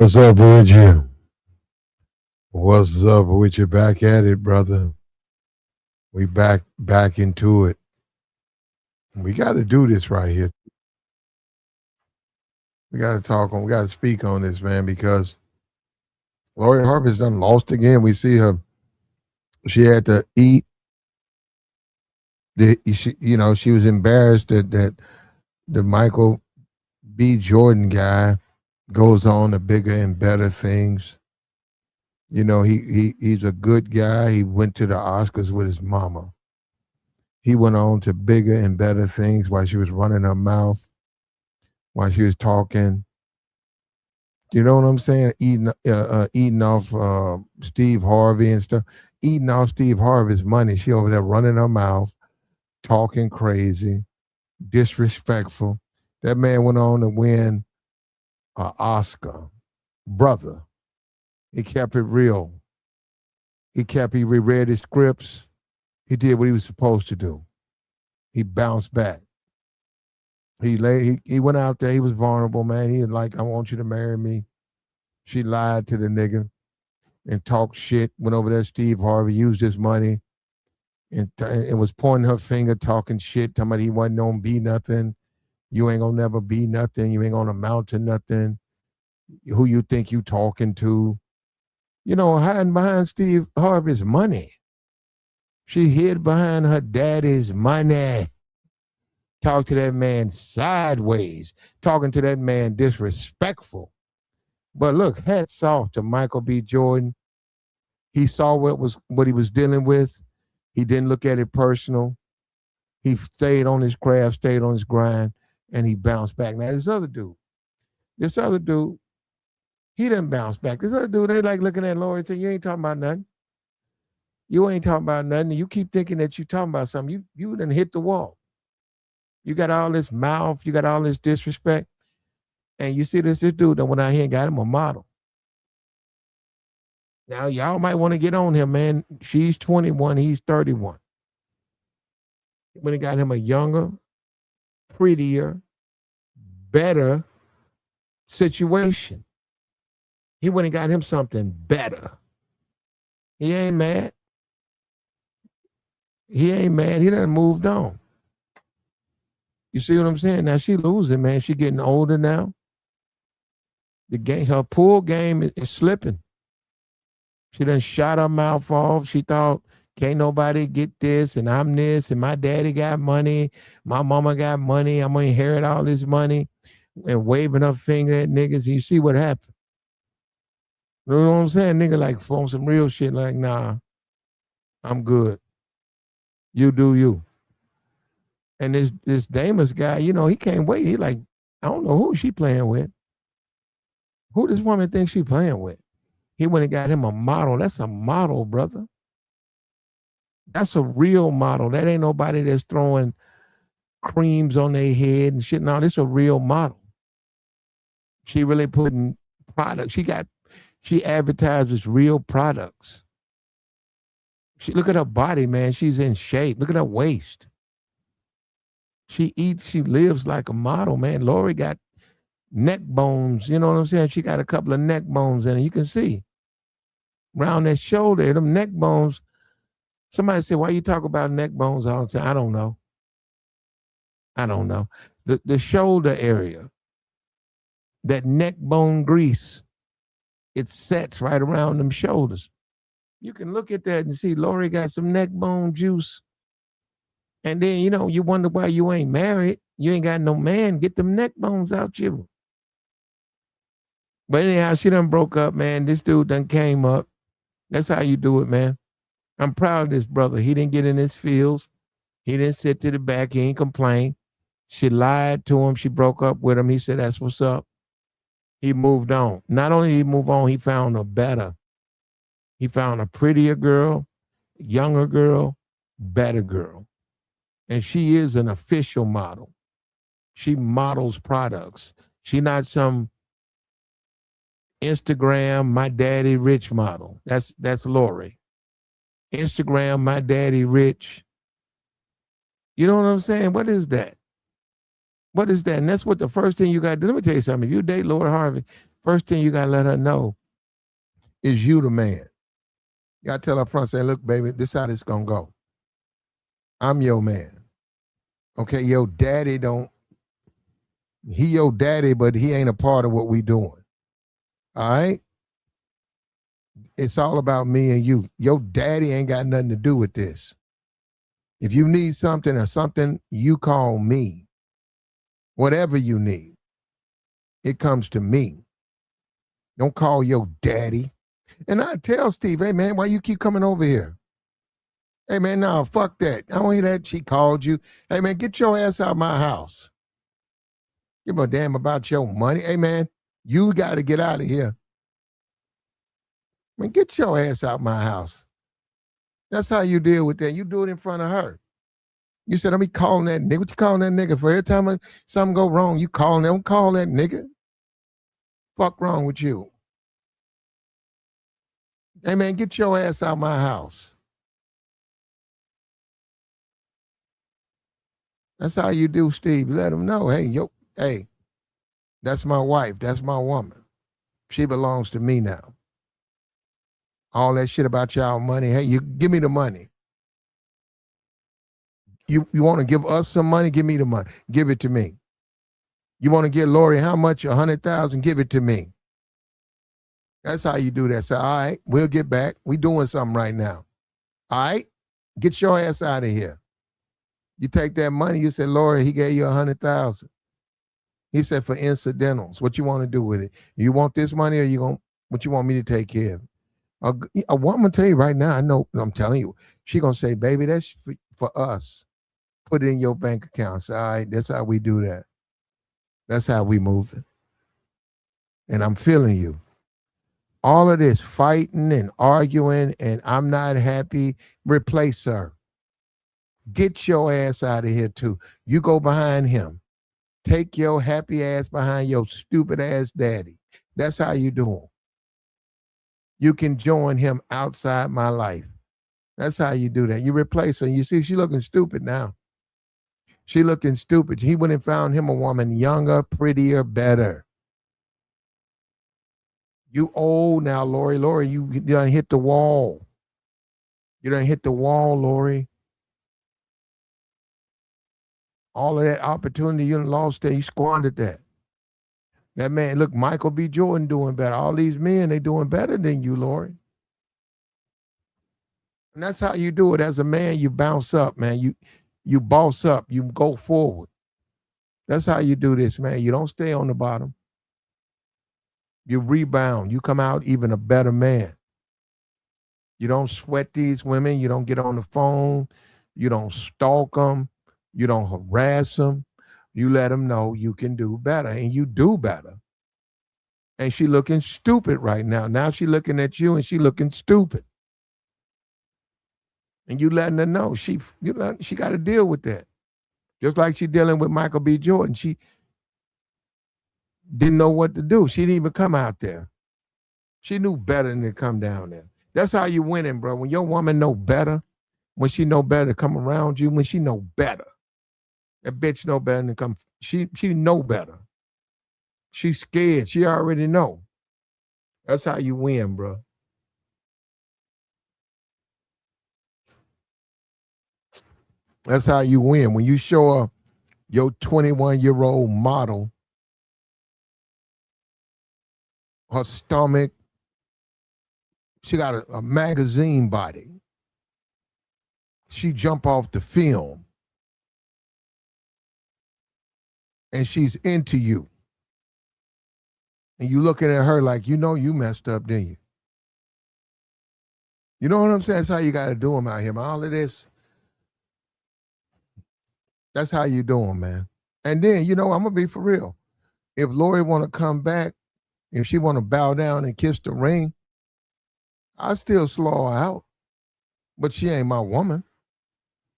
What's up with you? What's up with you? Back at it, brother. We back into it. We got to do this right here. We got to talk on. We got to speak on this, man, because Lori Harvey's done lost again. We see her. She had to eat. She was embarrassed that the Michael B. Jordan guy goes on to bigger and better things. He's a good guy. He went to the Oscars with his mama. He went on to bigger and better things while she was running her mouth, while she was talking. You know what I'm saying? Eating off Steve Harvey and stuff. Eating off Steve Harvey's money. She over there running her mouth, talking crazy, disrespectful. That man went on to win an Oscar. Brother, he kept it real. He reread his scripts. He did what he was supposed to do. He bounced back. He went out there. He was vulnerable, man. He was like, I want you to marry me. She lied to the nigga and talked shit. Went over there. Steve Harvey used his money and was pointing her finger, talking shit, talking about he wasn't gonna be nothing. You ain't gonna never be nothing. You ain't gonna amount to nothing. Who you think you talking to? Hiding behind Steve Harvey's money. She hid behind her daddy's money. Talk to that man sideways, talking to that man disrespectful. But look, hats off to Michael B. Jordan. He saw what he was dealing with. He didn't look at it personal. He stayed on his craft, stayed on his grind, and he bounced back. Now this other dude, he didn't bounce back. This other dude, they like looking at Lori and saying, "You ain't talking about nothing. You ain't talking about nothing. You keep thinking that you talking about something. You done hit the wall. You got all this mouth. You got all this disrespect. And you see this dude that went out here and got him a model. Now, y'all might want to get on him, man. She's 21. He's 31. When he got him a younger, prettier, better situation. He went and got him something better. He ain't mad. He done moved on. You see what I'm saying? Now she losing, man. She getting older now. Her pool game is slipping. She done shot her mouth off. She thought, can't nobody get this, and I'm this, and my daddy got money, my mama got money, I'm gonna inherit all this money, and waving her finger at niggas. You see what happened. You know what I'm saying? Nigga like on some real shit, like, nah, I'm good. You do you. And this Damus guy, he can't wait. He like, I don't know who she playing with. Who this woman thinks she playing with? He went and got him a model. That's a model, brother. That's a real model. That ain't nobody that's throwing creams on their head and shit. No, this a real model. She really putting products. She advertises real products. Look at her body, man. She's in shape. Look at her waist. She eats, she lives like a model, man. Lori got neck bones, you know what I'm saying? She got a couple of neck bones in it. You can see around that shoulder, them neck bones. Somebody said, why you talk about neck bones all the time? I don't know. The shoulder area, that neck bone grease, it sets right around them shoulders. You can look at that and see Lori got some neck bone juice. And then, you wonder why you ain't married. You ain't got no man. Get them neck bones out you. But anyhow, she done broke up, man. This dude done came up. That's how you do it, man. I'm proud of this brother. He didn't get in his fields. He didn't sit to the back. He ain't complain. She lied to him. She broke up with him. He said, that's what's up. He moved on. Not only did he move on, he found a better. He found a prettier girl, younger girl, better girl. And she is an official model. She models products. She not some Instagram, my daddy rich model. That's Lori. Instagram, my daddy rich. You know what I'm saying? What is that? What is that? And that's what the first thing you got to do. Let me tell you something. If you date Lori Harvey, First thing you got to let her know is you the man. You got to tell her front, say, look, baby, this is how this going to go. I'm your man. Okay, your daddy he your daddy, but he ain't a part of what we doing. All right? It's all about me and you. Your daddy ain't got nothing to do with this. If you need something or something, you call me. Whatever you need, it comes to me. Don't call your daddy. And I tell Steve, hey, man, why you keep coming over here? Hey, man, no, fuck that. I don't hear that. She called you. Hey, man, get your ass out of my house. Give a damn about your money. Hey, man, you got to get out of here. Man, get your ass out of my house. That's how you deal with that. You do it in front of her. You said, I'm be calling that nigga. What you calling that nigga for? Every time something go wrong, you calling them. Don't call that nigga. Fuck wrong with you? Hey, man, get your ass out of my house. That's how you do, Steve. Let them know, hey, that's my wife. That's my woman. She belongs to me now. All that shit about y'all money. Hey, you give me the money. You want to give us some money? Give me the money. Give it to me. You want to get Lori how much? 100,000? Give it to me. That's how you do that. So, all right, we'll get back. We doing something right now. All right, get your ass out of here. You take that money. You say, Lori, he gave you 100,000. He said for incidentals. What you want to do with it? You want this money, or what you want me to take care of? A woman tell you right now. I know. I'm telling you, she gonna say, baby, that's for us. Put it in your bank account. Say, all right, that's how we do that. That's how we move it. And I'm feeling you. All of this fighting and arguing and I'm not happy, replace her. Get your ass out of here too. You go behind him. Take your happy ass behind your stupid ass daddy. That's how you do him. You can join him outside my life. That's how you do that. You replace her. You see, she looking stupid now. She looking stupid. He went and found him a woman younger, prettier, better. You old now, Lori. Lori, you done hit the wall. You done hit the wall, Lori. All of that opportunity you lost there, you squandered that. That man, look, Michael B. Jordan doing better. All these men, they doing better than you, Lori. And that's how you do it. As a man, you bounce up, man. You boss up. You go forward. That's how you do this, man. You don't stay on the bottom. You rebound. You come out even a better man. You don't sweat these women. You don't get on the phone. You don't stalk them. You don't harass them. You let them know you can do better, and you do better. And she looking stupid right now. Now she looking at you, and she looking stupid. And you letting her know she got to deal with that. Just like she dealing with Michael B. Jordan. She didn't know what to do. She didn't even come out there. She knew better than to come down there. That's how you winning, bro. When your woman know better, when she know better to come around you, when she know better. That bitch know better than come. She know better. She's scared. She already know. That's how you win, bro. That's how you win. When you show her your 21-year-old model, her stomach, she got a magazine body. She jump off the film. And she's into you. And you looking at her like, you know you messed up, didn't you? You know what I'm saying? That's how you got to do them out here, man. All of this. That's how you do them, man. And then, I'm going to be for real. If Lori want to come back, if she want to bow down and kiss the ring, I still slow her out. But she ain't my woman.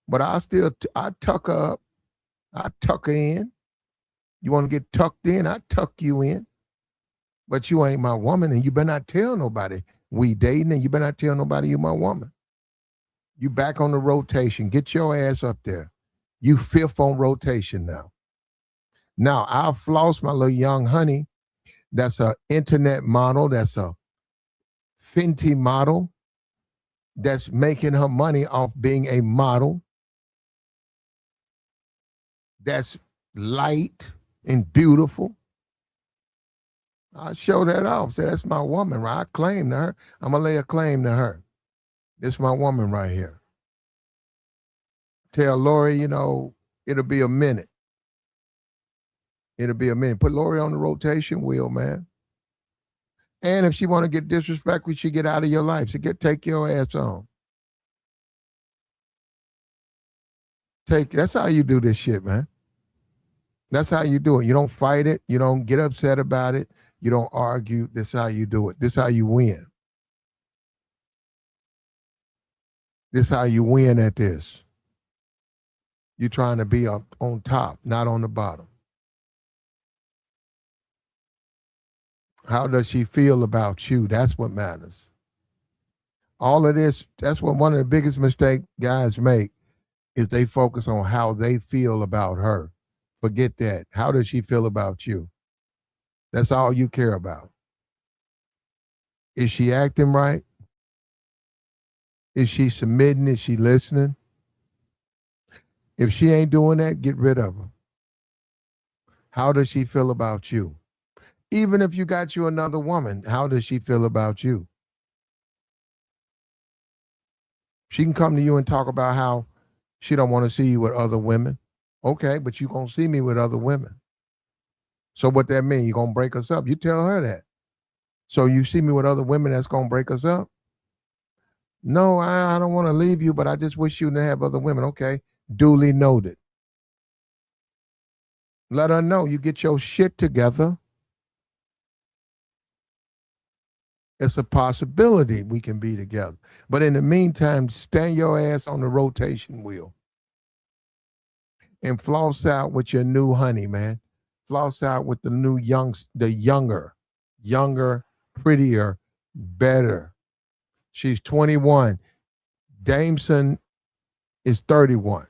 But I tuck her up. I tuck her in. You want to get tucked in, I tuck you in. But you ain't my woman, and you better not tell nobody we dating, and you better not tell nobody you my woman. You back on the rotation. Get your ass up there. You fifth on rotation now. Now, I'll floss my little young honey That's a internet model. That's a Fenty model. That's making her money off being a model. That's light and beautiful. I show that off. Say, that's my woman, right? I claim to her. I'm going to lay a claim to her. This is my woman right here. Tell Lori, it'll be a minute. It'll be a minute. Put Lori on the rotation wheel, man. And if she want to get disrespectful, she get out of your life. So take your ass on. That's how you do this shit, man. That's how you do it. You don't fight it. You don't get upset about it. You don't argue. This is how you do it. This is how you win. This is how you win at this. You're trying to be up on top, not on the bottom. How does she feel about you? That's what matters. All of this, that's what one of the biggest mistakes guys make is they focus on how they feel about her. Forget that. How does she feel about you? That's all you care about. Is she acting right? Is she submitting? Is she listening? If she ain't doing that, get rid of her. How does she feel about you? Even if you got you another woman, how does she feel about you? She can come to you and talk about how she don't want to see you with other women. Okay, but you gonna see me with other women. So what that mean? You gonna break us up? You tell her that. So you see me with other women, that's gonna break us up? No, I don't want to leave you, but I just wish you to have other women. Okay, duly noted. Let her know you get your shit together. It's a possibility we can be together. But in the meantime, stand your ass on the rotation wheel and floss out with your new honey, man. Floss out with the younger, prettier, better. She's 21. Damson is 31.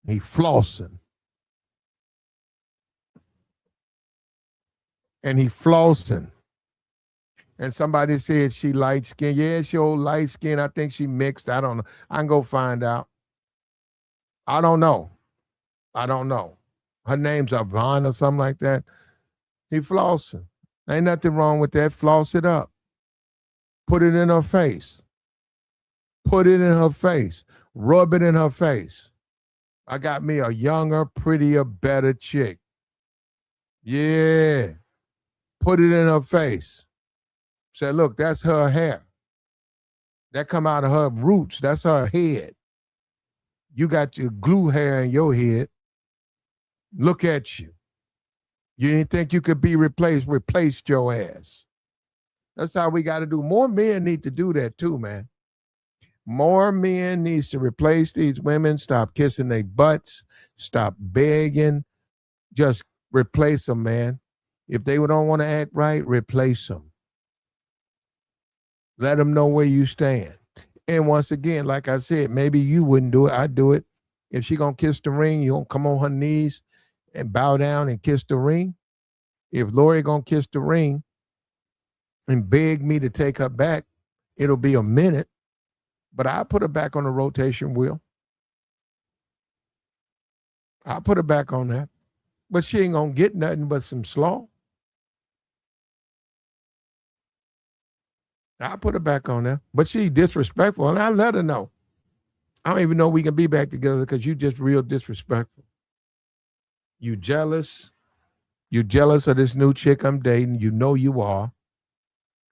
He flossing. And he flossing. And somebody said she light skinned. Yeah, she old light skinned. I think she mixed. I don't know. I can go find out. I don't know. Her name's Yvonne or something like that. He flossing. Ain't nothing wrong with that. Floss it up. Put it in her face. Put it in her face. Rub it in her face. I got me a younger, prettier, better chick. Yeah. Put it in her face. Say, look, that's her hair. That come out of her roots. That's her head. You got your glue hair in your head. Look at you. You didn't think you could be replaced. Replaced your ass. That's how we got to do. More men need to do that too, man. More men needs to replace these women. Stop kissing their butts. Stop begging. Just replace them, man. If they don't want to act right, replace them. Let them know where you stand. And once again, like I said, maybe you wouldn't do it. I'd do it. If she gonna kiss the ring, you gonna come on her knees and bow down and kiss the ring. If Lori gonna kiss the ring and beg me to take her back, it'll be a minute, but I'll put her back on the rotation wheel. I'll put her back on that. But she ain't gonna get nothing but some slaw. I'll put her back on there. But she's disrespectful, and I let her know. I don't even know we can be back together because you just real disrespectful. You jealous. You jealous of this new chick I'm dating. You know you are.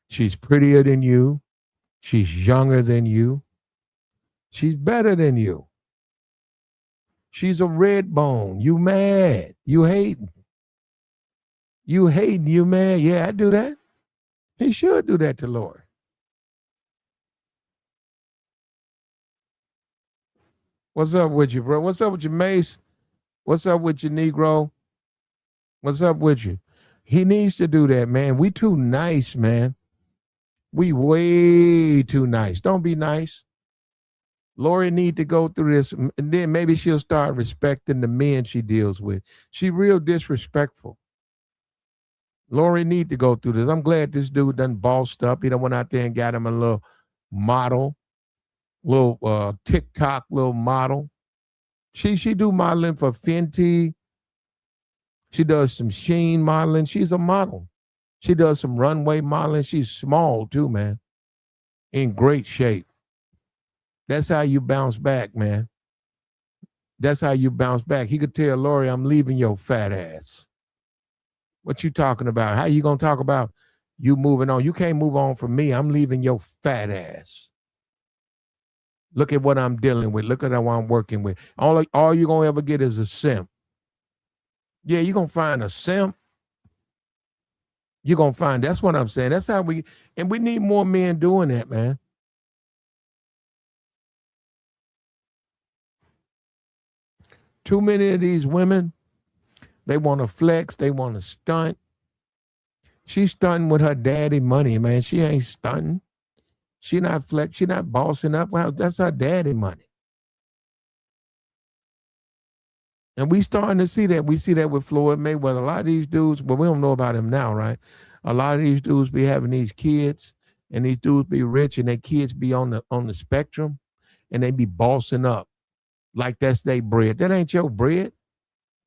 She's prettier than you. She's younger than you. She's better than you. She's a red bone. You mad. You hating. You hating. You mad. Yeah, I do that. He should do that to Lori. What's up with you, bro? What's up with your Mace? What's up with your Negro? What's up with you? He needs to do that, man. We too nice, man. We way too nice. Don't be nice. Lori need to go through this, and then maybe she'll start respecting the men she deals with. She real disrespectful. Lori need to go through this. I'm glad this dude done bossed up. He done went out there and got him a little model, little TikTok little model. She do modeling for Fenty. She does some Sheen modeling. She's a model. She does some runway modeling. She's small too, man. In great shape. That's how you bounce back, man. That's how you bounce back. He could tell Lori, I'm leaving your fat ass. What you talking about? How you gonna talk about you moving on? You can't move on from me. I'm leaving your fat ass. Look at what I'm dealing with. Look at what I'm working with. All you're gonna ever get is a simp. Yeah, you're gonna find a simp. You're gonna find, that's what I'm saying. That's how we need more men doing that, man. Too many of these women, they want to flex, they want to stunt. She's stunting with her daddy money, man. She ain't stunting. She not flex, she not bossing up. Well, that's her daddy money. And we starting to see that. We see that with Floyd Mayweather. A lot of these dudes, but we don't know about him now, right? A lot of these dudes be having these kids, and these dudes be rich, and their kids be on the spectrum, and they be bossing up like that's their bread. That ain't your bread.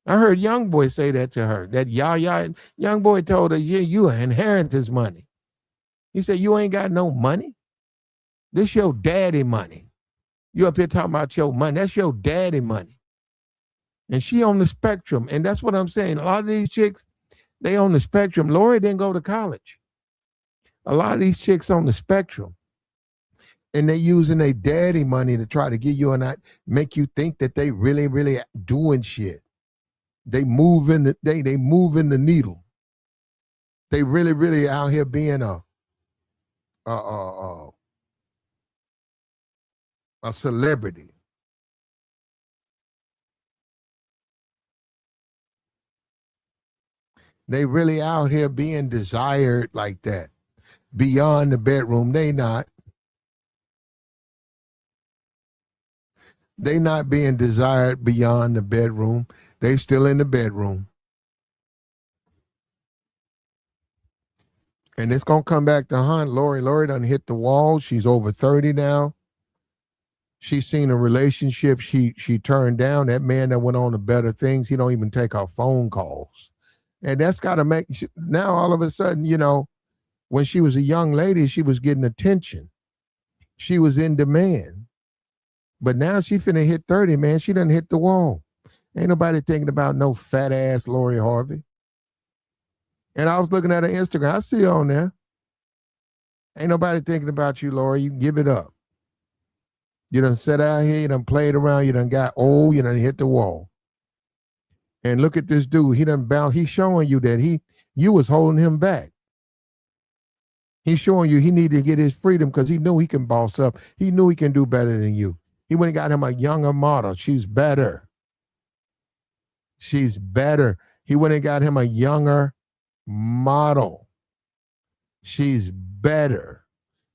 I heard Young Boy say that to her. That Young Boy told her, yeah, you inheritance money. He said, you ain't got no money. This your daddy money. You up here talking about your money. That's your daddy money. And she on the spectrum. And that's what I'm saying. A lot of these chicks, they on the spectrum. Lori didn't go to college. A lot of these chicks on the spectrum. And they using their daddy money to try to get you and I, make you think that they really, really doing shit. They moving the needle. They really, really out here being a celebrity. They really out here being desired like that. Beyond the bedroom. They not being desired beyond the bedroom. They still in the bedroom. And it's gonna come back to haunt Lori. Lori done hit the wall. She's over 30 now. She's seen a relationship she turned down. That man that went on to better things, he don't even take her phone calls. And that's got to make, now all of a sudden, when she was a young lady, she was getting attention. She was in demand. But now she finna hit 30, man. She done hit the wall. Ain't nobody thinking about no fat ass Lori Harvey. And I was looking at her Instagram. I see her on there. Ain't nobody thinking about you, Lori. You can give it up. You done sat out here, you done played around, you done got old, you done hit the wall. And look at this dude. He done bounce. He's showing you that you was holding him back. He's showing you he needed to get his freedom because he knew he can boss up. He knew he can do better than you. He went and got him a younger model. She's better. She's better. He went and got him a younger model. She's better.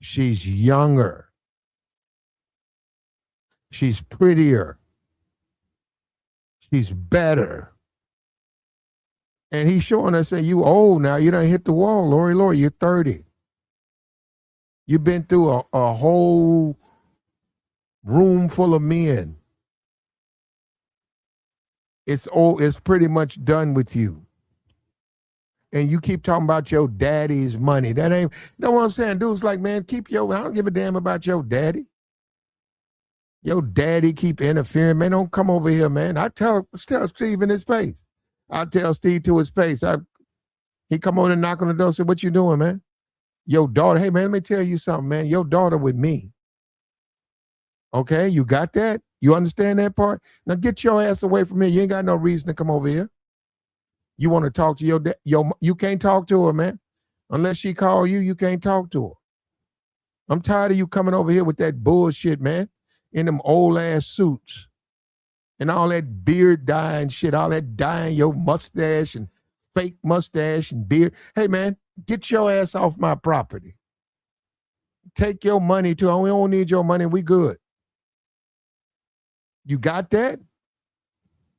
She's younger. She's prettier. She's better. And he's showing us that you old now. You done hit the wall, Lori. You're 30. You've been through a whole room full of men. It's pretty much done with you. And you keep talking about your daddy's money. That ain't, you know what I'm saying? Dudes like, man, I don't give a damn about your daddy. Your daddy keep interfering. Man, don't come over here, man. I tell Steve in his face. I tell Steve to his face. He come over and knock on the door and say, what you doing, man? Your daughter, hey, man, let me tell you something, man. Your daughter with me. Okay, you got that? You understand that part? Now get your ass away from me. You ain't got no reason to come over here. You want to talk to your dad? You can't talk to her, man. Unless she call you, you can't talk to her. I'm tired of you coming over here with that bullshit, man. In them old ass suits. And all that beard dye and shit, all that dyeing your mustache and fake mustache and beard. Hey, man, get your ass off my property. Take your money too. We don't need your money. We good. You got that?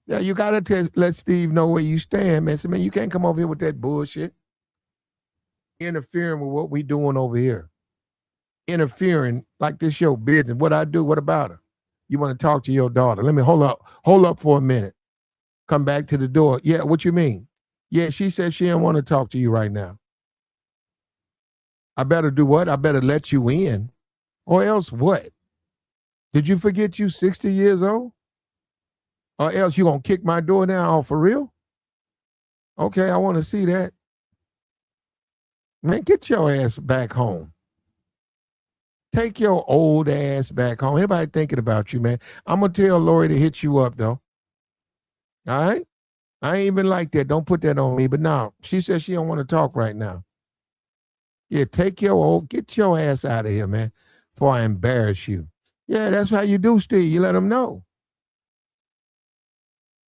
Yeah, you got to let Steve know where you stand, man. So, man, you can't come over here with that bullshit. interfering with what we doing over here. Interfering like this your business. What I do, what about her? You want to talk to your daughter. Let me hold up for a minute. Come back to the door. Yeah, what you mean? Yeah, she said she didn't want to talk to you right now. I better do what? I better let you in. Or else what? Did you forget you 60 years old? Or else you gonna kick my door down? Oh, for real? Okay, I want to see that. Man, get your ass back home. Take your old ass back home. Anybody thinking about you, man? I'm gonna tell Lori to hit you up though. All right? I ain't even like that. Don't put that on me. But no, she says she don't want to talk right now. Yeah, get your ass out of here, man, before I embarrass you. Yeah, that's how you do, Steve. You let them know.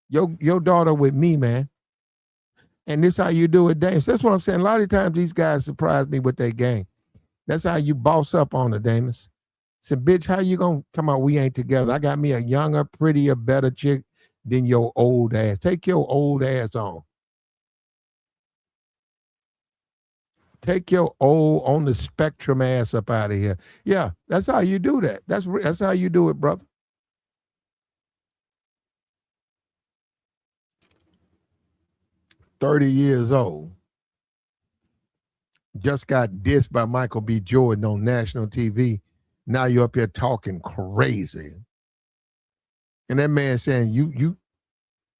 Your daughter with me, man. And this how you do it, Dames. That's what I'm saying. A lot of times these guys surprise me with their game. That's how you boss up on the Dames. Say, bitch, how you gonna talk about we ain't together? I got me a younger, prettier, better chick than your old ass. Take your old ass on. Take your old on the spectrum ass up out of here. Yeah, that's how you do that. That's how you do it, brother. $30 years old. Just got dissed by Michael B. Jordan on national TV. Now you're up here talking crazy. And that man saying,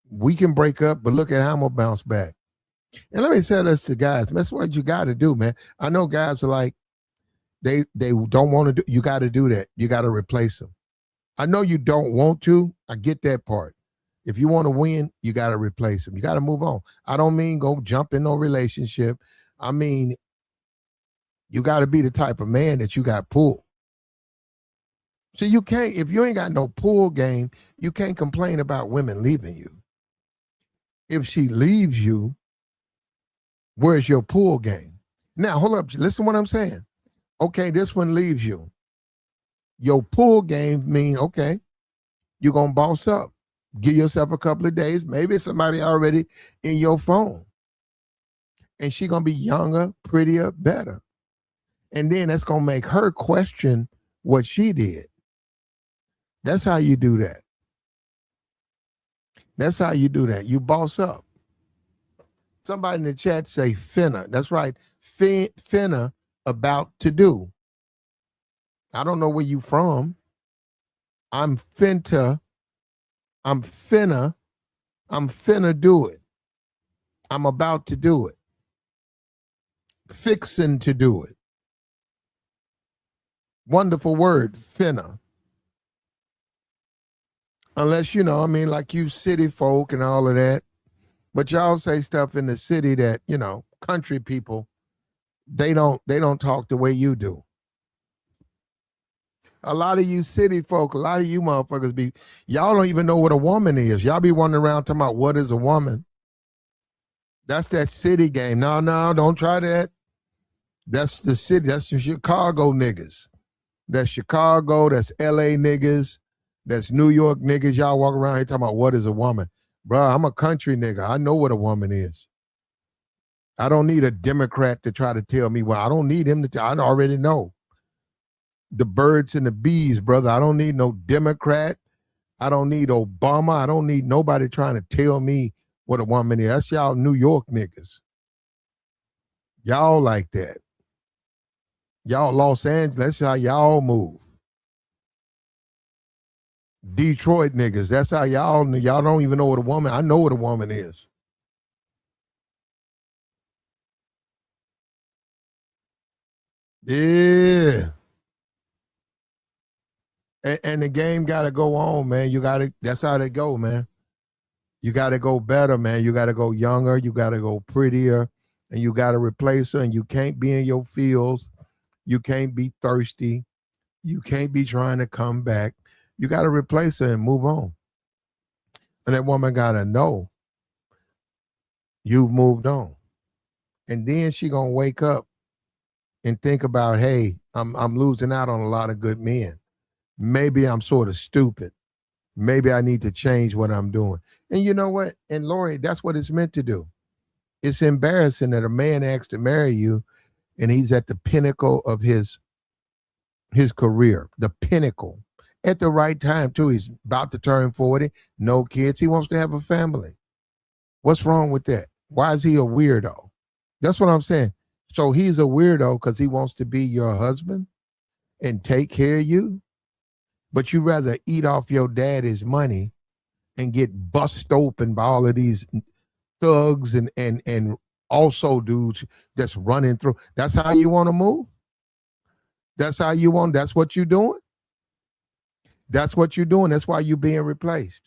we can break up, but look at how I'm gonna bounce back. And let me say this to guys. That's what you gotta do, man. I know guys are like, they don't want to do, you gotta do that. You gotta replace them. I know you don't want to. I get that part. If you want to win, you got to replace them. You got to move on. I don't mean go jump in no relationship. I mean, you got to be the type of man that you got pulled. So you can't, if you ain't got no pull game, you can't complain about women leaving you. If she leaves you, where's your pull game? Now, hold up. Listen to what I'm saying. Okay, this one leaves you. Your pull game mean, okay, you're going to boss up. Give yourself a couple of days. Maybe somebody already in your phone. And she going to be younger, prettier, better. And then that's going to make her question what she did. That's how you do that. That's how you do that. You boss up. Somebody in the chat say finna. That's right. Finna about to do. I don't know where you from. I'm finna do it. I'm about to do it. Fixing to do it. Wonderful word, finna. Unless, like you city folk and all of that. But y'all say stuff in the city that, country people, they don't talk the way you do. A lot of you city folk, a lot of you motherfuckers y'all don't even know what a woman is. Y'all be wandering around talking about what is a woman. That's that city game. No, don't try that. That's the city. That's the Chicago niggas. That's Chicago. That's LA niggas. That's New York niggas. Y'all walk around here talking about what is a woman. Bro, I'm a country nigga. I know what a woman is. I don't need a Democrat to try to tell me. Well, I don't need him to I already know. The birds and the bees, brother. I don't need no Democrat. I don't need Obama. I don't need nobody trying to tell me what a woman is. That's y'all New York niggas. Y'all like that. Y'all Los Angeles, that's how y'all move. Detroit niggas, that's how y'all don't even know what a woman, I know what a woman is. Yeah. And the game got to go on, man. That's how they go, man. You got to go better, man. You got to go younger. You got to go prettier. And you got to replace her. And you can't be in your fields. You can't be thirsty. You can't be trying to come back. You got to replace her and move on. And that woman got to know you've moved on. And then she going to wake up and think about, hey, I'm losing out on a lot of good men. Maybe I'm sort of stupid. Maybe I need to change what I'm doing. And you know what? And Lori, that's what it's meant to do. It's embarrassing that a man asks to marry you and he's at the pinnacle of his career, the pinnacle. At the right time, too. He's about to turn 40, no kids. He wants to have a family. What's wrong with that? Why is he a weirdo? That's what I'm saying. So he's a weirdo because he wants to be your husband and take care of you, but you rather eat off your daddy's money and get bust open by all of these thugs and also dudes that's running through. That's how you want to move? That's how you want, that's what you're doing? That's what you're doing. That's why you're being replaced.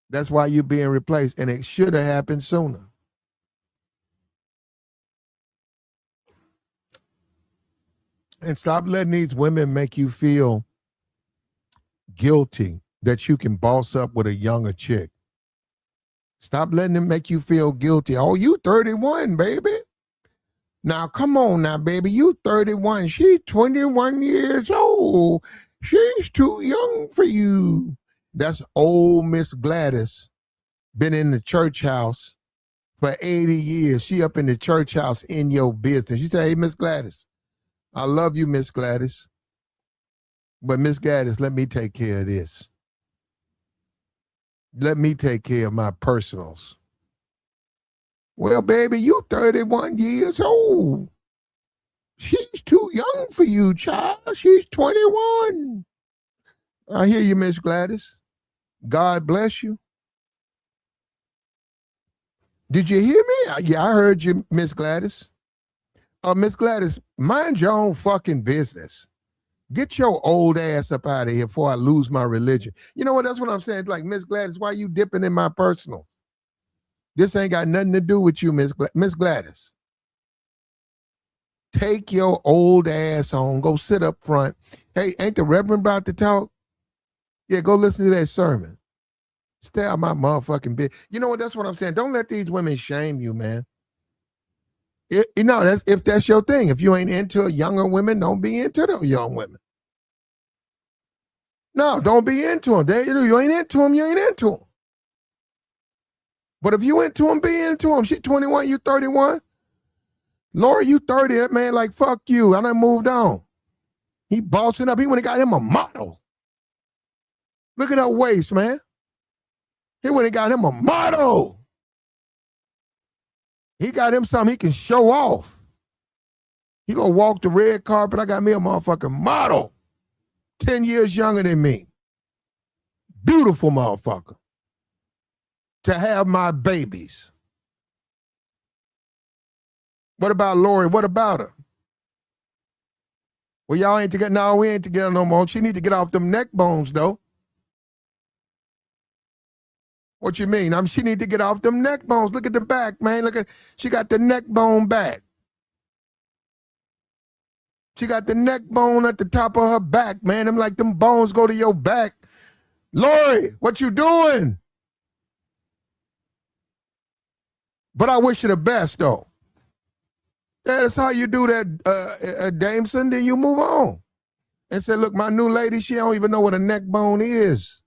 That's why you're being replaced. And it should have happened sooner. And stop letting these women make you feel guilty that you can boss up with a younger chick. Stop letting them make you feel guilty. Oh, you 31, baby. Now, come on now, baby. You 31. She's 21 years old. She's too young for you. That's old Miss Gladys. Been in the church house for 80 years. She up in the church house in your business. You say, hey, Miss Gladys, I love you, Miss Gladys. But Miss Gladys, let me take care of this. Let me take care of my personals. Well, baby, you 31 years old. She's too young for you, child. She's 21. I hear you, Miss Gladys. God bless you. Did you hear me? Yeah, I heard you, Miss Gladys. Miss Gladys, mind your own fucking business. Get your old ass up out of here before I lose my religion. You know what? That's what I'm saying. It's like, Miss Gladys, why you dipping in my personal? This ain't got nothing to do with you, Miss Gladys. Take your old ass on. Go sit up front. Hey, ain't the Reverend about to talk? Yeah, go listen to that sermon. Stay out my motherfucking bit. You know what? That's what I'm saying. Don't let these women shame you, man. That's if that's your thing. If you ain't into younger women, don't be into those young women. No, don't be into them. You ain't into them, you ain't into them. But if you into them, be into them. She 21, you 31. Lori, you 30. That man like, fuck you. I done moved on. He bossing up. He went and got him a model. Look at that waist, man. He went and got him a model. He got him something he can show off. He gonna walk the red carpet. I got me a motherfucking model. 10 years younger than me. Beautiful motherfucker. To have my babies. What about Lori? What about her? Well, y'all ain't together. No, we ain't together no more. She need to get off them neck bones, though. What you mean? She need to get off them neck bones. Look at the back, man. She got the neck bone back. She got the neck bone at the top of her back, man. Them bones go to your back. Lori, what you doing? But I wish you the best, though. That's how you do that, Damson. Then you move on. And say, look, my new lady, she don't even know what a neck bone is.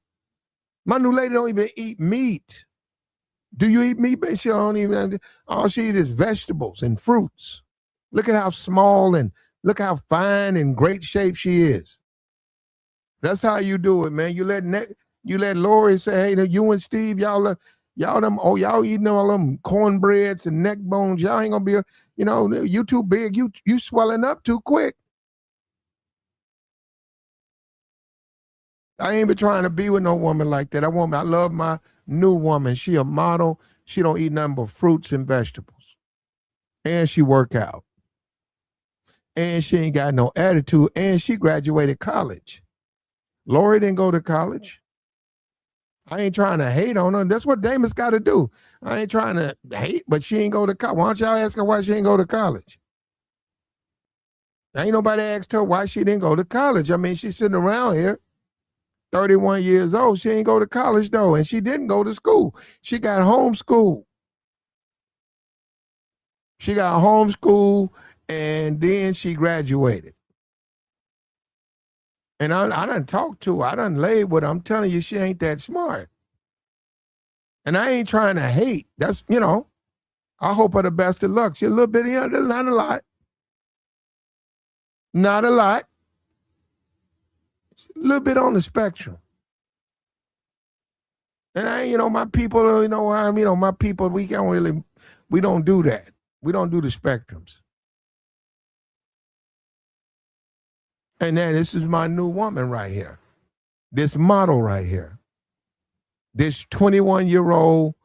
My new lady don't even eat meat. Do you eat meat? She don't even. All she eats is vegetables and fruits. Look at how small and look how fine and great shape she is. That's how you do it, man. You let Lori say, hey, you and Steve, y'all eating all them cornbreads and neck bones. Y'all ain't gonna be, you too big. You swelling up too quick. I ain't been trying to be with no woman like that. I love my new woman. She a model. She don't eat nothing but fruits and vegetables. And she work out. And she ain't got no attitude. And she graduated college. Lori didn't go to college. I ain't trying to hate on her. That's what Damon's got to do. I ain't trying to hate, but she ain't go to college. Why don't y'all ask her why she ain't go to college? Ain't nobody asked her why she didn't go to college. I mean, she's sitting around here. 31 years old. She ain't go to college, though, and she didn't go to school. She got homeschooled. She got homeschooled, and then she graduated. And I done talked to her. I done laid with her. I'm telling you, she ain't that smart. And I ain't trying to hate. That's, I hope her the best of luck. She's a little bit here, not a lot. Not a lot. A little bit on the spectrum. And my people, my people, we don't do that. We don't do the spectrums. And then this is my new woman right here. This model right here. This 21-year-old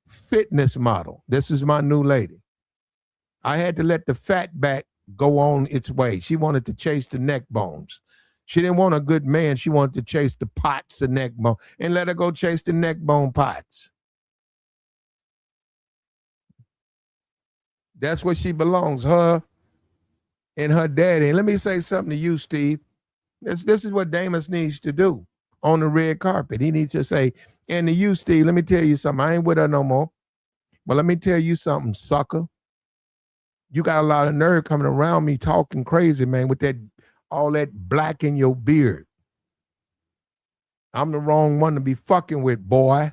fitness model. This is my new lady. I had to let the fat back go on its way. She wanted to chase the neck bones. She didn't want a good man. She wanted to chase the pots of neck bone. And let her go chase the neck bone pots. That's where she belongs, her and her daddy. And let me say something to you, Steve. This is what Damon needs to do on the red carpet. He needs to say, and to you, Steve, let me tell you something. I ain't with her no more. But let me tell you something, sucker. You got a lot of nerve coming around me talking crazy, man, with all that black in your beard. I'm the wrong one to be fucking with, boy.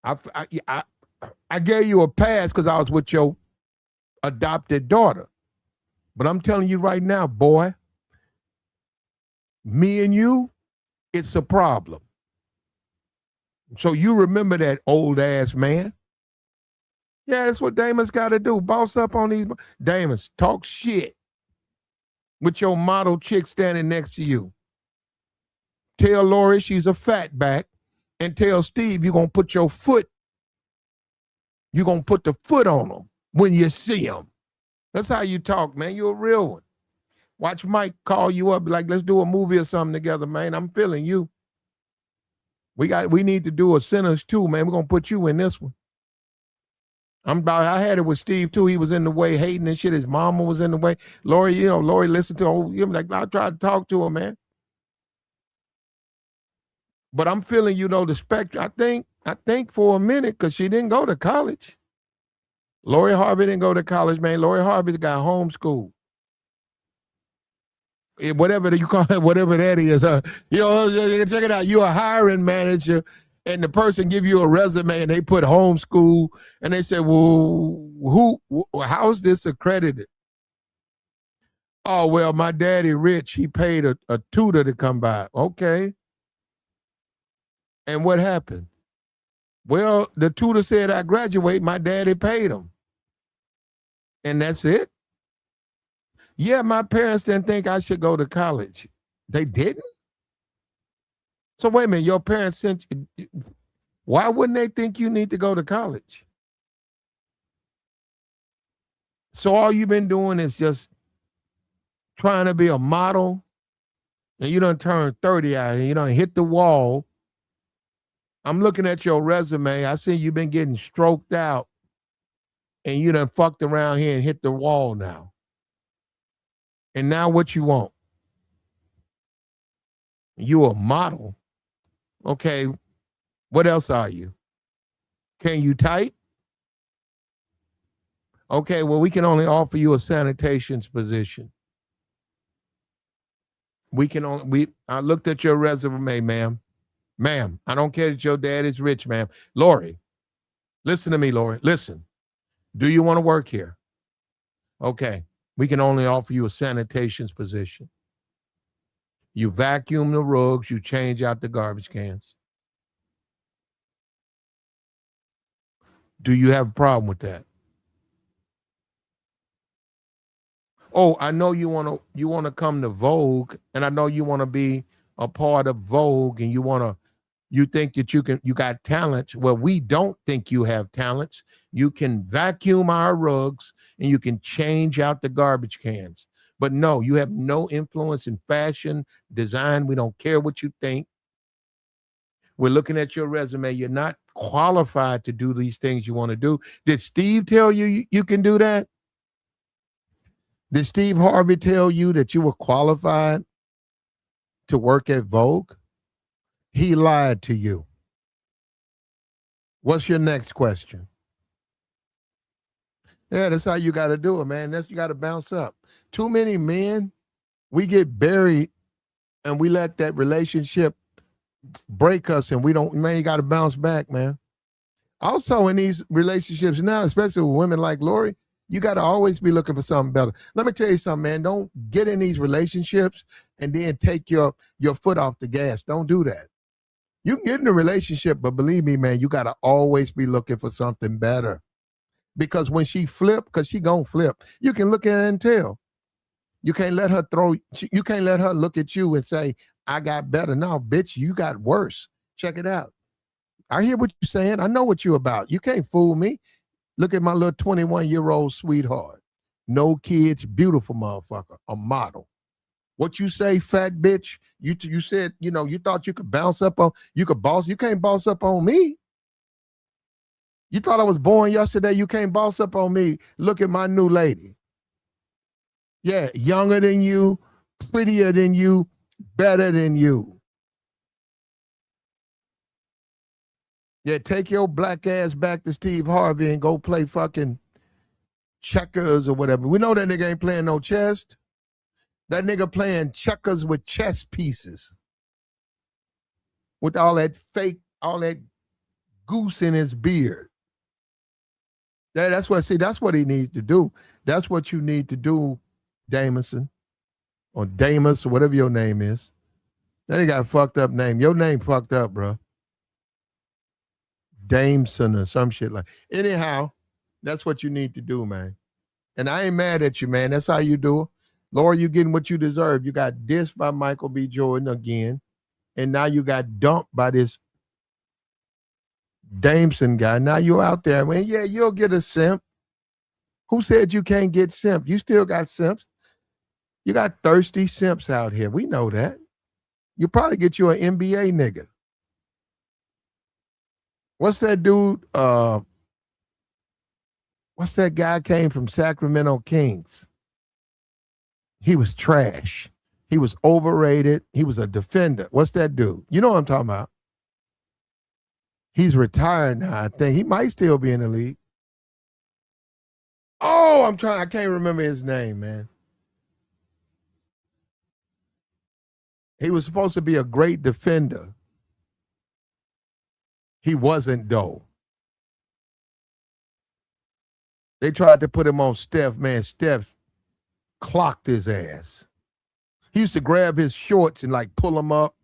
I gave you a pass because I was with your adopted daughter. But I'm telling you right now, boy, me and you, it's a problem. So you remember that old ass man. Yeah, that's what Damon's got to do. Boss up on these. Damon's talk shit with your model chick standing next to you. Tell Lori she's a fatback and tell Steve you're going to put your foot, you're going to put the foot on him when you see him. That's how you talk, man. You're a real one. Watch Mike call you up like, let's do a movie or something together, man. I'm feeling you. We need to do a Sinners 2, man. We're going to put you in this one. I had it with Steve too. He was in the way, hating and shit. His mama was in the way. Lori, Lori listened to him like, I tried to talk to her, man. But I'm feeling, the spectrum. I think for a minute, because she didn't go to college. Lori Harvey didn't go to college, man. Lori Harvey's got homeschooled. Whatever you call it, whatever that is. Check it out. You're a hiring manager, and the person give you a resume, and they put homeschool, and they say, well, how's this accredited? Oh, well, my daddy rich. He paid a tutor to come by. Okay. And what happened? Well, the tutor said I graduate. My daddy paid him. And that's it? Yeah, my parents didn't think I should go to college. They didn't? So wait a minute, your parents sent you. Why wouldn't they think you need to go to college? So all you've been doing is just trying to be a model, and you done turned 30 out and you done hit the wall. I'm looking at your resume. I see you've been getting stroked out, and you done fucked around here and hit the wall now. And now what you want? You a model. Okay, what else are you? Can you type? Okay, well, we can only offer you a sanitation's position. I looked at your resume, ma'am. Ma'am, I don't care that your dad is rich, ma'am. Lori, listen to me, Lori. Listen. Do you want to work here? Okay. We can only offer you a sanitation's position. You vacuum the rugs, you change out the garbage cans. Do you have a problem with that? Oh, I know you want to come to Vogue, and I know you want to be a part of Vogue, and you think that you got talents. Well, we don't think you have talents. You can vacuum our rugs and you can change out the garbage cans. But no, you have no influence in fashion, design. We don't care what you think. We're looking at your resume. You're not qualified to do these things you want to do. Did Steve tell you you can do that? Did Steve Harvey tell you that you were qualified to work at Vogue? He lied to you. What's your next question? Yeah, that's how you got to do it, man. You got to bounce up. Too many men, we get buried and we let that relationship break us, and we don't, man, you got to bounce back, man. Also, in these relationships now, especially with women like Lori, you got to always be looking for something better. Let me tell you something, man. Don't get in these relationships and then take your foot off the gas. Don't do that. You can get in a relationship, but believe me, man, you got to always be looking for something better. Because when she flip, because she gonna flip, you can look at her and tell. You can't let her you can't let her look at you and say, I got better. No, bitch, you got worse. Check it out. I hear what you're saying. I know what you're about. You can't fool me. Look at my little 21-year-old sweetheart. No kids, beautiful motherfucker, a model. What you say, fat bitch? You said, you thought you could bounce up on, you could boss. You can't boss up on me. You thought I was born yesterday. You can't boss up on me. Look at my new lady. Yeah, younger than you, prettier than you, better than you. Yeah, take your black ass back to Steve Harvey and go play fucking checkers or whatever. We know that nigga ain't playing no chess. That nigga playing checkers with chess pieces. With all that fake, all that goose in his beard. That's what he needs to do. That's what you need to do, Damson. Or Damus, or whatever your name is. That nigga got a fucked up name. Your name fucked up, bro. Damson or some shit like. Anyhow, that's what you need to do, man. And I ain't mad at you, man. That's how you do it. Lori, you getting what you deserve. You got dissed by Michael B. Jordan again. And now you got dumped by this Damson guy. Now you're out there. I mean, yeah, you'll get a simp. Who said you can't get simp? You still got simps. You got thirsty simps out here. We know that. You probably get you an NBA nigga. What's that dude? What's that guy came from Sacramento Kings? He was trash. He was overrated. He was a defender. What's that dude? You know what I'm talking about. He's retired now, I think. He might still be in the league. Oh, I can't remember his name, man. He was supposed to be a great defender. He wasn't, though. They tried to put him on Steph, man. Steph clocked his ass. He used to grab his shorts and like pull them up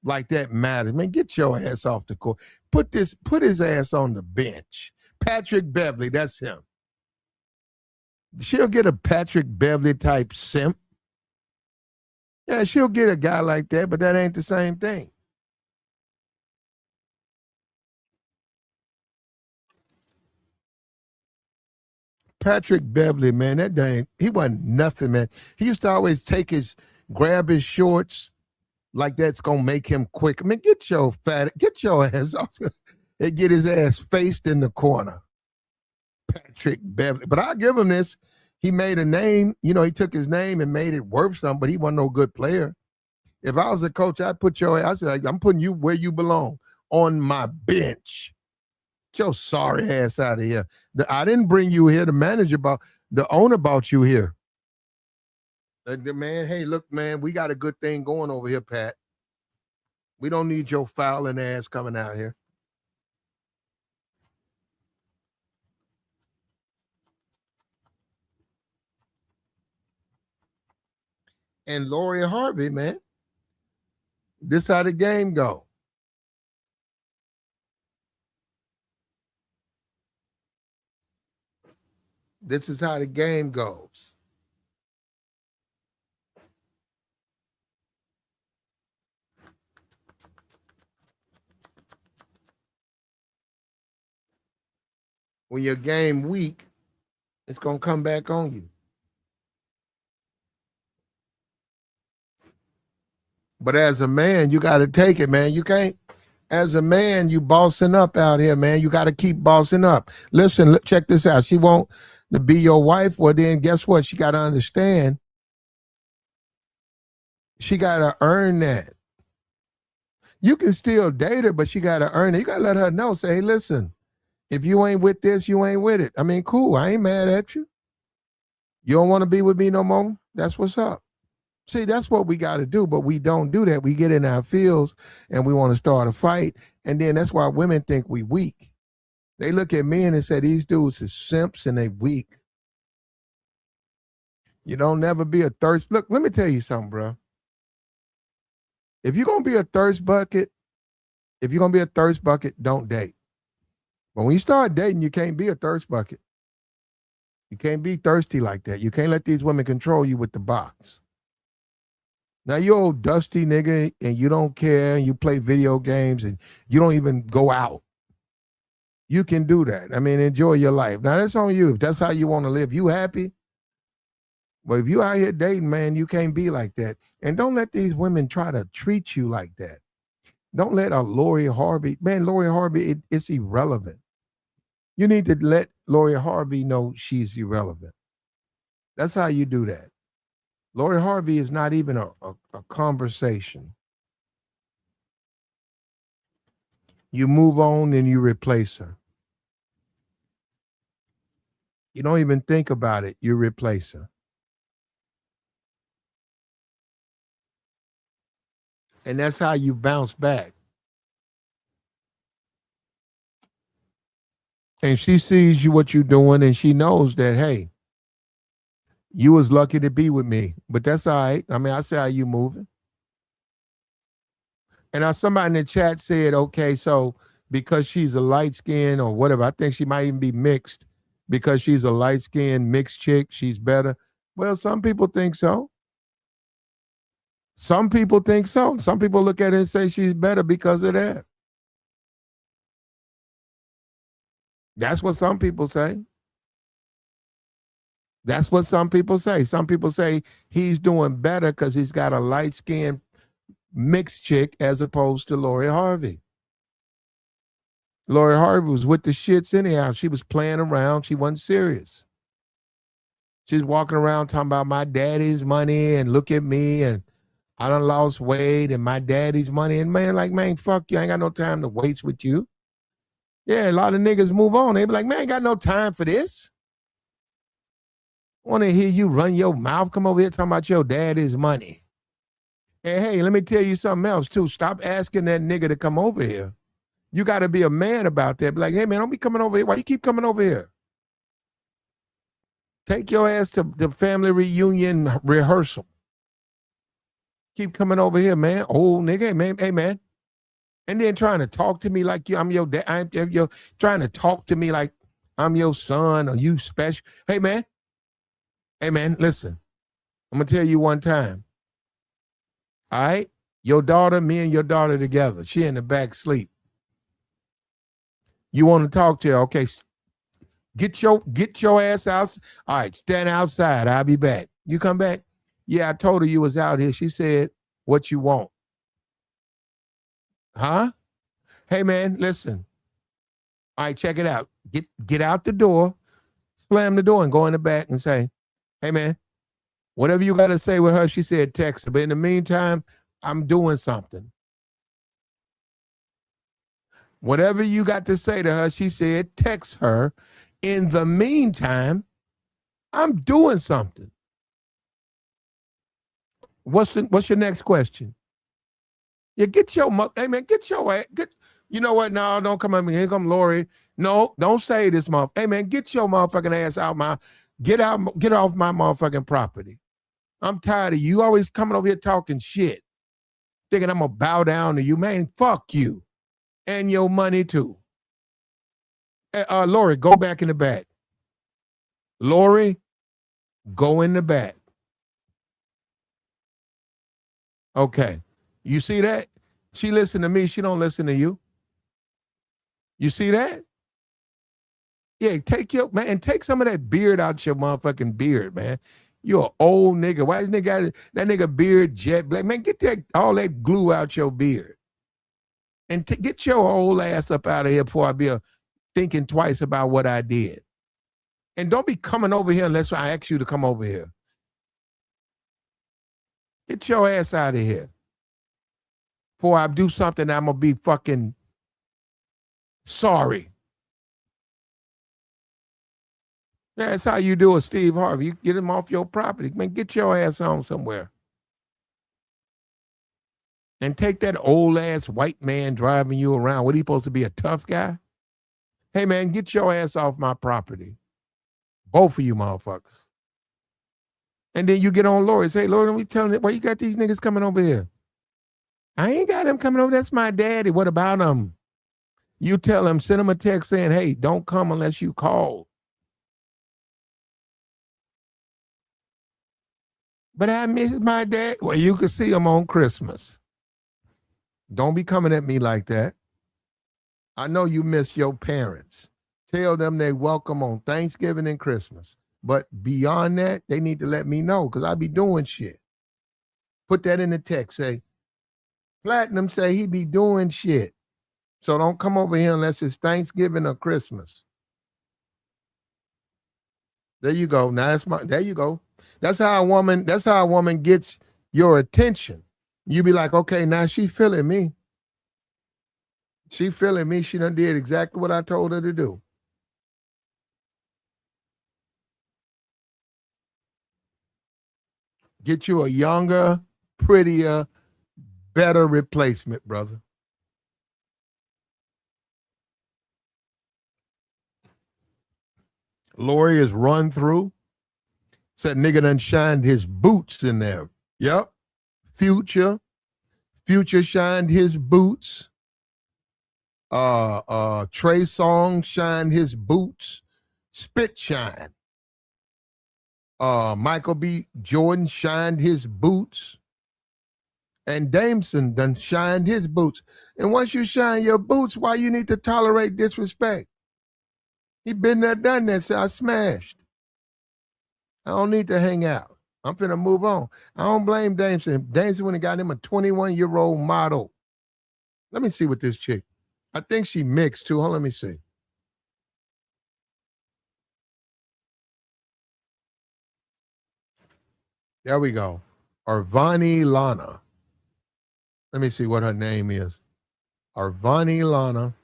like that matters. Man, get your ass off the court. Put his ass on the bench. Patrick Beverly, that's him. She'll get a Patrick Beverly type simp. Yeah, she'll get a guy like that, but that ain't the same thing. Patrick Beverly, man, that dang, he wasn't nothing, man. He used to always grab his shorts like that's gonna make him quick. I mean, get your ass off and get his ass faced in the corner. Patrick Beverly. But I'll give him this. He made a name, he took his name and made it worth something, but he wasn't no good player. If I was a coach, I'd put I said, I'm putting you where you belong, on my bench. Get your sorry ass out of here. I didn't bring you here. The owner brought you here. The man, hey, look, man, we got a good thing going over here, Pat. We don't need your fouling ass coming out here. And Lori Harvey, man, this how the game go. This is how the game goes. When your game weak, it's going to come back on you. But as a man, you got to take it, man. You can't, as a man, you bossing up out here, man. You got to keep bossing up. Listen, check this out. She won't to be your wife. Well, then guess what? She got to understand. She got to earn that. You can still date her, but she got to earn it. You got to let her know. Say, hey, listen, if you ain't with this, you ain't with it. I mean, cool. I ain't mad at you. You don't want to be with me no more? That's what's up. See, that's what we got to do, but we don't do that. We get in our fields and we want to start a fight, and then that's why women think we weak. They look at men and say these dudes are simps and they weak. You don't never be a thirst. Look, let me tell you something, bro. If you're gonna be a thirst bucket, don't date. But when you start dating, you can't be a thirst bucket. You can't be thirsty like that. You can't let these women control you with the box. Now you old dusty nigga and you don't care and you play video games and you don't even go out. You can do that. I mean, enjoy your life. Now that's on you. If that's how you want to live, you happy. But if you out here dating, man, you can't be like that. And don't let these women try to treat you like that. Don't let a Lori Harvey, man, Lori Harvey, it's irrelevant. You need to let Lori Harvey know she's irrelevant. That's how you do that. Lori Harvey is not even a conversation. You move on and you replace her. You don't even think about it. You replace her. And that's how you bounce back. And she sees you what you're doing and she knows that, hey, you was lucky to be with me. But that's all right. I mean, I see how you moving. And now somebody in the chat said, okay, so because she's a light skin or whatever, I think she might even be mixed. Because she's a light skinned mixed chick, she's better. Well, some people think so. Some people think so. Some people look at it and say she's better because of that. That's what some people say. That's what some people say. Some people say he's doing better because he's got a light-skinned mixed chick as opposed to Lori Harvey. Lori Harvey was with the shits anyhow. She was playing around. She wasn't serious. She's walking around talking about my daddy's money and look at me and I done lost weight and my daddy's money. And man, fuck you. I ain't got no time to waste with you. Yeah, a lot of niggas move on. They be like, man, I ain't got no time for this. I want to hear you run your mouth. Come over here talking about your daddy's money. And hey, let me tell you something else too. Stop asking that nigga to come over here. You got to be a man about that. Be like, hey man, don't be coming over here. Why you keep coming over here? Take your ass to the family reunion rehearsal. Keep coming over here, man. Old nigga, hey man. And then trying to talk to me like I'm your dad. You're trying to talk to me like I'm your son or you special. Hey man, listen. I'm gonna tell you one time. All right, your daughter, me and your daughter together. She in the back sleep. You want to talk to her? Okay, get your ass out. All right, stand outside. I'll be back. You come back? Yeah, I told her you was out here. She said, "What you want?" Huh? Hey man, listen. All right, check it out. Get out the door, slam the door, and go in the back and say, "Hey man, whatever you got to say with her," she said, "text her." But in the meantime, I'm doing something. Whatever you got to say to her, she said, text her. In the meantime, I'm doing something. What's your next question? Yeah, hey man, get your ass. You know what? No, don't come at me. Here come Lori. No, don't say this, motherfucker. Hey man, get your motherfucking ass out get off my motherfucking property. I'm tired of you always coming over here talking shit. Thinking I'm gonna bow down to you, man. Fuck you. And your money too. Lori, go back in the back. Lori, go in the back. Okay. You see that? She listen to me. She don't listen to you. You see that? Yeah, take some of that beard out your motherfucking beard, man. You're an old nigga. Why is that nigga beard jet black? Man, get all that glue out your beard. And get your old ass up out of here before I be thinking twice about what I did. And don't be coming over here unless I ask you to come over here. Get your ass out of here. Before I do something, I'm going to be fucking sorry. Yeah, that's how you do it, Steve Harvey. You get him off your property. Man, get your ass on somewhere. And take that old ass white man driving you around. What, he supposed to be a tough guy? Hey, man, get your ass off my property. Both of you motherfuckers. And then you get on Lori. Say, Lori, don't be telling it. Why you got these niggas coming over here? I ain't got them coming over. That's my daddy. What about them? You tell them, send them a text saying, hey, don't come unless you call. But I miss my dad. Well, you can see them on Christmas. Don't be coming at me like that. I know you miss your parents. Tell them they welcome on Thanksgiving and Christmas. But beyond that, they need to let me know because I be doing shit. Put that in the text. Say, Platinum say he be doing shit. So don't come over here unless it's Thanksgiving or Christmas. There you go. Now there you go. That's how a woman gets your attention. You be like, okay, now she feeling me. She feeling me. She done did exactly what I told her to do. Get you a younger, prettier, better replacement, brother. Lori is run through. Said nigga done shined his boots in there. Yep. Future shined his boots. Trey Songz shined his boots. Spit shine. Michael B. Jordan shined his boots. And Damson done shined his boots. And once you shine your boots, why you need to tolerate disrespect? He been there, done that, so I smashed. I don't need to hang out. I'm finna move on. I don't blame Damson. Damson went and got him a 21-year-old model. Let me see what this chick. I think she mixed too. Hold on, let me see. There we go. Arvani Lana. Let me see what her name is. Arvani Lana.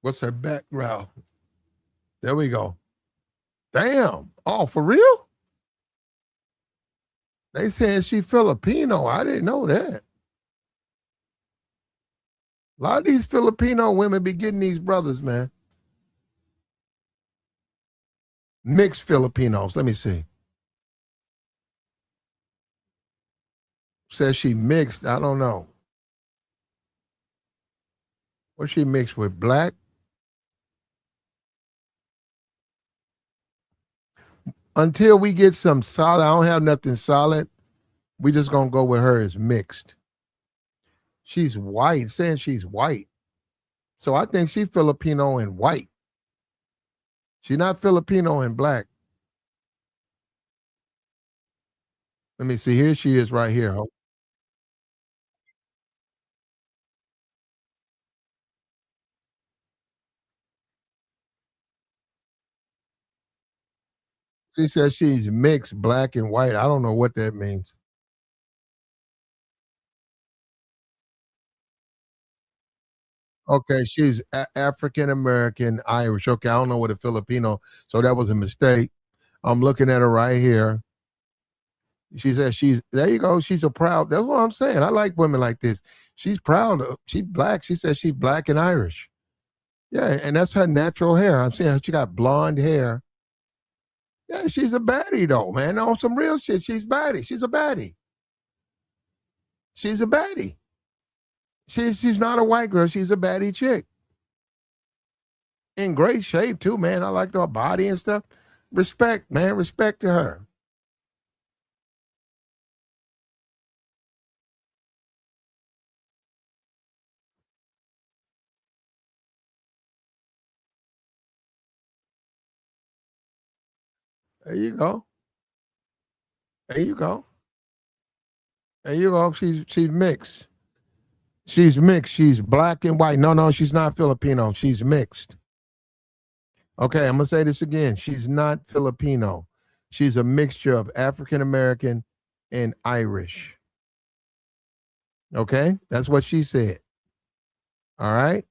What's her background? There we go. Damn. Oh, for real? They saying she Filipino. I didn't know that. A lot of these Filipino women be getting these brothers, man. Mixed Filipinos. Let me see. Says she mixed. I don't know. What she mixed with? Black? Until we get some solid, I don't have nothing solid. We just gonna go with her as mixed. She's white, saying she's white. So I think she's Filipino and white. She's not Filipino and black. Let me see. Here she is right here. She says she's mixed black and white. I don't know what that means. Okay, she's African American Irish. Okay, I don't know what a Filipino. So that was a mistake. I'm looking at her right here. She says she's there you go. She's a proud. That's what I'm saying. I like women like this. She's proud of she's black. She says she's black and Irish. Yeah, and that's her natural hair. I'm saying she got blonde hair. Yeah, she's a baddie though, man. On some real shit. She's baddie. She's a baddie. She's a baddie. She's not a white girl. She's a baddie chick. In great shape too, man. I like her body and stuff. Respect, man. Respect to her. There you go. There you go. There you go. She's mixed. She's mixed. She's black and white. No, she's not Filipino. She's mixed. Okay, I'm gonna say this again. She's not Filipino. She's a mixture of African American and Irish. Okay, that's what she said. All right.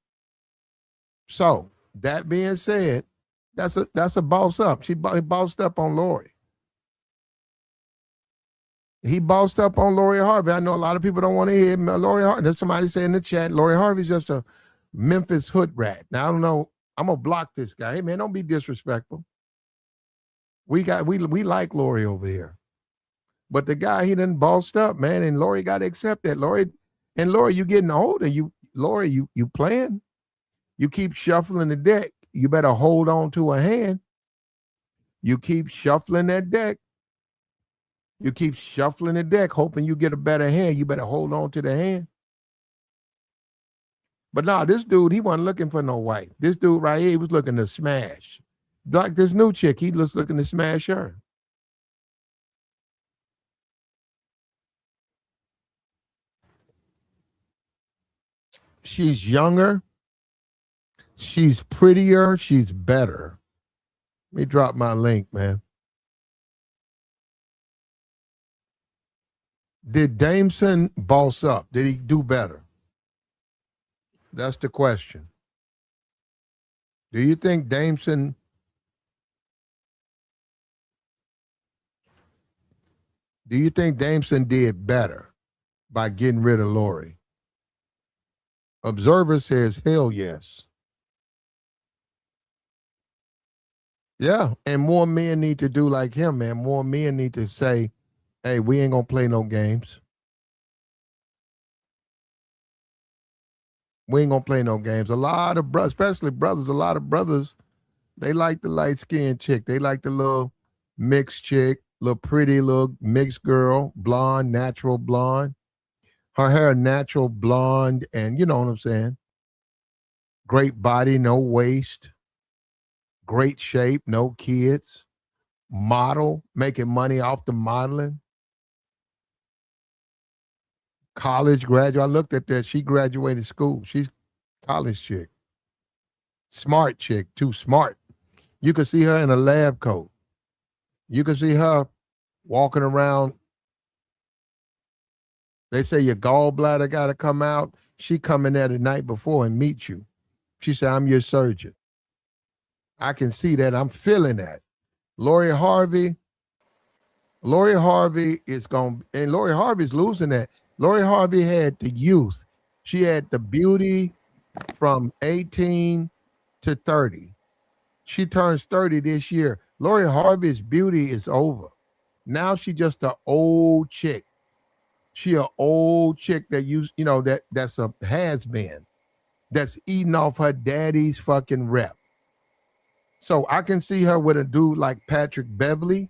So that being said, that's a boss up. He bossed up on Lori. He bossed up on Lori Harvey. I know a lot of people don't want to hear Lori Harvey. There's somebody saying in the chat, Lori Harvey's just a Memphis hood rat. Now I don't know. I'm gonna block this guy. Hey man, don't be disrespectful. We like Lori over here. But the guy, he done bossed up, man, and Lori got to accept that. Lori, you getting older. Lori, you playing. You keep shuffling the deck. You better hold on to a hand. You keep shuffling that deck. You keep shuffling the deck, hoping you get a better hand. You better hold on to the hand. But no, this dude, he wasn't looking for no wife. This dude right here, he was looking to smash. Like this new chick, he was looking to smash her. She's younger. She's prettier. She's better. Let me drop my link, man. Did Damson boss up? Did he do better? That's the question. Do you think Damson did better by getting rid of Lori? Observer says, hell yes. Yeah, and more men need to do like him, man. More men need to say, hey, we ain't going to play no games. We ain't going to play no games. A lot of brothers, especially brothers, a lot of brothers, they like the light-skinned chick. They like the little mixed chick, little pretty little mixed girl, blonde, natural blonde. Her hair natural blonde, and you know what I'm saying? Great body, no waist. Great shape, no kids. Model, making money off the modeling. College graduate. I looked at that. She graduated school. She's college chick. Smart chick, too smart. You could see her in a lab coat. You could see her walking around. They say your gallbladder got to come out. She come in there the night before and meet you. She said, I'm your surgeon. I can see that. I'm feeling that. Lori Harvey is going, and Lori Harvey's losing that. Lori Harvey had the youth. She had the beauty from 18 to 30. She turns 30 this year. Lori Harvey's beauty is over. Now she just an old chick. She an old chick that that's a has-been. That's eating off her daddy's fucking rep. So I can see her with a dude like Patrick Beverly.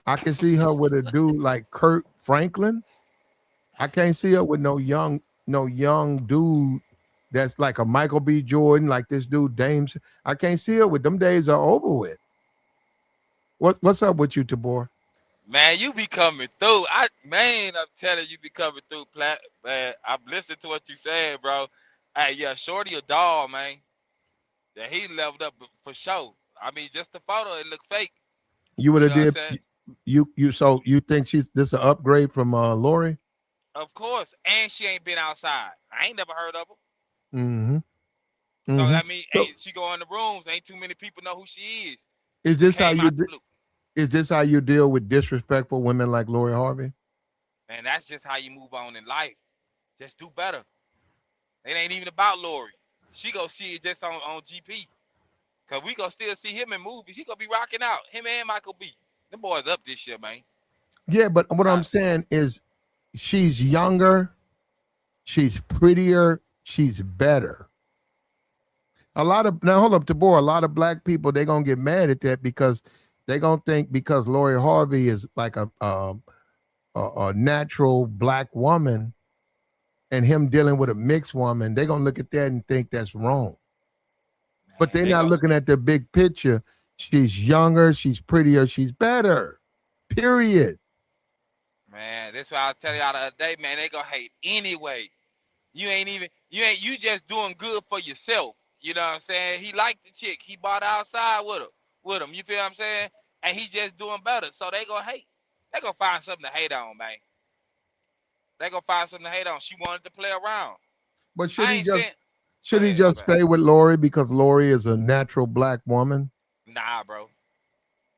I can see her with a dude like Kurt Franklin. I can't see her with no young dude that's like a Michael B. Jordan, like this dude Damson. I can't see her with them days are over with. What's up with you, Tabor? Man, you be coming through. I'm telling you, be coming through, Plat. Man, I'm listening to what you saying, bro. Hey, yeah, Shorty a dog, man. That he leveled up for sure. I mean, just the photo, it looked fake. You would have know what I'm did saying? so you think this an upgrade from Lori? Of course, and she ain't been outside. I ain't never heard of her. Mm-hmm. So Mm-hmm. I mean, So, she go in the rooms. Ain't too many people know who she is. is She this how came you out the blue. is this how you deal with disrespectful women like Lori Harvey? Man, that's just how you move on in life. Just do better. It ain't even about Lori. She go see it just on GP. Cause we gonna still see him in movies. He gonna be rocking out. Him and Michael B. Them boys up this year, man. Yeah, but what I'm saying is she's younger, she's prettier, she's better. Now hold up, Tabor, a lot of black people, they gonna get mad at that because they gonna think because Lori Harvey is like a natural black woman and him dealing with a mixed woman, they gonna look at that and think that's wrong. But they're not looking at the big picture. She's younger, she's prettier, she's better. Period. Man, that's why I tell y'all the other day, man, they gonna hate anyway. You just doing good for yourself. You know what I'm saying? He liked the chick. He bought outside with him. You feel what I'm saying? And he just doing better. So they gonna hate. They gonna find something to hate on, man. They gonna find something to hate on. She wanted to play around. But I ain't saying. should he just stay with Lori because Lori is a natural black woman? Nah, bro.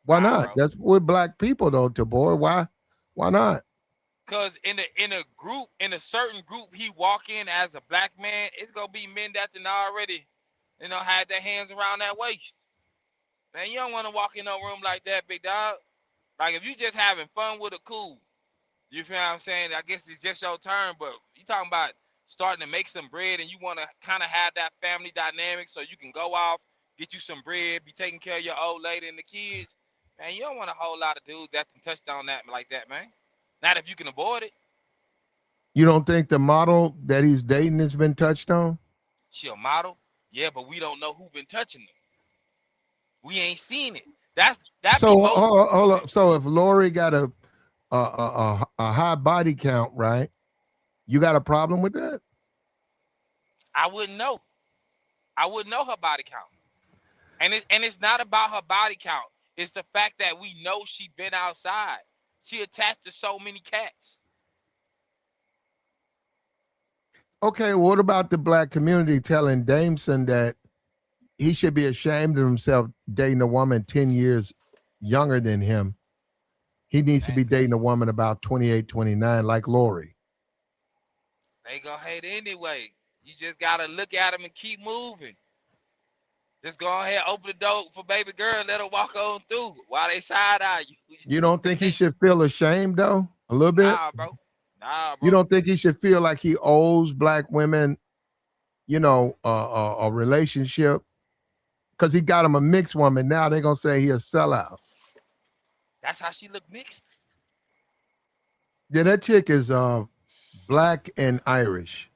Why not? Bro. That's with black people though, Tabor. Why not? Cause in a certain group he walk in as a black man, it's gonna be men that done already, had their hands around that waist. Man, you don't want to walk in no room like that, big dog. Like if you just having fun with a cool, you feel what I'm saying? I guess it's just your turn, but you talking about starting to make some bread and you want to kind of have that family dynamic so you can go off, get you some bread, be taking care of your old lady and the kids. Man, you don't want a whole lot of dudes that can touch on that like that, man. Not if you can avoid it. You don't think the model that he's dating has been touched on? She a model, yeah, but we don't know who been touching them. We ain't seen it. That So be most hold women. up. So if Lori got a high body count, right? You got a problem with that? I wouldn't know. I wouldn't know her body count. And it's not about her body count. It's the fact that we know she been outside. She attached to so many cats. Okay, what about the black community telling Damson that he should be ashamed of himself dating a woman 10 years younger than him? He needs to Man, be dating a woman about 28, 29, like Lori. they gonna hate anyway. You just gotta look at them and keep moving. Just go ahead, open the door for baby girl, let her walk on through while they side eye you. You don't think he should feel ashamed though? A little bit? Nah, bro. Nah, You bro. don't think he should feel like he owes black women, a relationship? Because he got him a mixed woman. Now they're gonna say he a sellout. That's how she look mixed. Yeah, that chick is black and Irish.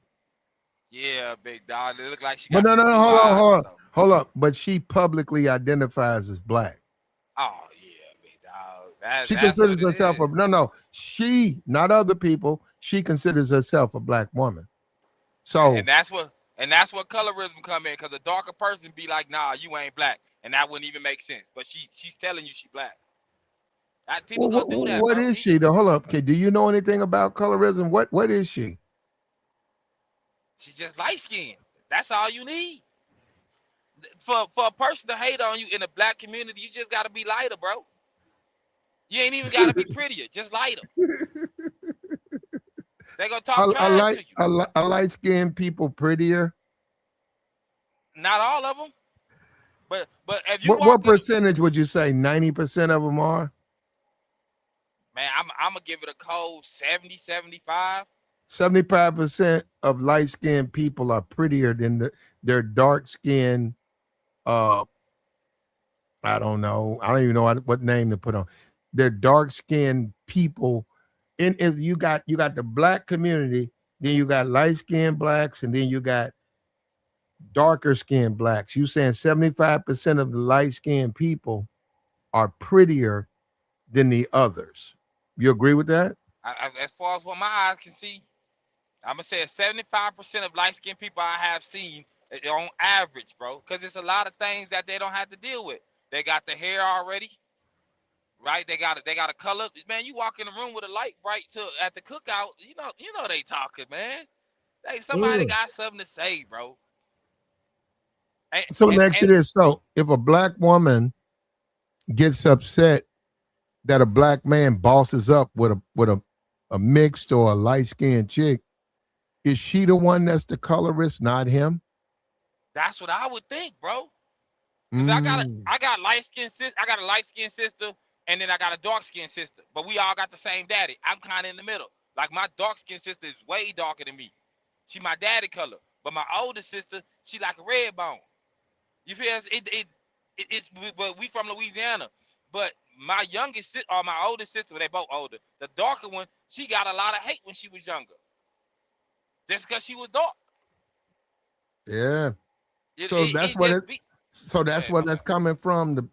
Yeah, big dog. It look like she But got no, some no, no, blue hold on, eyes or hold on, something. hold up. But she publicly identifies as black. Oh yeah, big dog. She That's what considers it herself is. a no. She, not other people. She considers herself a black woman. And So, that's what colorism come in, because a darker person be like, nah, you ain't black. And that wouldn't even make sense. But she's telling you she black. People well, go what, do that, what bro. is she? Though, hold up. Okay, do you know anything about colorism? What is she? She's just light skinned. That's all you need. For a person to hate on you in the black community, you just gotta be lighter, bro. You ain't even gotta be prettier, just lighter. They gonna talk I trash like to you. I light skinned people prettier. Not all of them, but if you What walk in, percentage would you say? 90% of them are. man, I'm gonna give it a cold 70, 75. 75% of light skinned people are prettier than their dark skinned. I don't know. I don't even know what name to put on. They're dark skinned people. And you got the black community, then you got light skinned blacks, and then you got darker skinned blacks. You saying 75% of the light skinned people are prettier than the others. You agree with that? As far as what my eyes can see, I'm gonna say 75% of light skinned people I have seen on average, bro. Because it's a lot of things that they don't have to deal with. They got the hair already, right? They got a color. Man, you walk in the room with a light bright to at the cookout, you know they talking, man. Like somebody Mm. got something to say, bro. And So let and me ask you and this. So if a black woman gets upset that a black man bosses up with a mixed or a light skinned chick, is she the one that's the colorist, not him? that's what I would think, bro. Cause I got a Mm. I got light skinned sister, I got a light skinned sister, and then I got a dark skinned sister. But we all got the same daddy. I'm kind of in the middle. Like my dark skinned sister is way darker than me. She my daddy color. But my older sister, she like a red bone. You feel it's but we from Louisiana. But my youngest sister or my oldest sister, they both older. The darker one, she got a lot of hate when she was younger. Just because she was dark. Yeah. It, So it, that's it what it just be. so Go that's ahead, what my that's bad. coming from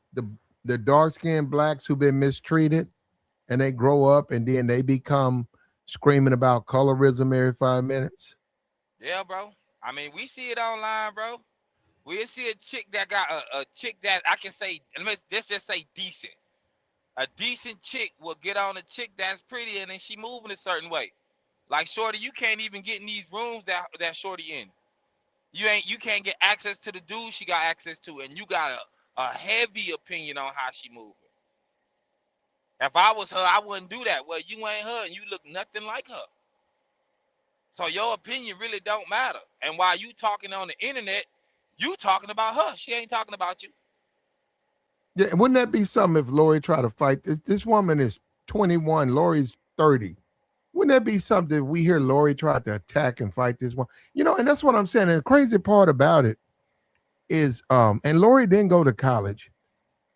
the dark skinned blacks who've been mistreated and they grow up and then they become screaming about colorism every 5 minutes. Yeah, bro. I mean, we see it online, bro. We'll see a chick that got a chick that I can say, let's just say decent. A decent chick will get on a chick that's pretty and then she moving a certain way. Like Shorty, you can't even get in these rooms that Shorty in. You can't get access to the dude she got access to, and you got a heavy opinion on how she moving. If I was her, I wouldn't do that. Well, you ain't her, and you look nothing like her. So your opinion really don't matter. And while you talking on the internet, you talking about her. She ain't talking about you. Yeah, wouldn't that be something if Lori tried to fight this? This woman is 21, Lori's 30. Wouldn't that be something if we hear Lori try to attack and fight this one? You know, and that's what I'm saying. And the crazy part about it is, and Lori didn't go to college,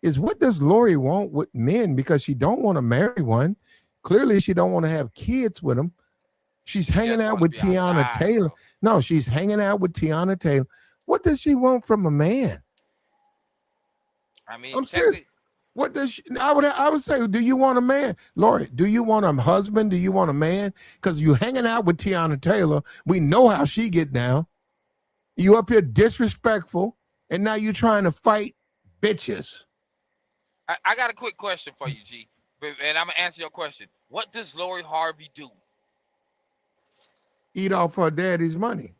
is what does Lori want with men? Because she don't want to marry one. Clearly, she don't want to have kids with them. She's hanging out with Tiana outside, Taylor. bro. No, she's hanging out with Tiana Taylor. What does she want from a man? I mean, I'm serious. What does she, I would say, do you want a man? Lori, do you want a husband? Do you want a man? Because you hanging out with Tiana Taylor. We know how she get down. You up here disrespectful, and now you trying to fight bitches. I got a quick question for you, G. And I'm gonna answer your question. What does Lori Harvey do? Eat off her daddy's money.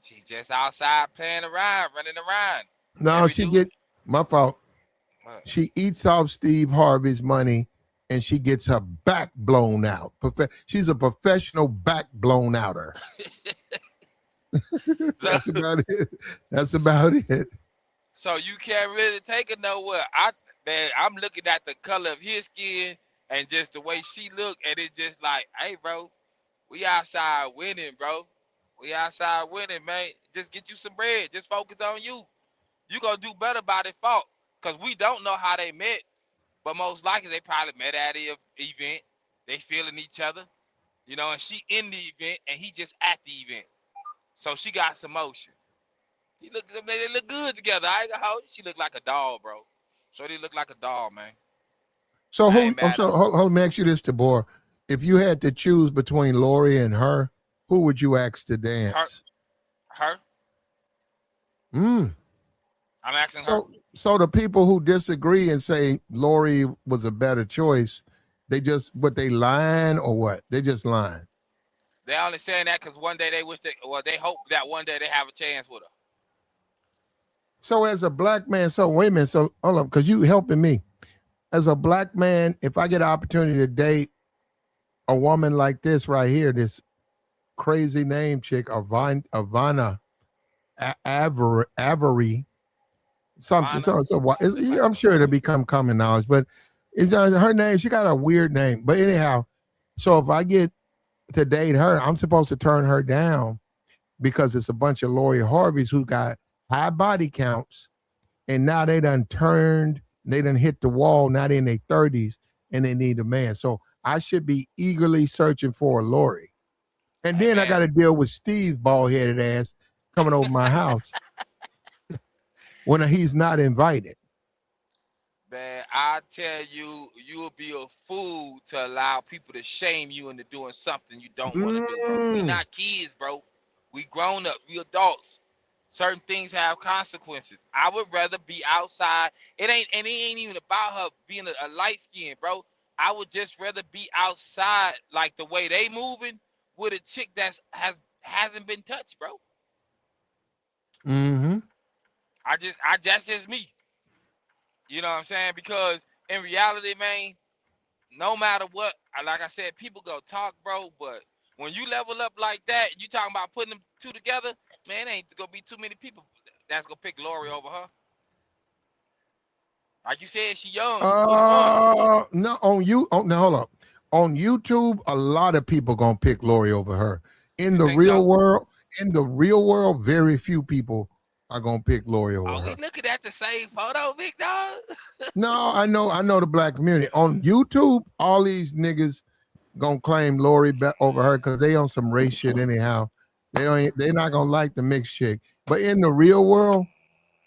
She just outside playing around, running around. No, she get my fault. She eats off Steve Harvey's money and she gets her back blown out. She's a professional back blown outer. That's about it. That's about it. So you can't really take it nowhere. I'm looking at the color of his skin and just the way she look, and it's just like, hey, bro, we outside winning, bro. We outside winning, man. Just get you some bread. Just focus on you. You gonna do better by default, because we don't know how they met, but most likely they probably met at an event. They feeling each other, you know, and she in the event and he just at the event. So she got some motion. They look good together. I ain't gonna hold you. She look like a doll, bro. So they look like a doll, man. So let me ask you this, Tabor. If you had to choose between Lori and her, who would you ask to dance? Her. I'm asking her. So the people who disagree and say Lori was a better choice, they lying or what? They just lying. They only saying that because one day they hope that one day they have a chance with her. So as a black man, wait a minute, hold up, because you helping me. As a black man, if I get an opportunity to date a woman like this right here, this crazy name chick, Ivana Avery, something. So I'm sure it'll become common knowledge, but it's her name. She got a weird name, but anyhow. So if I get to date her, I'm supposed to turn her down because it's a bunch of Lori Harveys who got high body counts, and now they done hit the wall. Now they're in their 30s and they need a man. So I should be eagerly searching for a Lori. And then I got to deal with Steve bald-headed ass coming over my house when he's not invited. Man, I tell you, you'll be a fool to allow people to shame you into doing something you don't want to do, bro. We not kids, bro. We grown up. We adults. Certain things have consequences. I would rather be outside. It ain't even about her being a light skin, bro. I would just rather be outside like the way they moving with a chick that hasn't been touched, bro. That's just me. You know what I'm saying? Because in reality, man, no matter what, like I said, people go talk, bro. But when you level up like that, you talking about putting them two together, man, ain't gonna be too many people that's gonna pick Lori over her. Like you said, she young. No, hold up. On YouTube, a lot of people gonna pick Lori over her. In the real world, very few people are gonna pick Lori over her. Are we looking at the same photo, big dog? No, I know the black community. On YouTube, all these niggas gonna claim Lori over her because they on some race shit anyhow. They're not gonna like the mixed chick. But in the real world,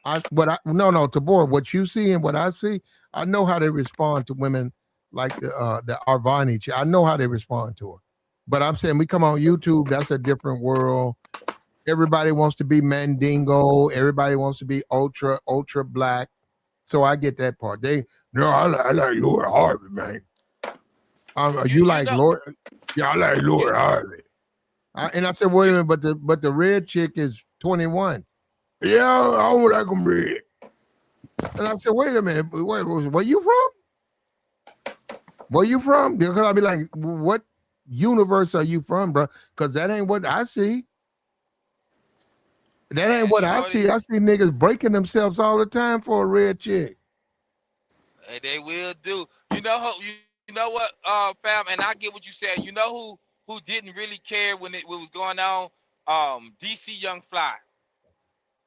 Tabor, what you see and what I see, I know how they respond to women like the Arvani chick. I know how they respond to her. But I'm saying we come on YouTube, that's a different world. Everybody wants to be Mandingo. Everybody wants to be ultra black. So I get that part. I like Lori Harvey, man. You like Lori? Yeah, I like Lori Harvey. And I said, wait a minute, but the red chick is 21. Yeah, I don't like them red. And I said, wait a minute, where you from? Where you from? Because I'll be like, what universe are you from, bro? Because that ain't what I see. That ain't Man, what I shorty, see. I see niggas breaking themselves all the time for a red chick. they will do. You know what, fam, and I get what you said. You know who didn't really care when it was going on? DC Young Fly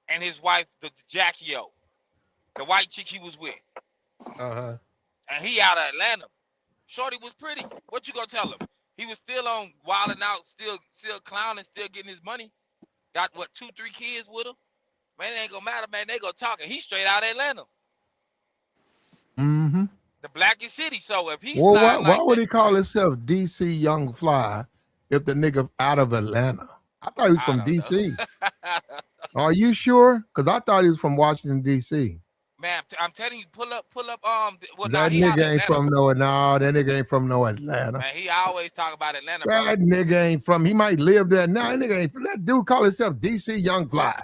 and his wife, the Jackie O, the white chick he was with, Uh-huh. and he out of Atlanta. Shorty was pretty. What you gonna tell him? He was still on wilding out, still clowning, still getting his money. Got what 2, 3 kids with him. Man, it ain't gonna matter, man. They gonna talk, and he's straight out of Atlanta, Mm-hmm. the blackest city. So if he Well, sliding why like would that, he call himself DC Young Fly if the nigga out of Atlanta? I thought he was I from don't DC. know. Are you sure? Because I thought he was from Washington, DC. Man, I'm telling you, pull up. Well, now That he out of nigga ain't Atlanta. from that nigga ain't from no Atlanta. Man, he always talk about Atlanta, bro. That nigga ain't from, he might live there now. That nigga ain't from, that dude call himself DC Young Fly.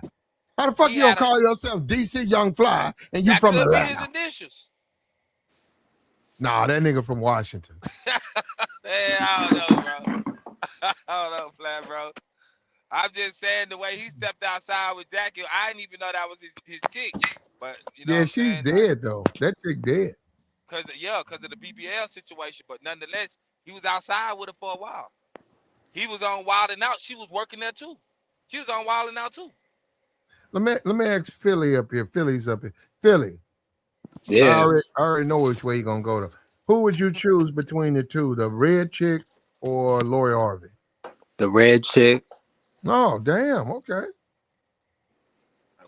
How the fuck He you gonna out of call yourself DC Young Fly and you that from could be his Atlanta? initials. Nah, that nigga from Washington. Hey, I don't know, bro. I don't know, flat, bro. I'm just saying the way he stepped outside with Jackie, I didn't even know that was his chick. But you know what Yeah, I'm she's saying? Like, dead though. That chick dead. cause of the BBL situation. But nonetheless, he was outside with her for a while. He was on Wild and Out. She was working there too. She was on Wild and Out too. Let me ask Philly up here. Philly's up here. Philly, Yeah, I already know which way you gonna go to. Who would you choose between the two, the red chick or Lori Harvey? the red chick. Oh, damn. Okay.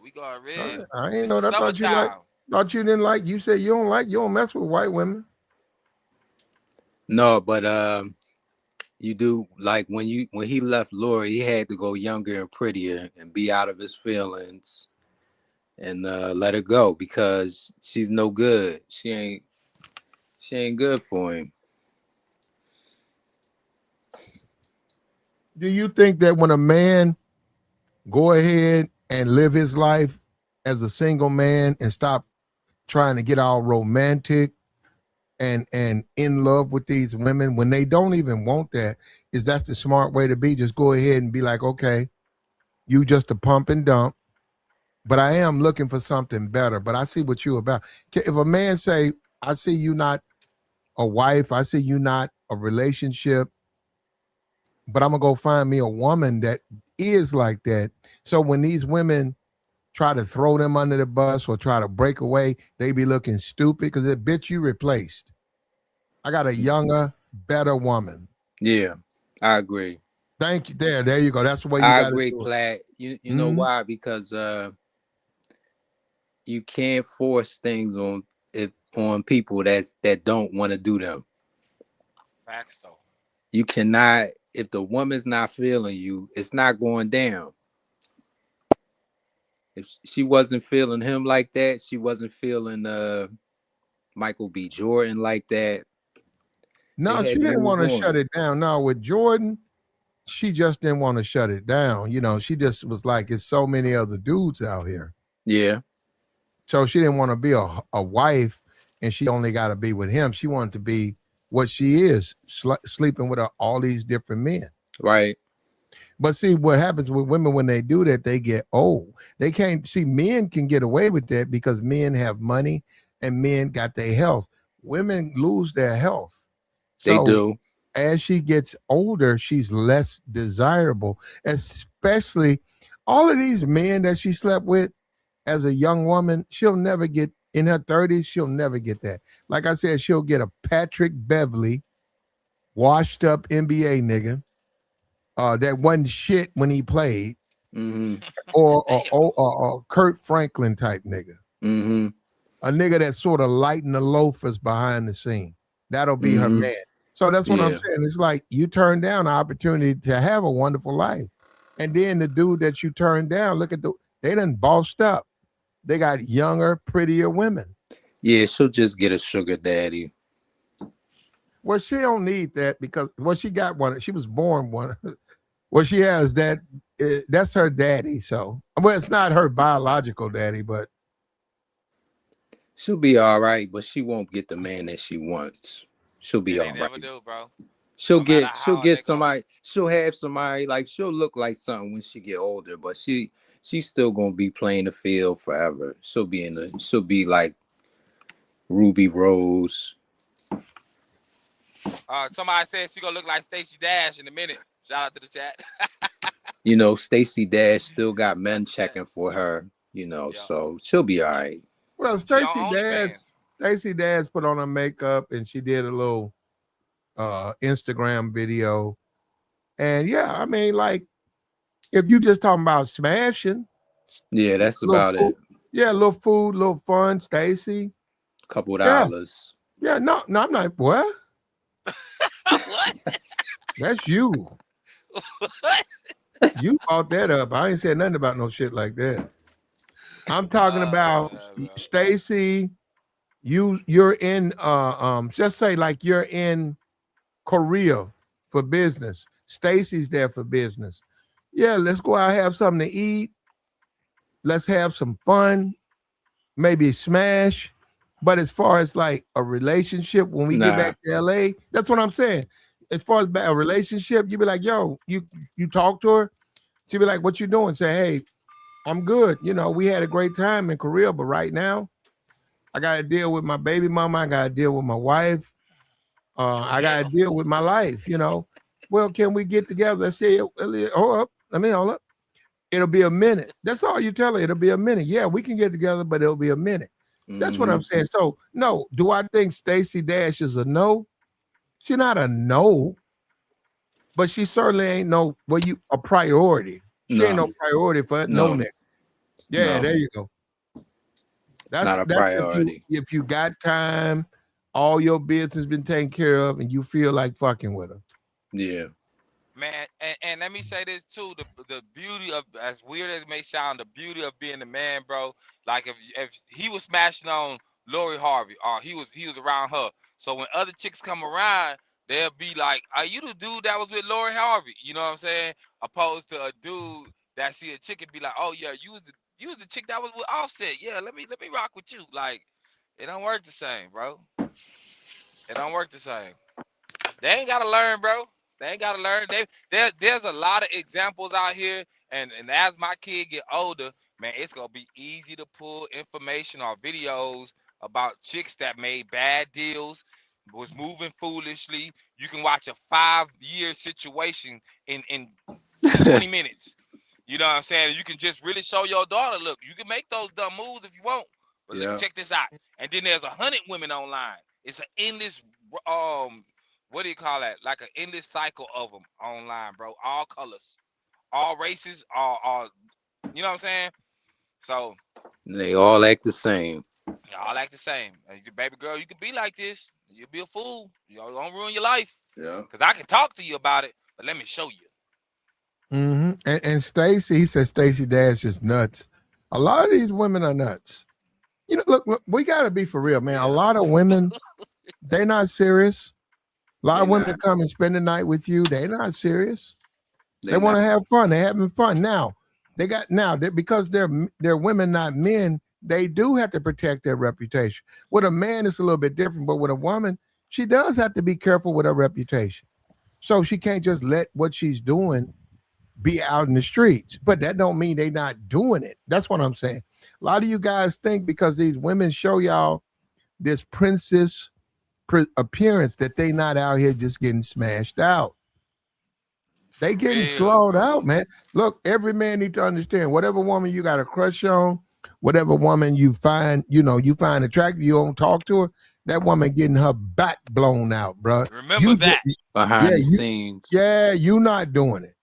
We got All red. right. I ain't It's know the that. summertime. Thought you didn't like. You said you don't mess with white women. No, but you do like when he left Lori, he had to go younger and prettier and be out of his feelings and let her go because she's no good. She ain't good for him. Do you think that when a man go ahead and live his life as a single man and stop trying to get all romantic and in love with these women when they don't even want that, is that the smart way to be? Just go ahead and be like, okay, you just a pump and dump, but I am looking for something better. But I see what you about. If a man say, I see you not a wife, I see you not a relationship, but I'm gonna go find me a woman that is like that. So when these women try to throw them under the bus or try to break away, they be looking stupid because the bitch you replaced. I got a younger, better woman. Yeah, I agree. Thank you. There you go. That's the way you I got to agree, do it. Platt. You know Mhm. why? Because you can't force things on people that don't want to do them. Facts though. You cannot, if the woman's not feeling you, it's not going down. If she wasn't feeling him like that, she wasn't feeling Michael B. Jordan like that. They No, she had to didn't move want to shut on. it down. No, with Jordan, she just didn't want to shut it down. She just was like, it's so many other dudes out here. Yeah, So she didn't want to be a wife and she only got to be with him. She wanted to be what she is, sleeping with all these different men. right. But see, what happens with women when they do that, they get old. They can't see men can get away with that because men have money and men got their health. Women lose their health. They So do. as she gets older, she's less desirable, especially all of these men that she slept with as a young woman. She'll never get in her 30s, she'll never get that. Like I said, she'll get a Patrick Beverly, washed up NBA nigga that wasn't shit when he played, Mm-hmm. Damn. or Kurt Franklin type nigga, Mm-hmm. a nigga that's sort of lighting the loafers behind the scene. That'll be her Mm-hmm. man. So that's what I'm Yeah. saying. It's like you turn down an opportunity to have a wonderful life. And then the dude that you turned down, look at they done bossed up. They got younger, prettier women. Yeah, she'll just get a sugar daddy. Well, she don't need that because she got one. She was born one. What she has that's her daddy. So well, it's not her biological daddy, but She'll be all right, but she won't get the man that she wants. She'll be And all they right. never do, bro. She'll No matter get how hard they go. somebody. She'll have somebody like she'll look like something when she get older, but she's still gonna be playing the field forever. She'll be like Ruby Rose. Somebody said she gonna look like Stacey Dash in a minute. Shout out to the chat. You know, Stacey Dash still got men Yeah, checking for her. You know, yeah. so she'll be all right. Well, She on OnlyFans. Stacey Dash put on her makeup and she did a little Instagram video. And yeah, I mean, like, if you just talking about smashing, Yeah, that's little about food, it. yeah, little food, little fun, Stacey. Couple Yeah, dollars. yeah, no, I'm not. What? What? That's you. What? You brought that up. I ain't said nothing about no shit like that. I'm talking about Yeah, bro. Stacey. You're in just say like you're in Korea for business. Stacey's there for business. Yeah, let's go out have something to eat. Let's have some fun. Maybe smash. But as far as like a relationship, when we get Nah. back to LA, that's what I'm saying. As far as a relationship, you be like, yo, you talk to her. She be like, what you doing? Say, hey, I'm good. You know, we had a great time in Korea, but right now I got to deal with my baby mama. I got to deal with my wife. I got to deal with my life, you know. Well, can we get together? I say, hold up. Hold up. It'll be a minute. That's all you tell her. It'll be a minute. Yeah, we can get together, but it'll be a minute. That's what I'm saying. So, no, do I think Stacey Dash is a no? She's not a no, but she certainly ain't a priority. She ain't no No. priority for no No. nigga. Yeah, No. there you go. Not a That's priority. if you got time, all your business been taken care of, and you feel like fucking with her. Yeah. Man, and let me say this too: the beauty of, as weird as it may sound, the beauty of being a man, bro. Like if he was smashing on Lori Harvey, or he was around her, so when other chicks come around, they'll be like, "Are you the dude that was with Lori Harvey?" You know what I'm saying? Opposed to a dude that see a chick and be like, "Oh yeah, you was the chick that was with Offset. Yeah, let me rock with you." Like, it don't work the same, bro. It don't work the same. They ain't gotta learn, bro. They ain't gotta learn. There's a lot of examples out here, and as my kid get older, man, it's gonna be easy to pull information or videos about chicks that made bad deals, was moving foolishly. You can watch a 5-year situation in 20 minutes. You know what I'm saying? You can just really show your daughter, look, you can make those dumb moves if you want, but look, Yeah. check this out. And then there's 100 women online. It's an endless what do you call that? Like an endless cycle of them online, bro. All colors, all races, all you know what I'm saying? So They all act the same. y'all like the same. Baby girl, you can be like this. You'll be a fool. You know, don't ruin your life. Yeah. Cause I can talk to you about it, but let me show you. Mm-hmm. And Stacey, he said Stacey Dash is nuts. A lot of these women are nuts. You know, look, we got to be for real, man. Yeah. A lot of women, they're not serious. A lot They of women not. come and spend the night with you. They're not serious. They They want not. to have fun. They're having fun. Now, because they're women, not men, they do have to protect their reputation. With a man, it's a little bit different, but with a woman, she does have to be careful with her reputation. So she can't just let what she's doing be out in the streets. But that don't mean they not doing it. That's what I'm saying. A lot of you guys think because these women show y'all this princess appearance that they not out here just getting smashed out. They getting Real, slowed bro. out, man. Look, every man need to understand whatever woman you got a crush on, whatever woman you find, you find attractive, you don't talk to her, that woman getting her back blown out, bro. Remember that. Behind the scenes. You not doing it.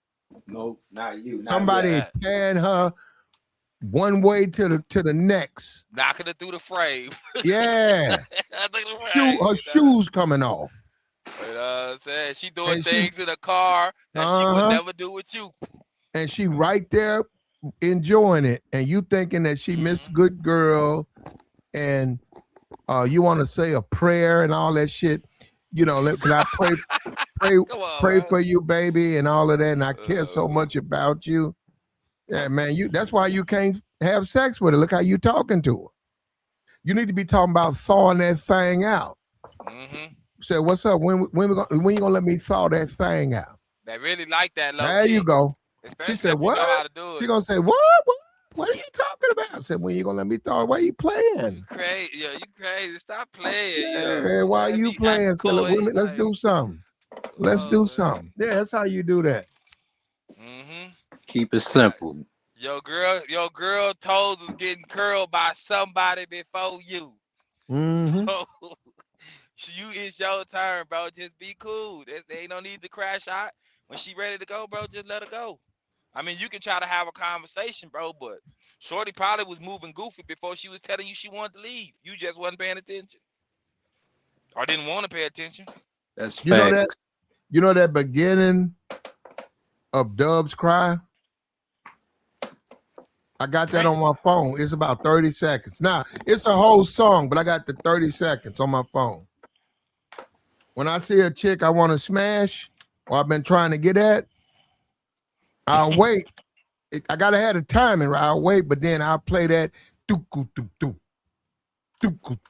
Nope, not you. Not Somebody yet. tearing her one way to the next. Knocking it through the frame. Yeah. Her shoes coming off. You know what I'm saying? She doing And things in a car that she would never do with you. And she right there enjoying it. And you thinking that she missed good girl and you want to say a prayer and all that shit. Can I pray for you, baby, and all of that. And I care so much about you. Yeah, man, that's why you can't have sex with her. Look how you talking to her. You need to be talking about thawing that thing out. Mm-hmm. Said, "What's up? When you gonna let me thaw that thing out?" They really like that low There you kick, go. She especially said, if you know how "What?" to do She it. gonna say, "What? What are you talking about?" I said, "When you gonna let me thaw? Why you playing?" Crazy, yeah, you crazy. Stop playing, yeah. Yeah, why are Let you me act playing? So toy, let's like, do something. Let's oh do man. something. Yeah, that's how you do that. Mhm. Keep it Yeah, simple. your girl toes was getting curled by somebody before you. Mm-hmm. So it's your turn, bro. Just be cool. They ain't no need to crash out. When she ready to go, bro, just let her go. I mean, you can try to have a conversation, bro, but Shorty probably was moving goofy before she was telling you she wanted to leave. You just wasn't paying attention or didn't want to pay attention. That's You know that. facts. You know that beginning of Dub's Cry. I got that Can't on my phone. It's about 30 seconds. Now it's a whole song, but I got the 30 seconds on my phone. When I see a chick I want to smash, or I've been trying to get at, I'll wait. I gotta have the timing, right? I'll wait, but then I'll play that doo doo doo doo doo doo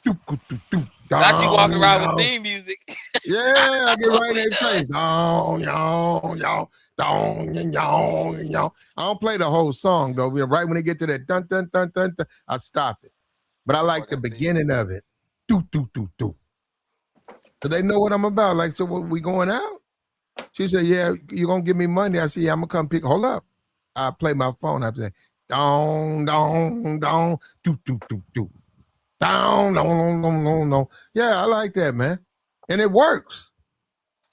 doo doo doo doo not you walking down around with down. theme music. Yeah, I get Oh right in their yeah. face. Down, down, down, down, down, down. I don't play the whole song though. Right when they get to that dun dun dun dun, dun I stop it. But I like Before the that theme. beginning of it. Do do do do. So they know what I'm about. Like, so what, we going out? She said, "Yeah, you gonna give me money?" I said, "Yeah, I'm gonna come pick." Hold up. I play my phone. I say, down, down, down, do do do do, down, down, down, down, down. Yeah, I like that, man, and it works.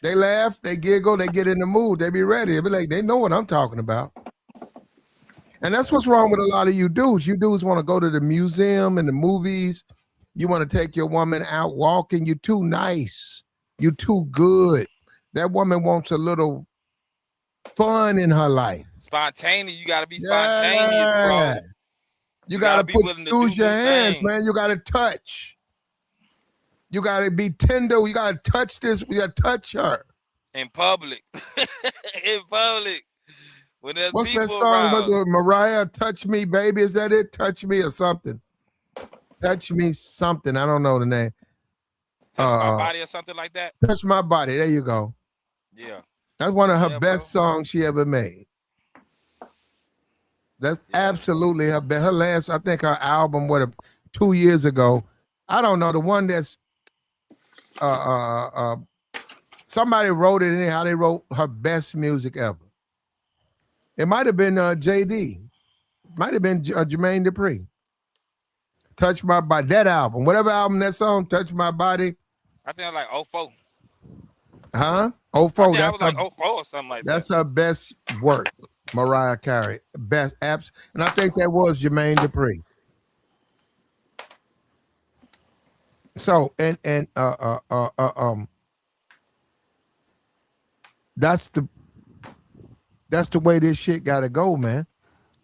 They laugh, they giggle, they get in the mood, they be ready. They be like, they know what I'm talking about. And that's what's wrong with a lot of you dudes. You dudes want to go to the museum and the movies. You want to take your woman out walking. You too nice. You too good. That woman wants a little fun in her life. Spontaneous. You gotta be spontaneous, Yeah. bro. You You got to gotta be put willing to use do your new hands, things man. You got to touch. You got to be tender. You got to touch this. You got to touch her. in public. In public. When there's What's that people song? What's around. it, Mariah? Touch Me, Baby. Is that it? Touch Me or something? Touch Me something. I don't know the name. Touch my body or something like that. Touch My Body. There you go. Yeah. That's one of her Yeah, bro. best songs she ever made. That's Yeah. absolutely her best. Her last, I think her album, 2 years ago. I don't know. The one that's uh uh uh somebody wrote it in how they wrote her best music ever. It might have been JD. Might have been Jermaine Dupri. Touch My Body. That album. Whatever album that song, Touch My Body. I think I was like oh 04. Huh? Oh I four. think I was like oh 04 or something like that. That's her best work. Mariah Carey. Best apps. And I think that was Jermaine Dupri. So that's the way this shit gotta go, man.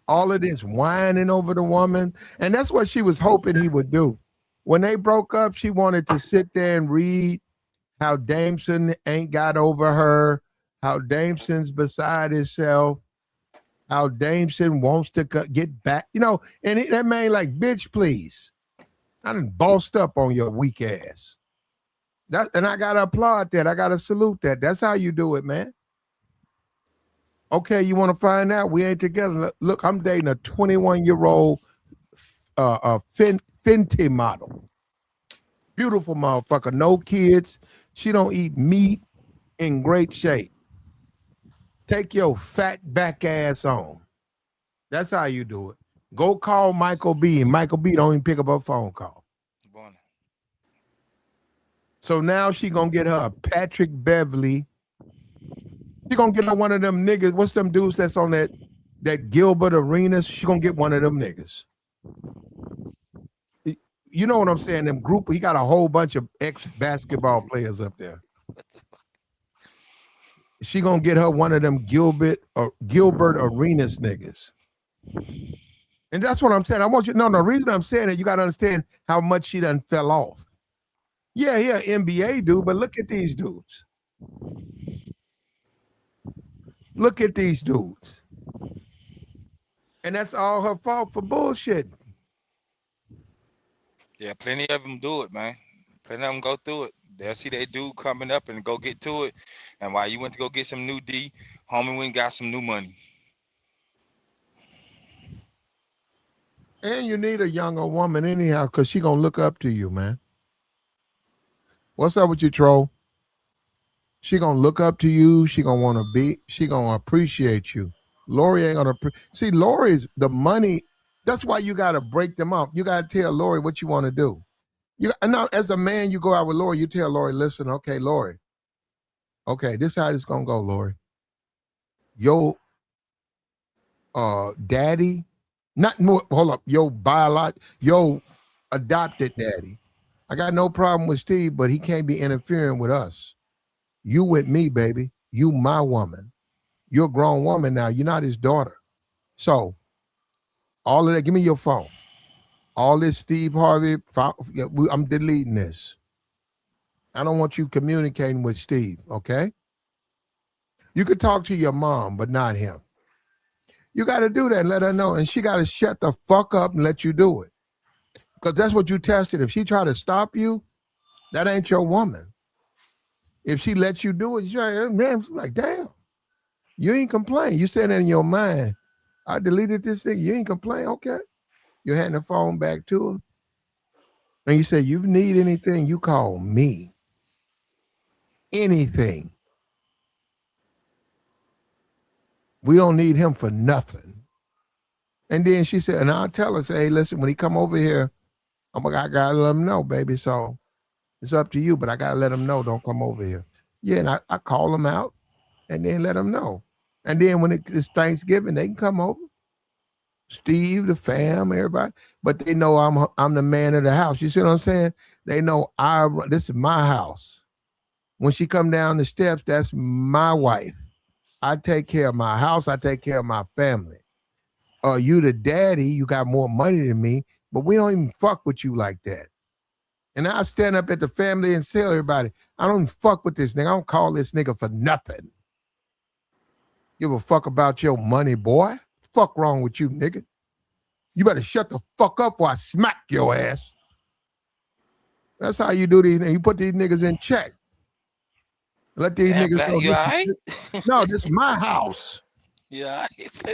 All of this whining over the woman. And that's what she was hoping he would do. When they broke up, she wanted to sit there and read how Damson ain't got over her, how Damson's beside himself, how Damson wants to get back, and that man like, bitch, please. I done bossed up on your weak ass. And I gotta applaud that. I gotta salute that. That's how you do it, man. Okay, you want to find out? We ain't together. Look, I'm dating a 21-year-old Fenty model. Beautiful motherfucker, no kids. She don't eat meat, in great shape. Take your fat back ass on. That's how you do it. Go call Michael B. And Michael B don't even pick up a phone call. Born. So now she gonna get her a Patrick Beverly. She gonna get her one of them niggas. What's them dudes that's on that Gilbert Arenas? She gonna get one of them niggas. You know what I'm saying? Them group. He got a whole bunch of ex-basketball players up there. She gonna get her one of them Gilbert Arenas niggas. And that's what I'm saying. I want you. No, the reason I'm saying it, you got to understand how much she done fell off. Yeah, NBA dude, but look at these dudes. Look at these dudes. And that's all her fault for bullshit. Yeah, plenty of them do it, man. Let them go through it. They'll see that dude coming up and go get to it. And while you went to go get some new D, homie went and got some new money. And you need a younger woman anyhow, because she gonna look up to you, man. What's up with you, troll? She gonna look up to you. She gonna appreciate you. Lori ain't gonna see. Lori's the money. That's why you gotta break them up. You gotta tell Lori what you want to do. You now, as a man, you go out with Lori. You tell Lori, listen, okay, Lori. Okay, this is how it's gonna go, Lori. Yo, daddy, not more. Hold up, yo, adopted daddy. I got no problem with Steve, but he can't be interfering with us. You with me, baby. You my woman. You're a grown woman now. You're not his daughter. So all of that, give me your phone. All this Steve Harvey, I'm deleting this. I don't want you communicating with Steve, okay? You could talk to your mom, but not him. You got to do that and let her know. And she got to shut the fuck up and let you do it. Because that's what you tested. If she try to stop you, that ain't your woman. If she lets you do it, you're like, damn, you ain't complain. You said in your mind, I deleted this thing. You ain't complain. Okay. You hand the phone back to her. And you say, you need anything, you call me. Anything. We don't need him for nothing. And then she said, and I'll tell her, say, hey, listen, when he come over here, I gotta let him know, baby. So it's up to you, but I gotta let him know, don't come over here. Yeah, and I call him out and then let him know. And then when it's Thanksgiving, they can come over. Steve, the fam, everybody. But they know I'm the man of the house. You see what I'm saying? They know this is my house. When she come down the steps, that's my wife. I take care of my house. I take care of my family. You the daddy, you got more money than me, but we don't even fuck with you like that. And I stand up at the family and tell everybody, I don't even fuck with this nigga. I don't call this nigga for nothing. Give a fuck about your money, boy. Fuck wrong with you, nigga. You better shut the fuck up or I smack your ass. That's how you do these things. You put these niggas in check. Let these niggas Black, know. you all right? No, this is my house. Yeah.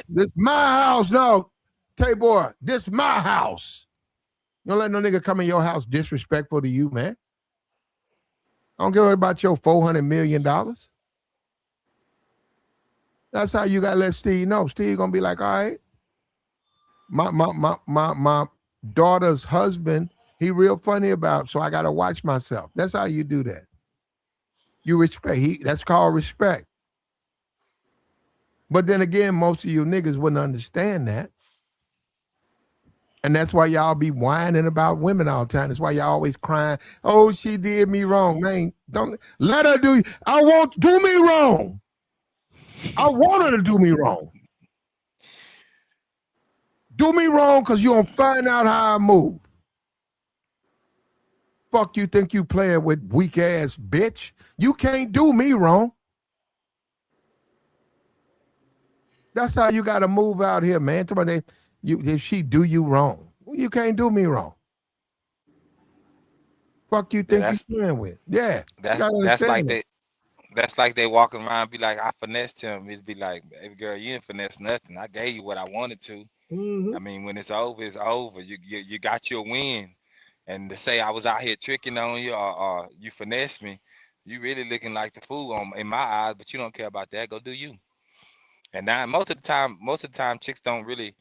This my house. No, Tay boy, this my house. You don't let no nigga come in your house disrespectful to you, man. I don't care about your $400 million. That's how you gotta let Steve know. Steve gonna be like, all right, my daughter's husband, he real funny about, so I gotta watch myself. That's how you do that. You respect. That's called respect. But then again, most of you niggas wouldn't understand that. And that's why y'all be whining about women all the time. That's why y'all always crying, oh, she did me wrong. Man, don't let her do me wrong. I want her to do me wrong. Do me wrong because you gonna find out how I move. Fuck you think you playing with weak ass bitch. You can't do me wrong. That's how you gotta move out here, man. If she do you wrong, you can't do me wrong. Fuck you think you playing with? Yeah. That's like they walking around and be like, I finessed him. It'd be like, baby girl, you didn't finesse nothing. I gave you what I wanted to. Mm-hmm. I mean, when it's over, it's over. You got your win. And to say I was out here tricking on you or you finessed me, you really looking like the fool in my eyes, but you don't care about that. Go do you. And now most of the time chicks don't really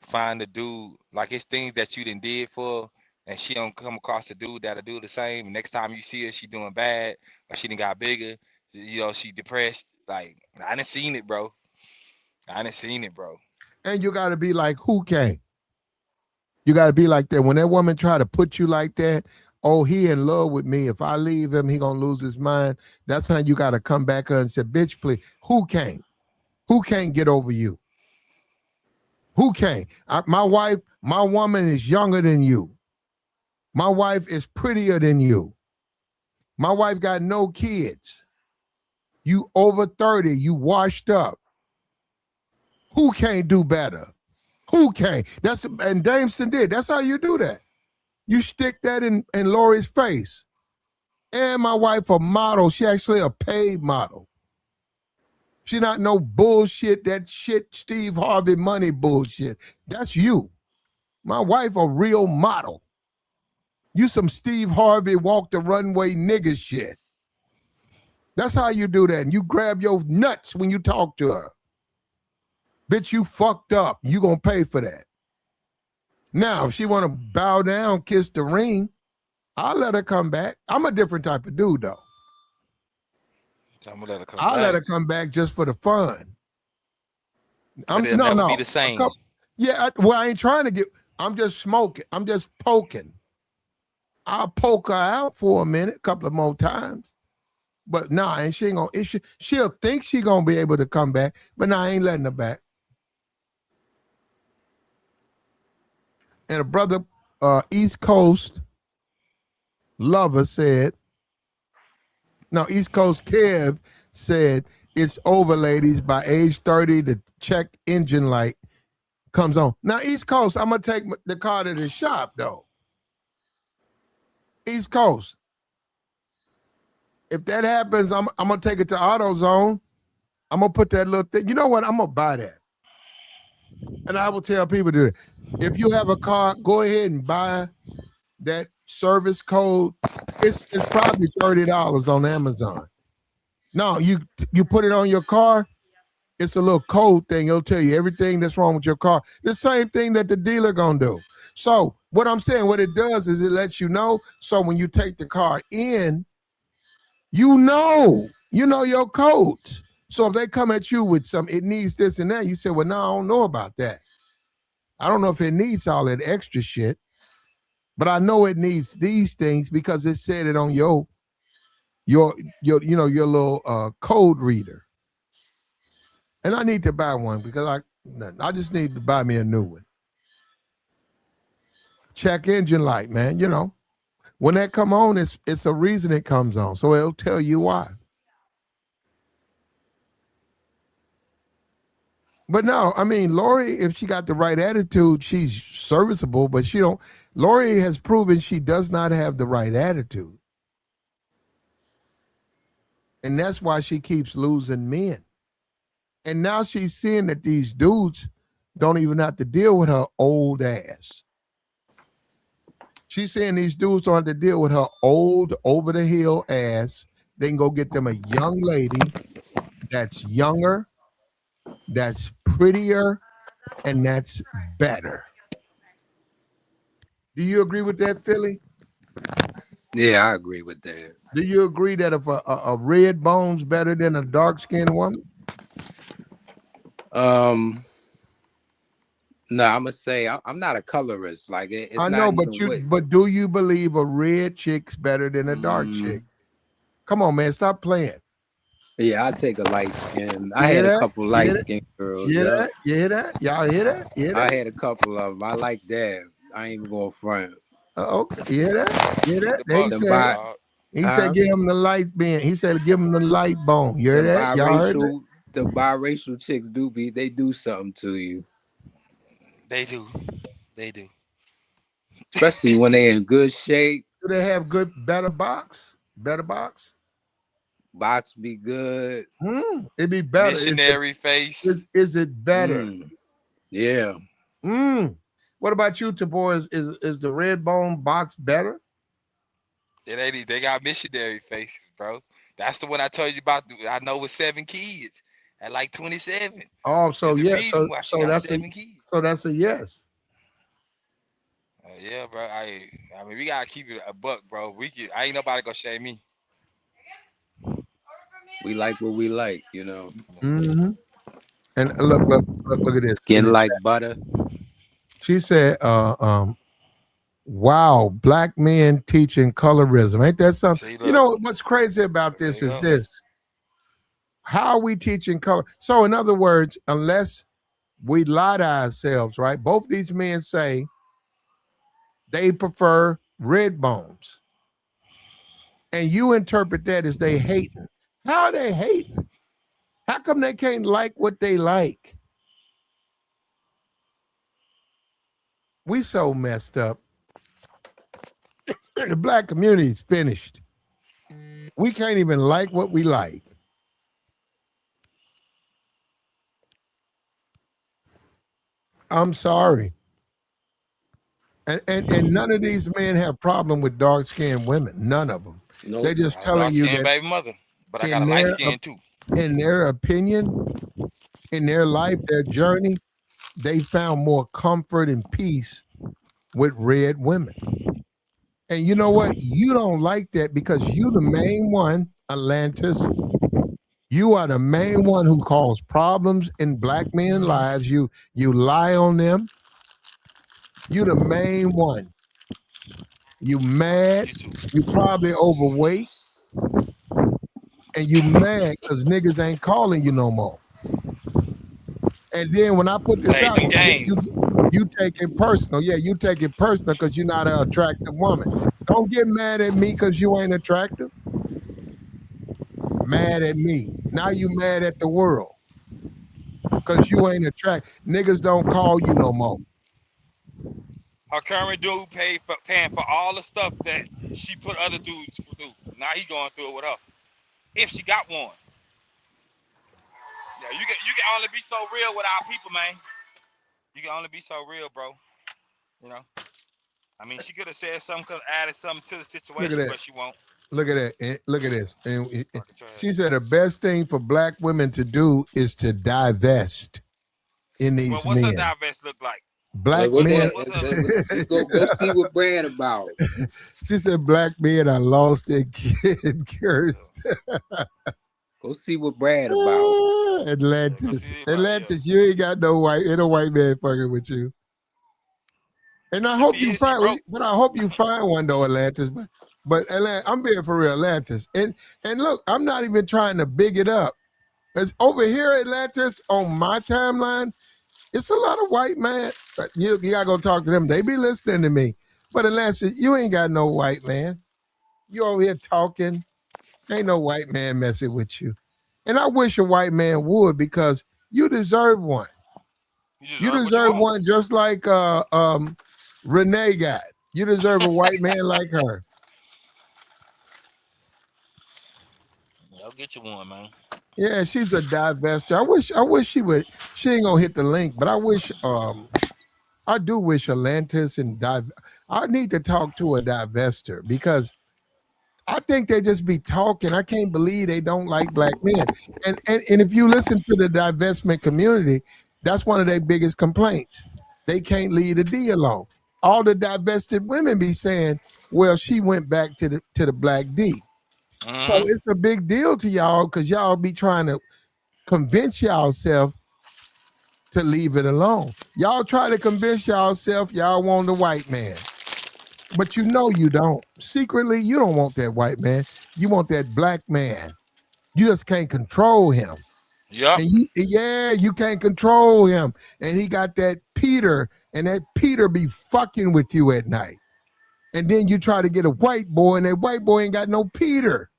find the dude, like it's things that you done did for, and she don't come across the dude that'll do the same. Next time you see her, she doing bad, or she done got bigger, she depressed. Like I done seen it, bro. And you gotta be like, who can? You gotta be like that. When that woman try to put you like that, oh, he in love with me. If I leave him, he gonna lose his mind. That's how you gotta come back and say, bitch, please, who can't? Who can't get over you? Who can't? My woman is younger than you. My wife is prettier than you. My wife got no kids. You over 30, you washed up. Who can't do better? Who can't? And Damson did. That's how you do that. You stick that in Lori's face. And my wife a model. She actually a paid model. She not no bullshit, that shit Steve Harvey money bullshit. That's you. My wife a real model. You some Steve Harvey walk the runway nigga shit. That's how you do that. And you grab your nuts when you talk to her. Bitch, you fucked up. You gonna pay for that. Now, if she want to bow down, kiss the ring, I'll let her come back. I'm a different type of dude, though. I'm gonna let her come I'll back. let her come back just for the fun. But it'll never be the same. I ain't trying to get. I'm just smoking. I'm just poking. I'll poke her out for a minute, a couple of more times. But nah, and she ain't gonna. She'll think she gonna be able to come back, but nah, I ain't letting her back. And a brother, East Coast lover said, no, East Coast Kev said, it's over, ladies. By age 30, the check engine light comes on. Now, East Coast, I'm going to take the car to the shop, though. East Coast. If that happens, I'm going to take it to AutoZone. I'm going to put that little thing. You know what? I'm going to buy that. And I will tell people to do it. If you have a car, go ahead and buy that service code. It's probably $30 on Amazon. No, you put it on your car. It's a little code thing. It'll tell you everything that's wrong with your car. The same thing that the dealer gonna do. So what I'm saying, what it does is it lets you know. So when you take the car in, you know your codes. So if they come at you with some, it needs this and that, you say, well, no, I don't know about that. I don't know if it needs all that extra shit, but I know it needs these things because it said it on your little code reader. And I need to buy one because I just need to buy me a new one. Check engine light, man. You know, when that come on, it's a reason it comes on. So it'll tell you why. But no, I mean, Lori, if she got the right attitude, she's serviceable, but she don't. Lori has proven she does not have the right attitude. And that's why she keeps losing men. And now she's seeing that these dudes don't even have to deal with her old ass. She's saying these dudes don't have to deal with her old, over-the-hill ass. They can go get them a young lady that's younger, that's prettier, and that's better. Do you agree with that, Philly? Yeah, I agree with that. Do you agree that if a red bone's better than a dark-skinned woman? No, I'm gonna say I'm not a colorist. Like it's I not know, even but do you believe a red chick's better than a dark chick? Come on, man, stop playing. Yeah, I take a light skin. I had a couple light skin girls. You hear that? You hear that? Y'all hear that? You hear that? I had a couple of them. I like that. I ain't even going front. Okay, you hear that? You hear that? He said, give him the light band. He said, give him the light bone. You hear that? Y'all heard that? The biracial chicks they do something to you. They do. Especially when they're in good shape. Do they have better box? Box be good. It'd be better. Missionary face. Is it better? Yeah. What about you, Tabor? Is the red bone box better? They got missionary faces, bro. That's the one I told you about. I know with 7 kids at like 27. Oh, so yeah, so that's 7 kids. So that's a yes. Yeah, bro. I mean, we gotta keep it a buck, bro. I ain't nobody gonna shame me. We like what we like, you know. Mm-hmm. And look at this. Skin like butter. She said, wow, black men teaching colorism. Ain't that something? You know what's crazy about this is this. How are we teaching color? So in other words, unless we lie to ourselves, right? Both these men say they prefer red bones. And you interpret that as they hating. How are they hating? How come they can't like what they like? We so messed up. The black community is finished. We can't even like what we like. I'm sorry. And none of these men have problem with dark skinned women. None of them. Nope. They just I telling you dark-skinned that baby mother, but I got a in light their skin too. in their opinion, in their life, their journey, they found more comfort and peace with red women. And you know what? You don't like that because you the main one, Atlantis. You are the main one who cause problems in black men's lives. You lie on them. You the main one. You mad. You too. You probably overweight. And you mad because niggas ain't calling you no more. And then when I put this Play out, them games. you take it personal. Yeah, you take it personal because you're not an attractive woman. Don't get mad at me because you ain't attractive. Mad at me. Now you mad at the world because you ain't attractive. Niggas don't call you no more. Her current dude paying for all the stuff that she put other dudes through. Now he going through it with her. If she got one. Yeah, you can only be so real with our people, man. You can only be so real, bro. You know. I mean, she could have said something, could have added something to the Look at situation, that. but she won't. Look at that. Look at this. And Fucking trash. she said the best thing for black women to do is to divest in Well, these what's her men. divest look like? Black What men. go see what Brad about. She said black men are lost and cursed. Go see what Brad about. Atlantis. Yeah, Atlantis, you ain't got no white man fucking with you. And I hope you find, but I hope you find one though, Atlantis. But I'm being for real, Atlantis. And look, I'm not even trying to big it up. It's over here, Atlantis, on my timeline, it's a lot of white man. But you gotta go talk to them. They be listening to me. But Atlantis, you ain't got no white man. You over here talking. Ain't no white man messing with you. And I wish a white man would because you deserve one. You deserve one just like Renee got. You deserve a white man like her. I'll get you one, man. Yeah, she's a divester. I wish she would. She ain't gonna hit the link, but I do wish Atlantis and I need to talk to a divester because I think they just be talking. I can't believe they don't like black men. And if you listen to the divestment community, that's one of their biggest complaints. They can't leave the D alone. All the divested women be saying, well, she went back to the black D. So it's a big deal to y'all because y'all be trying to convince yourself to leave it alone. Y'all try to convince yourself y'all want the white man. But you know you don't. Secretly, you don't want that white man. You want that black man. You just can't control him. Yeah. And you can't control him. And he got that Peter, and that Peter be fucking with you at night. And then you try to get a white boy, and that white boy ain't got no Peter.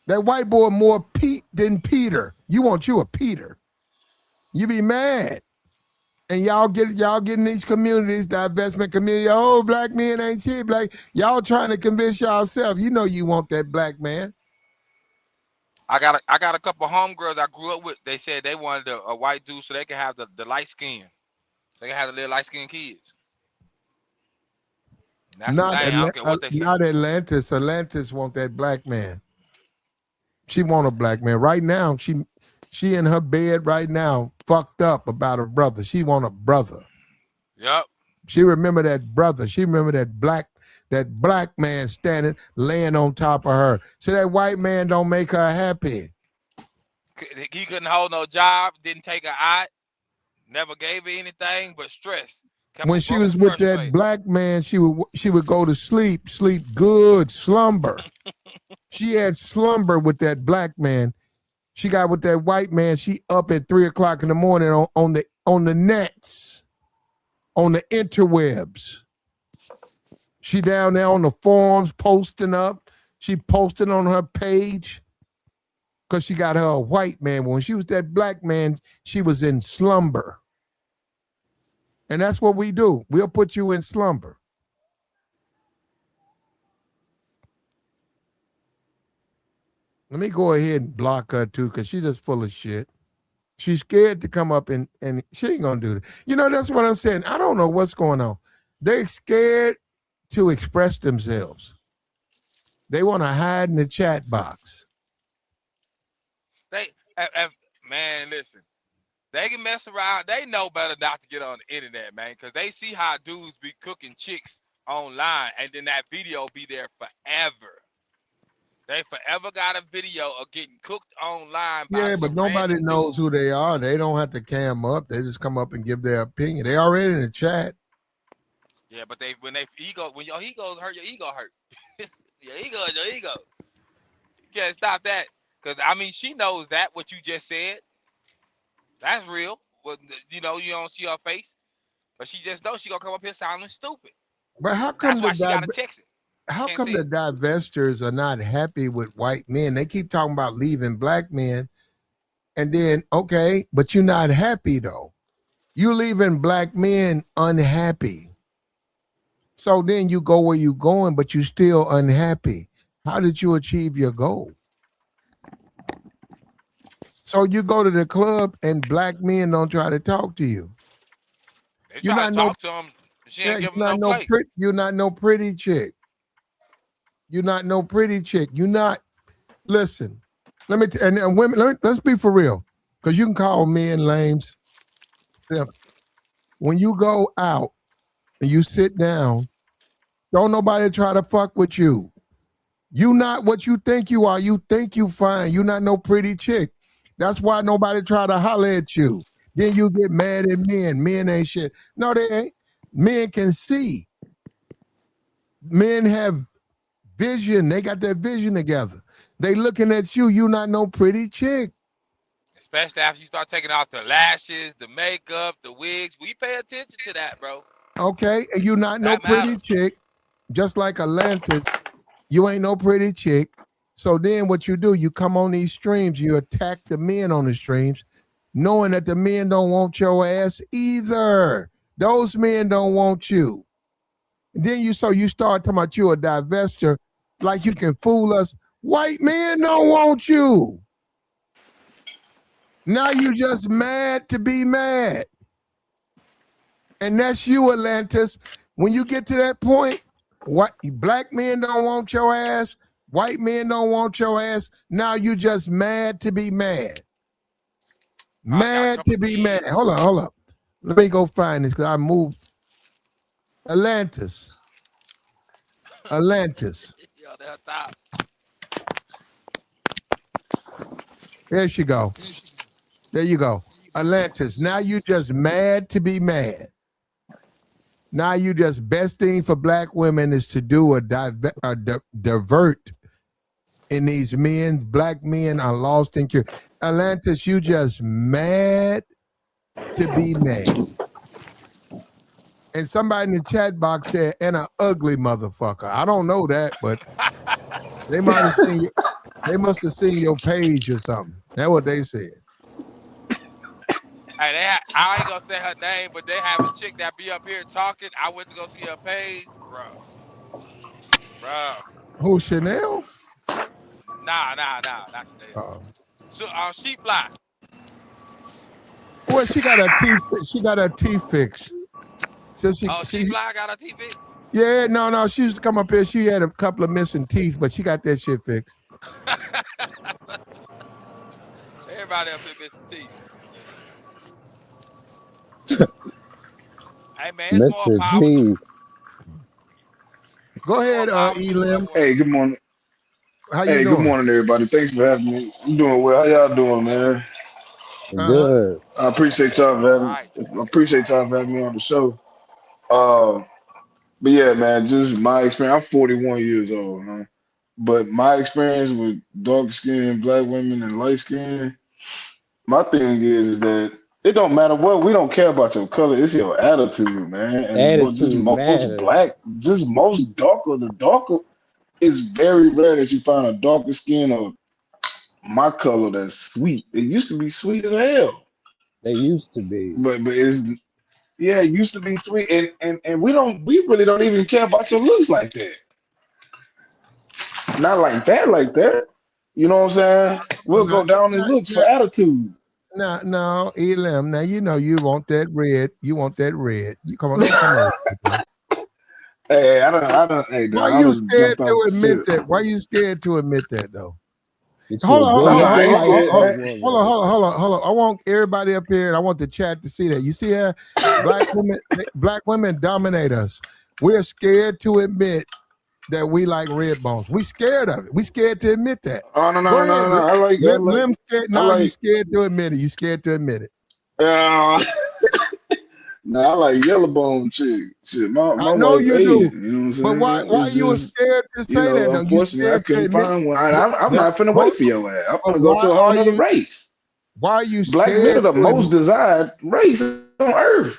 That white boy more Pete than Peter. You want you a Peter. You be mad. And y'all getting these communities, the divestment community. Oh, black men ain't shit. Y'all trying to convince yourself. You know you want that black man. I got a couple homegirls I grew up with. They said they wanted a white dude so they could have the light skin. They can have the little light skinned kids. That's the thing. I don't care what they say. Not Atlantis. Atlantis want that black man. She want a black man. Right now, she in her bed right now, fucked up about her brother. She want a brother. Yep. She remember that brother. She remember that black man standing, laying on top of her. So that white man don't make her happy. He couldn't hold no job, didn't take her out, never gave her anything but stress. When she was with that black man, she would go to sleep good, slumber. She had slumber with that black man. She got with that white man. She up at 3:00 in the morning on the nets, on the interwebs. She down there on the forums posting up. She posted on her page because she got her a white man. When she was that black man, she was in slumber. And that's what we do. We'll put you in slumber. Let me go ahead and block her too, because she's just full of shit. She's scared to come up and she ain't gonna do it. You know, that's what I'm saying. I don't know what's going on. They're scared to express themselves. They want to hide in the chat box. Man, listen. They can mess around. They know better not to get on the internet, man, because they see how dudes be cooking chicks online, and then that video be there forever. They forever got a video of getting cooked online by Yeah, but some nobody random knows dude. who they are. They don't have to cam up. They just come up and give their opinion. They already in the chat. Yeah, but when your egos hurt, your ego hurt. your ego. You can't stop that. Because, I mean, she knows that, what you just said. That's real. Well, you don't see her face. But she just knows she going to come up here sounding stupid. But how come That's why she got to text it. How Can't come say the it. divestors are not happy with white men? They keep talking about leaving black men. And then, okay, but you're not happy though. You leaving black men unhappy. So then you go where you going, but you still unhappy. How did you achieve your goal? So you go to the club and black men don't try to talk to you. They You're try not to no talk to him. She ain't give him you're not no play. you're not no pretty chick. You're not no pretty chick. You're not. Listen, let me and women. Let's be for real, because you can call men lames. When you go out and you sit down, don't nobody try to fuck with you. You not what you think you are. You think you fine. You not no pretty chick. That's why nobody try to holler at you. Then you get mad at men. Men ain't shit. No, they ain't. Men can see. Men have vision. They got their vision together. They looking at you. You not no pretty chick. Especially after you start taking off the lashes, the makeup, the wigs. We pay attention to that, bro. Okay, and you not no That pretty matters. chick. Just like Atlantis, you ain't no pretty chick. So then what you do, you come on these streams, you attack the men on the streams, knowing that the men don't want your ass either. Those men don't want you. And then you start talking about you a divester, like you can fool us. White men don't want you. Now you just mad to be mad. And that's you, Atlantis. When you get to that point, what black men don't want your ass, white men don't want your ass. Now you just mad to be mad. Mad to be mad. Hold on. Let me go find this because I moved. Atlantis. Yo, that's top. There she go. There you go. Atlantis. Now you just mad to be mad. Now you just best thing for black women is to do a divert in these men. Black men are lost in cure. Atlantis, you just mad to be mad. And somebody in the chat box said, and an ugly motherfucker. I don't know that, but they might have seen you. They must have seen your page or something. That's what they said. Hey, I ain't gonna say her name, but they have a chick that be up here talking. I went to go see her page, bro. Who, Chanel? Nah, not Chanel. So, she fly. Well, she got her teeth. She got her teeth fixed. So she fly got her teeth fixed. Yeah, no. She used to come up here. She had a couple of missing teeth, but she got that shit fixed. Everybody up here missing teeth. Hey man, it's more powerful. Go ahead, Elim. Hey, good morning. How you doing? Good morning, everybody. Thanks for having me. I'm doing well. How y'all doing, man? Good. I appreciate y'all for having me on the show. But yeah, man, just my experience. I'm 41 years old, huh? But my experience with dark skin, black women, and light skin, my thing is that it don't matter what. We don't care about your color. It's your attitude, man. And most black, just most darker. The darker, it's very rare that you find a darker skin or my color that's sweet. It used to be sweet as hell. They used to be. But it used to be sweet. And we really don't even care about your looks like that. Not like that, You know what I'm saying? We'll go down in looks for attitude. No, Elam. Now you know you want that red. You want that red. You come on, don't come over. Hey, I don't. Hey, Why I you done scared jumped off to the admit ship. that? Why you scared to admit that though? Hold No, I ain't scared. Hold on. I want everybody up here, and I want the chat to see that. You see how black women dominate us. We're scared to admit that we like red bones. We scared of it. We scared to admit that. Oh no. Go ahead. Lim scared. No, like, you scared to admit it. You scared to admit it. No, I like yellow bone chick. Shit, my I know wife you Asian. do. You know what I'm saying? But why It's you were just, scared to say that though? You unfortunately, I scared to couldn't admit. find one. I'm not finna wait for your ass. I'm But gonna go to a whole why nother race. are you Black men are scared the to most admit? desired race on earth,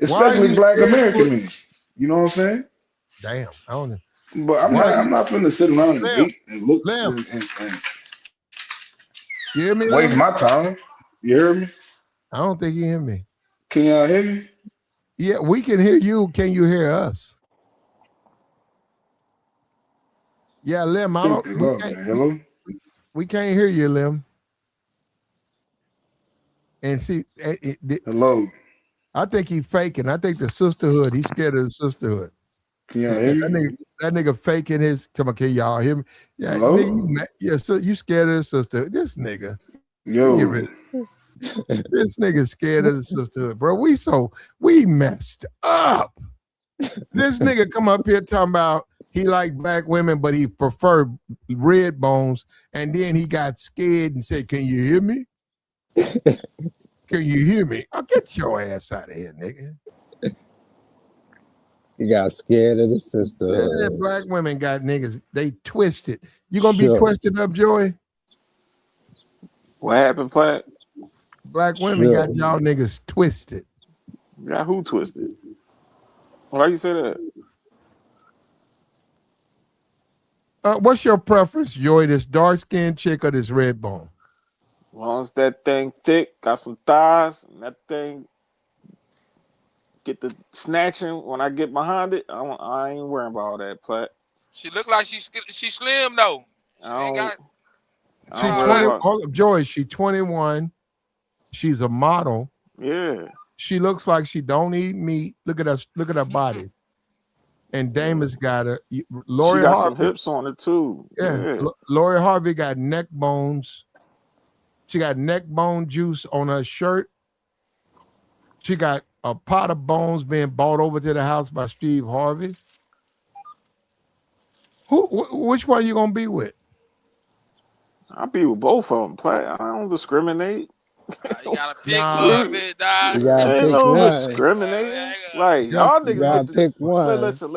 Why are especially you Black scared American to? men. You know what I'm saying? Damn, I don't know. But I'm Why not finna sit around and Lim, wait and look Lim, and you hear me, waste Lim? my time. You hear me? I don't think you hear me. Can y'all hear me? Yeah, we can hear you. Can you hear us? Yeah, Lim, I don't. Hello. We can't hear you, Lim. And see, Hello. I think he's faking. I think the sisterhood. He's scared of the sisterhood. Can y'all hear me? That nigga faking his. Come on, can y'all hear me? Yeah, Hello? nigga, so you scared of the sister? This nigga. Yo. Get rid of this nigga scared of the sisterhood, bro. We messed up. This nigga come up here talking about he like black women, but he preferred red bones, and then he got scared and said, "Can you hear me? Can you hear me? I'll get your ass out of here, nigga." He got scared of the sister. That black women got niggas. They twisted. You gonna be twisted up, Joey? What happened, Platt? Black women got y'all niggas twisted. Got who twisted? Why you say that? What's your preference, Joey? This dark skinned chick or this red bone? As long as that thing thick, got some thighs, and that thing get the snatching when I get behind it, I ain't worrying about all that, Platt. She look like she slim though. She 20. Joey, she 21. She's a model. Yeah. She looks like she don't eat meat. Look at us. Look at her body. And Damon's got her. Lori she got Harvey, some hips on it too. Yeah. Lori Harvey got neck bones. She got neck bone juice on her shirt. She got a pot of bones being brought over to the house by Steve Harvey. Which one are you gonna be with? I'll be with both of them, Platt. I don't discriminate. You gotta pick one, bitch, dog. Ain't no discriminating. Like y'all niggas get to pick one. Listen.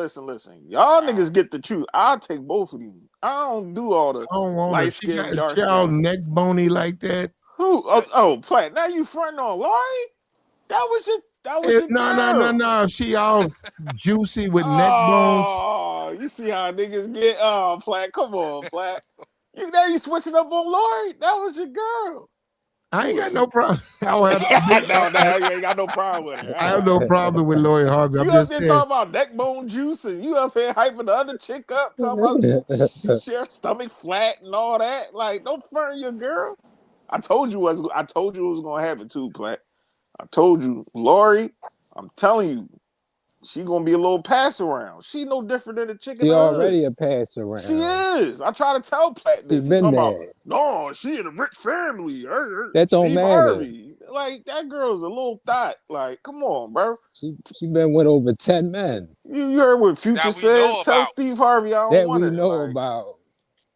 Y'all niggas get the truth. I'll take both of these. I don't do all the light skin, dark skin. Neck bony like that. Who? Oh, Platt. Now you fronting on Lori? That was your No. She all juicy with neck bones. Oh, you see how niggas get? Oh, Platt. Come on, Platt. You switching up on Lori? That was your girl. I ain't got no problem. No, you ain't got no problem with her. I have no problem with Lori Harvey. You up there talking about neck bone juice, and you up here hyping the other chick up, talking about her stomach flat and all that. Like, don't front your girl. I told you it was gonna happen too, Platt. I told you, Lori. I'm telling you, she gonna be a little pass around. She no different than a chicken. She already a pass around. She is. I try to tell Platt this. She's been there. No, she in a rich family. That don't Steve matter. Harvey. Like, that girl's a little thought. Like, come on, bro. She been with over 10 men. You heard what Future said? Tell Steve Harvey I don't want it. That we know about.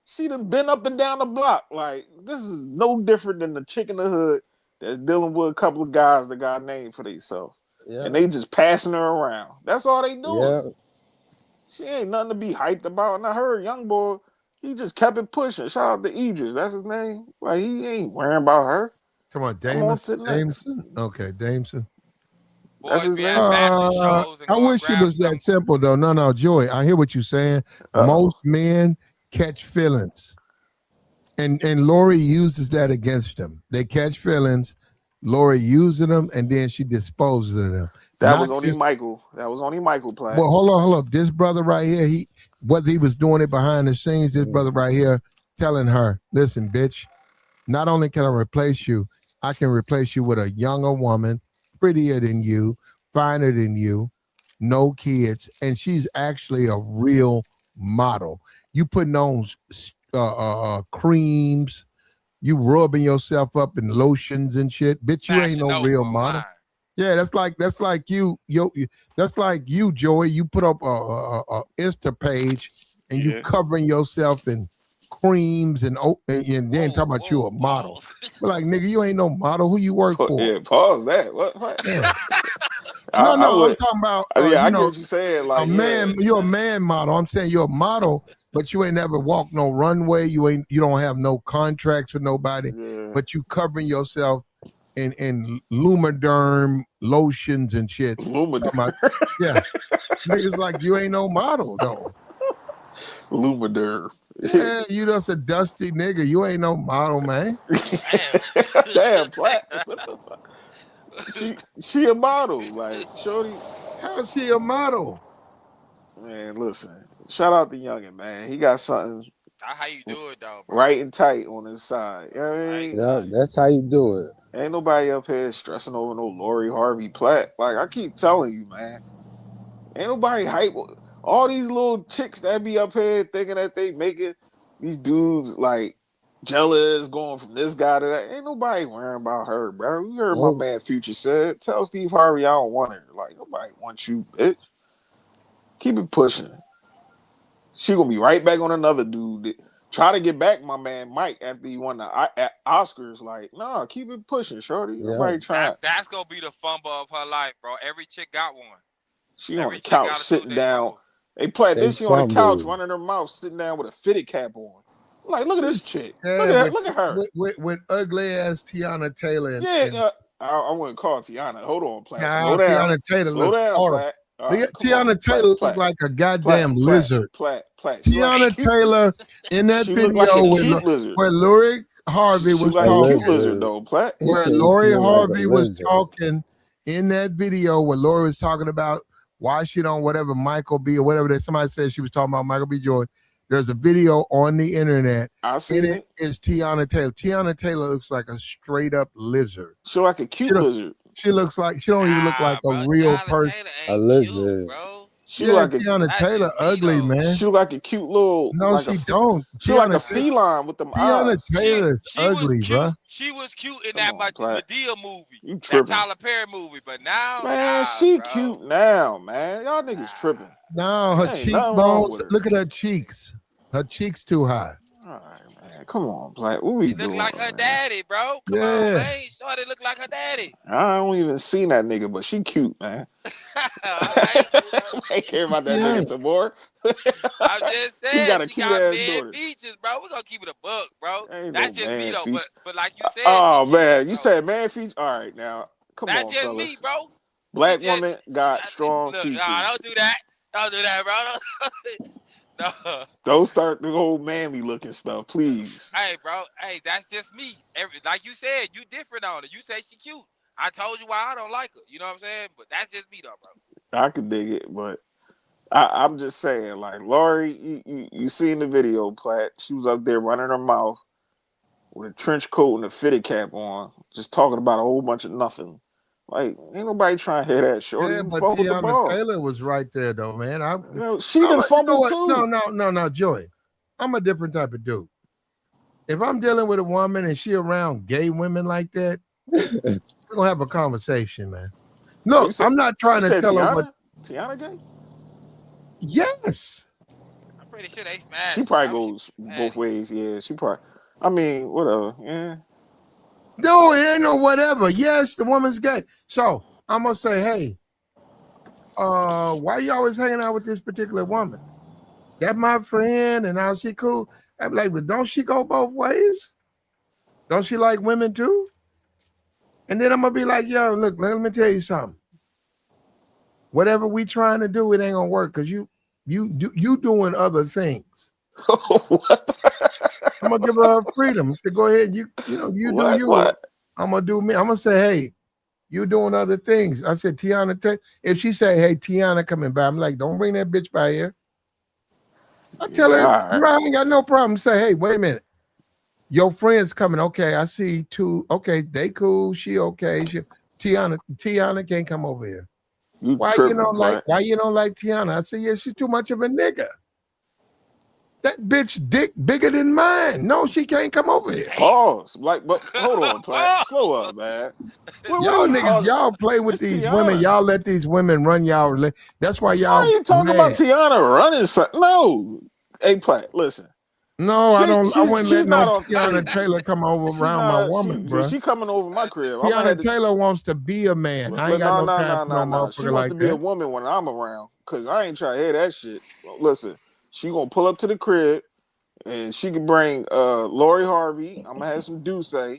She done been up and down the block. Like, this is no different than the chick in the hood that's dealing with a couple of guys that got named for themselves. Yeah. And they just passing her around. That's all they doing. Yeah. She ain't nothing to be hyped about. And I heard young boy, he just kept it pushing. Shout out to Idris. That's his name. Like, he ain't worrying about her. Come on, Damson. Okay, Damson. That's his name. I wish it was that simple though. No, Joey. I hear what you're saying. Most men catch feelings. And Lori uses that against them. They catch feelings. Lori using them, and then she disposes of them. That was only Michael. That was only Michael playing. Well, hold on. This brother right here, whether he was doing it behind the scenes, this brother right here telling her, listen, bitch, not only can I replace you, I can replace you with a younger woman, prettier than you, finer than you, no kids, and she's actually a real model. You putting on creams, you rubbing yourself up in lotions and shit. Bitch, you ain't Fashion no Nova real online. model. Yeah, that's like you, that's like you, Joey. You put up a Insta page and you covering yourself in creams and then talking about you a model. But like, nigga, you ain't no model. Who you work for? Yeah, pause that. What? Yeah. I No, would, I'm talking about yeah, I get what you're saying. Like, a man, you're a man model. I'm saying you're a model, but you ain't never walked no runway. You don't have no contracts with nobody, but you covering yourself in Lumiderm lotions and shit. Lumiderm. Yeah. Niggas like you ain't no model though. Lumiderm. Yeah, you just a dusty nigga. You ain't no model, man. Damn, Platt. What the fuck? She a model, like shorty. How's she a model? Man, listen. Shout out the youngin, man. He got something. That's how you do it, though, bro. Right and tight on his side. You know what I mean? Yeah, that's how you do it. Ain't nobody up here stressing over no Lori Harvey Platt. Like I keep telling you, man. Ain't nobody hype. All these little chicks that be up here thinking that they making these dudes like jealous, going from this guy to that. Ain't nobody worrying about her, bro. You heard my man Future said. Tell Steve Harvey I don't want her. Like nobody wants you, bitch. Keep it pushing. She gonna be right back on another dude. Try to get back my man Mike after he won the Oscars. Like, nah, keep it pushing, shorty. Nobody trying. That's gonna be the fumble of her life, bro. Every chick got one. She on the couch sitting down. They play this. She on the couch running her mouth, sitting down with a fitted cap on. Like, look at this chick. Look at her. With ugly ass Tiana Taylor. I wouldn't call Tiana. Hold on, Platt. Nah, Slow down. Tiana Taylor Slow down, Platt. Right, Tiana Taylor looked like a goddamn lizard. Platt. Tiana Taylor in that video where Lori Harvey was talking. Lizard, though, Platt. Where Lori Harvey was talking in that video where Lori was talking about why she don't whatever Michael B or whatever that somebody said she was talking about Michael B. Jordan. There's a video on the internet. I seen it. Is Tiana Taylor. Tiana Taylor looks like a straight up lizard. She like a cute lizard. She looks like she don't even look like a real person. A lizard. Bro. She like Tiana Taylor ugly, man. She look like a cute little. No, like she don't. She like a feline with them eyes. Tiana Taylor's ugly, bro. She was cute in that Madea movie. You tripping? That Tyler Perry movie, but now, man, she cute now, man. Y'all niggas tripping. No, her cheekbones. Look at her cheeks. Her cheeks too high. All right, man. Come on, Black. What we doing? Look like her daddy, bro. Come on, man. Shorty look like her daddy. I don't even seen that nigga, but she cute, man. I ain't care about that nigga some more. I'm just saying, she got man features, bro. We're gonna keep it a buck, bro. That's just me though. But like you said, oh man, you said man features. All right, now come on, that's just fellas. me, bro. Black woman got strong features. Nah, don't do that. Don't do that, bro. No. Don't start the whole manly looking stuff, please. Hey, bro. Hey, that's just me. Like you said, you different on it. You say she cute. I told you why I don't like her. You know what I'm saying? But that's just me, though, bro. I could dig it, but I'm just saying, like Lori, you seen the video, Platt? She was up there running her mouth with a trench coat and a fitted cap on, just talking about a whole bunch of nothing. Like, ain't nobody trying to hear that, shorty. Yeah, but Tiana Taylor was right there, though, man. She done fumbled too. No, Joey. I'm a different type of dude. If I'm dealing with a woman and she around gay women like that, we're gonna have a conversation, man. No, I'm not trying to tell her what. Tiana gay? Yes. I'm pretty sure they smashed. She probably goes both ways. Yeah, she probably. I mean, whatever. Yeah. No, it ain't no whatever. Yes, the woman's gay. So I'm gonna say, hey, why you always hanging out with this particular woman? That my friend, and now she cool. I'm like, but don't she go both ways? Don't she like women too? And then I'm gonna be like, yo, look, let me tell you something. Whatever we trying to do, it ain't gonna work because you doing other things. I'm gonna give her freedom. Say, go ahead, you do you. What? I'm gonna do me. I'm gonna say, hey, you doing other things. I said, Tiana, if she say, hey, Tiana coming by, I'm like, don't bring that bitch by here. I tell her, I ain't got no problem. Say, hey, wait a minute. Your friends coming. Okay, I see two. Okay, they cool. She okay. Tiana can't come over here. Why you don't like Tiana? I said, yeah, she's too much of a nigga. That bitch dick bigger than mine. No, she can't come over here. Pause. Like, but hold on, Platt. Slow up, man. Y'all niggas, y'all play with these women. Y'all let these women run y'all. That's why y'all. Why are you talking about Tiana running? No. Hey, Platt, listen. No, I don't. I wouldn't let no Tiana Taylor come over around my woman, bro. She coming over my crib. Tiana Taylor wants to be a man. I ain't got no time for no motherfucker She wants to be a woman when I'm around, because I ain't trying to hear that shit. Listen, she gonna pull up to the crib, and she can bring Lori Harvey. I'm gonna have some Douce, and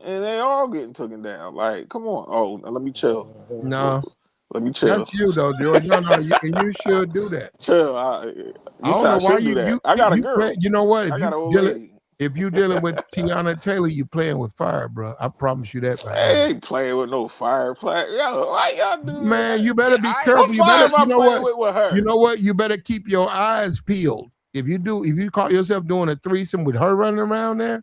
they all getting taken down. Like, come on. Oh, let me chill. No. Let me chill. That's you though, George. No, you should do that. Chill. I don't know why you do that. I got a girl. You know what? If you dealing with Tiana Taylor, you playing with fire, bro. I promise you that. Man. I ain't playing with no fire. Yo, why y'all do Man, that? You better be careful. What fire am I playing with her? You know what? You better keep your eyes peeled. If you caught yourself doing a threesome with her running around there,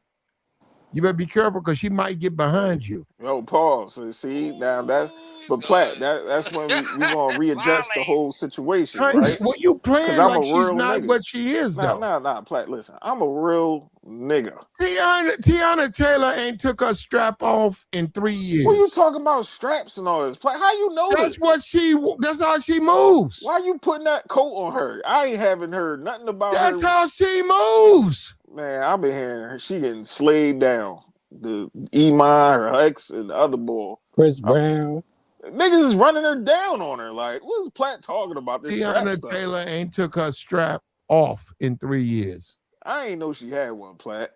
you better be careful because she might get behind you. Yo, pause. So see, now but Platt, that's when we gonna readjust the whole situation, right? What you playing like she's not nigga. What she is, though. Nah, Platt, listen, I'm a real nigga. Tiana Taylor ain't took her strap off in 3 years. What you talking about straps and all this? Platt, how you know that's how she moves. Why you putting that coat on her? I ain't haven't heard nothing about her. That's how she moves. Man, I've been hearing her. She getting slayed down. The Iman, her ex, and the other boy. Chris Brown. Niggas is running her down on her. Like, what is Platt talking about? This Tiana Taylor ain't took her strap off in 3 years. I ain't know she had one, Platt.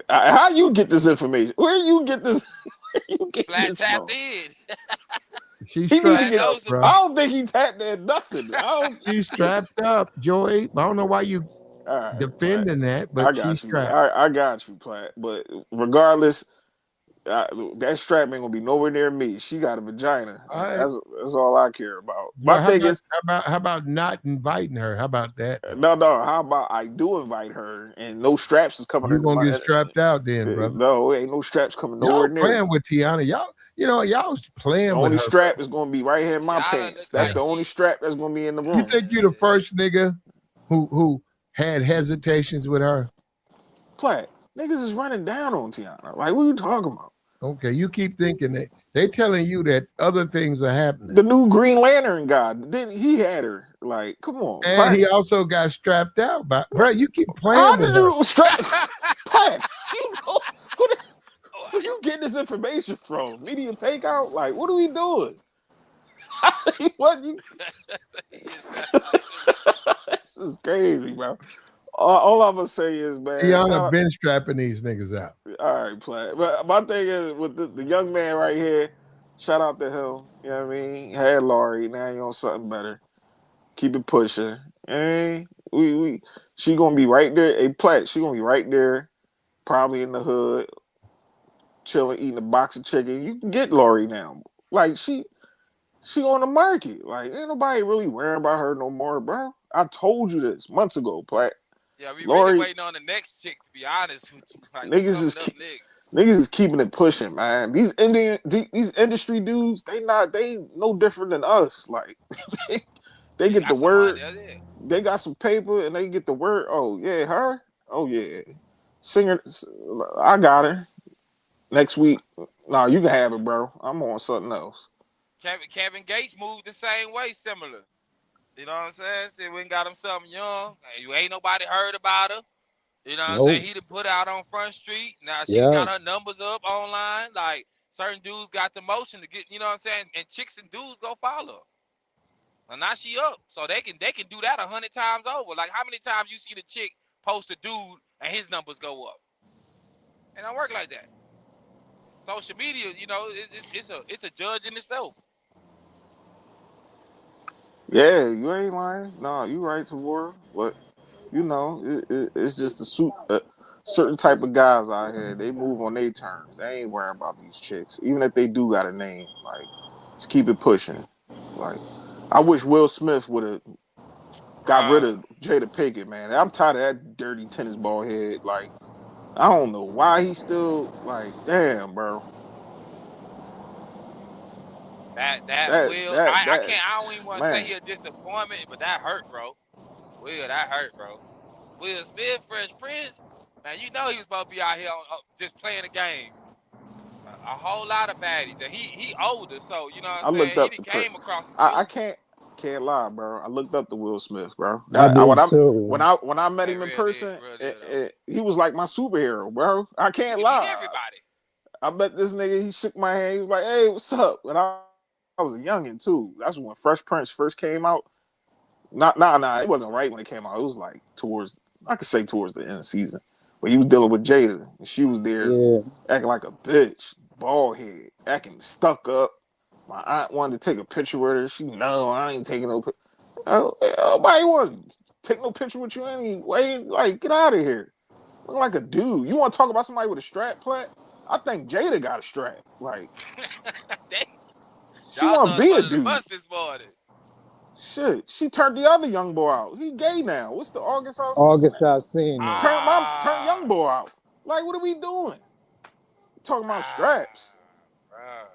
How you get this information? Where you get this? Platt tapped in. She's strapped up, bro. I don't think he tapped in nothing. She's strapped up, Joey. I don't know why you defending that, but she's strapped. I got you, Platt. But regardless, that strap ain't gonna be nowhere near me. She got a vagina. Right. That's all I care about. My thing is, how about not inviting her? How about that? No. How about I do invite her and no straps is coming? You're gonna get strapped out then, brother. No, ain't no straps coming nowhere near. Playing with Tiana, y'all playing. The only with her. Strap is gonna be right here in my pants. That's the only strap that's gonna be in the room. You think you the first nigga who had hesitations with her? Platt, niggas is running down on Tiana. Like, what are you talking about? Okay, you keep thinking that they telling you that other things are happening. The new Green Lantern guy, he had her. Like, come on. And Platt. He also got strapped out. But bro, you keep playing. How did you strap? Platt, you know, where you getting this information from? Media takeout? Like, what are we doing? What you? This is crazy, bro. All I'm gonna say is, man, Tiana been strapping these niggas out. All right, Platt. But my thing is with the young man right here. Shout out to him. You know what I mean? Had Lori. Now you on something better. Keep it pushing. And she gonna be right there. Hey, Platt, she gonna be right there, probably in the hood, chilling, eating a box of chicken. You can get Lori now. Like she on the market. Like ain't nobody really worrying about her no more, bro. I told you this months ago, Platt. Yeah, we really waiting on the next chick, to be honest with you. Like, niggas is keeping it pushing, man. These industry dudes, they no different than us. Like they get the word, they got some paper and they get the word. Oh yeah, her. Oh yeah, singer. I got her. Next week, nah, you can have it, bro. I'm on something else. Kevin Gates moved the same way, similar. You know what I'm saying? See, we got him something young. You ain't nobody heard about her. You know what I'm saying? He done put out on Front Street. Now she got her numbers up online. Like certain dudes got the motion to get, you know what I'm saying? And chicks and dudes go follow her. And now she up. So they can do that 100 times over. Like how many times you see the chick post a dude and his numbers go up? It don't work like that. Social media, you know, it's a judge in itself. Yeah, you ain't lying. No, you right, Tavora. But you know, it's just a certain type of guys out here. They move on their terms. They ain't worrying about these chicks, even if they do got a name. Like, just keep it pushing. Like, I wish Will Smith would have got rid of Jada Pinkett, man. I'm tired of that dirty tennis ball head. Like, I don't know why he's still like, damn, bro. That Will, I don't even want to say man. he a disappointment, but that hurt, bro. Will, that hurt, bro. Will Smith, Fresh Prince, man, you know he was supposed to be out here just playing the game. A whole lot of baddies, and he older, so you know what I'm I looked saying. He up done the. came across a I few. can't lie, bro. I looked up the Will Smith, bro. I That did when too. I met Hey, him in real deal, person, real deal though. he was like my superhero, bro. I He can't can beat lie. everybody. I bet this nigga. He shook my hand. He was like, "Hey, what's up?" And I was a youngin' too. That's when Fresh Prince first came out. Nah. It wasn't right when it came out. It was like I could say towards the end of the season. But he was dealing with Jada, and she was there Yeah. acting like a bitch, bald head, acting stuck up. My aunt wanted to take a picture with her. She, no, I ain't taking no picture. Nobody want to take no picture with you anyway. Like, get out of here. Looking like a dude. You want to talk about somebody with a strap plat? I think Jada got a strap. Like, she Y'all want to thought be a about the dude. bus this morning. Shit, she turned the other young boy out. He gay now. What's the August Alsina August now? Alsina. Turn Ah, young boy out. Like, what are we doing? Talking about ah, straps. bro.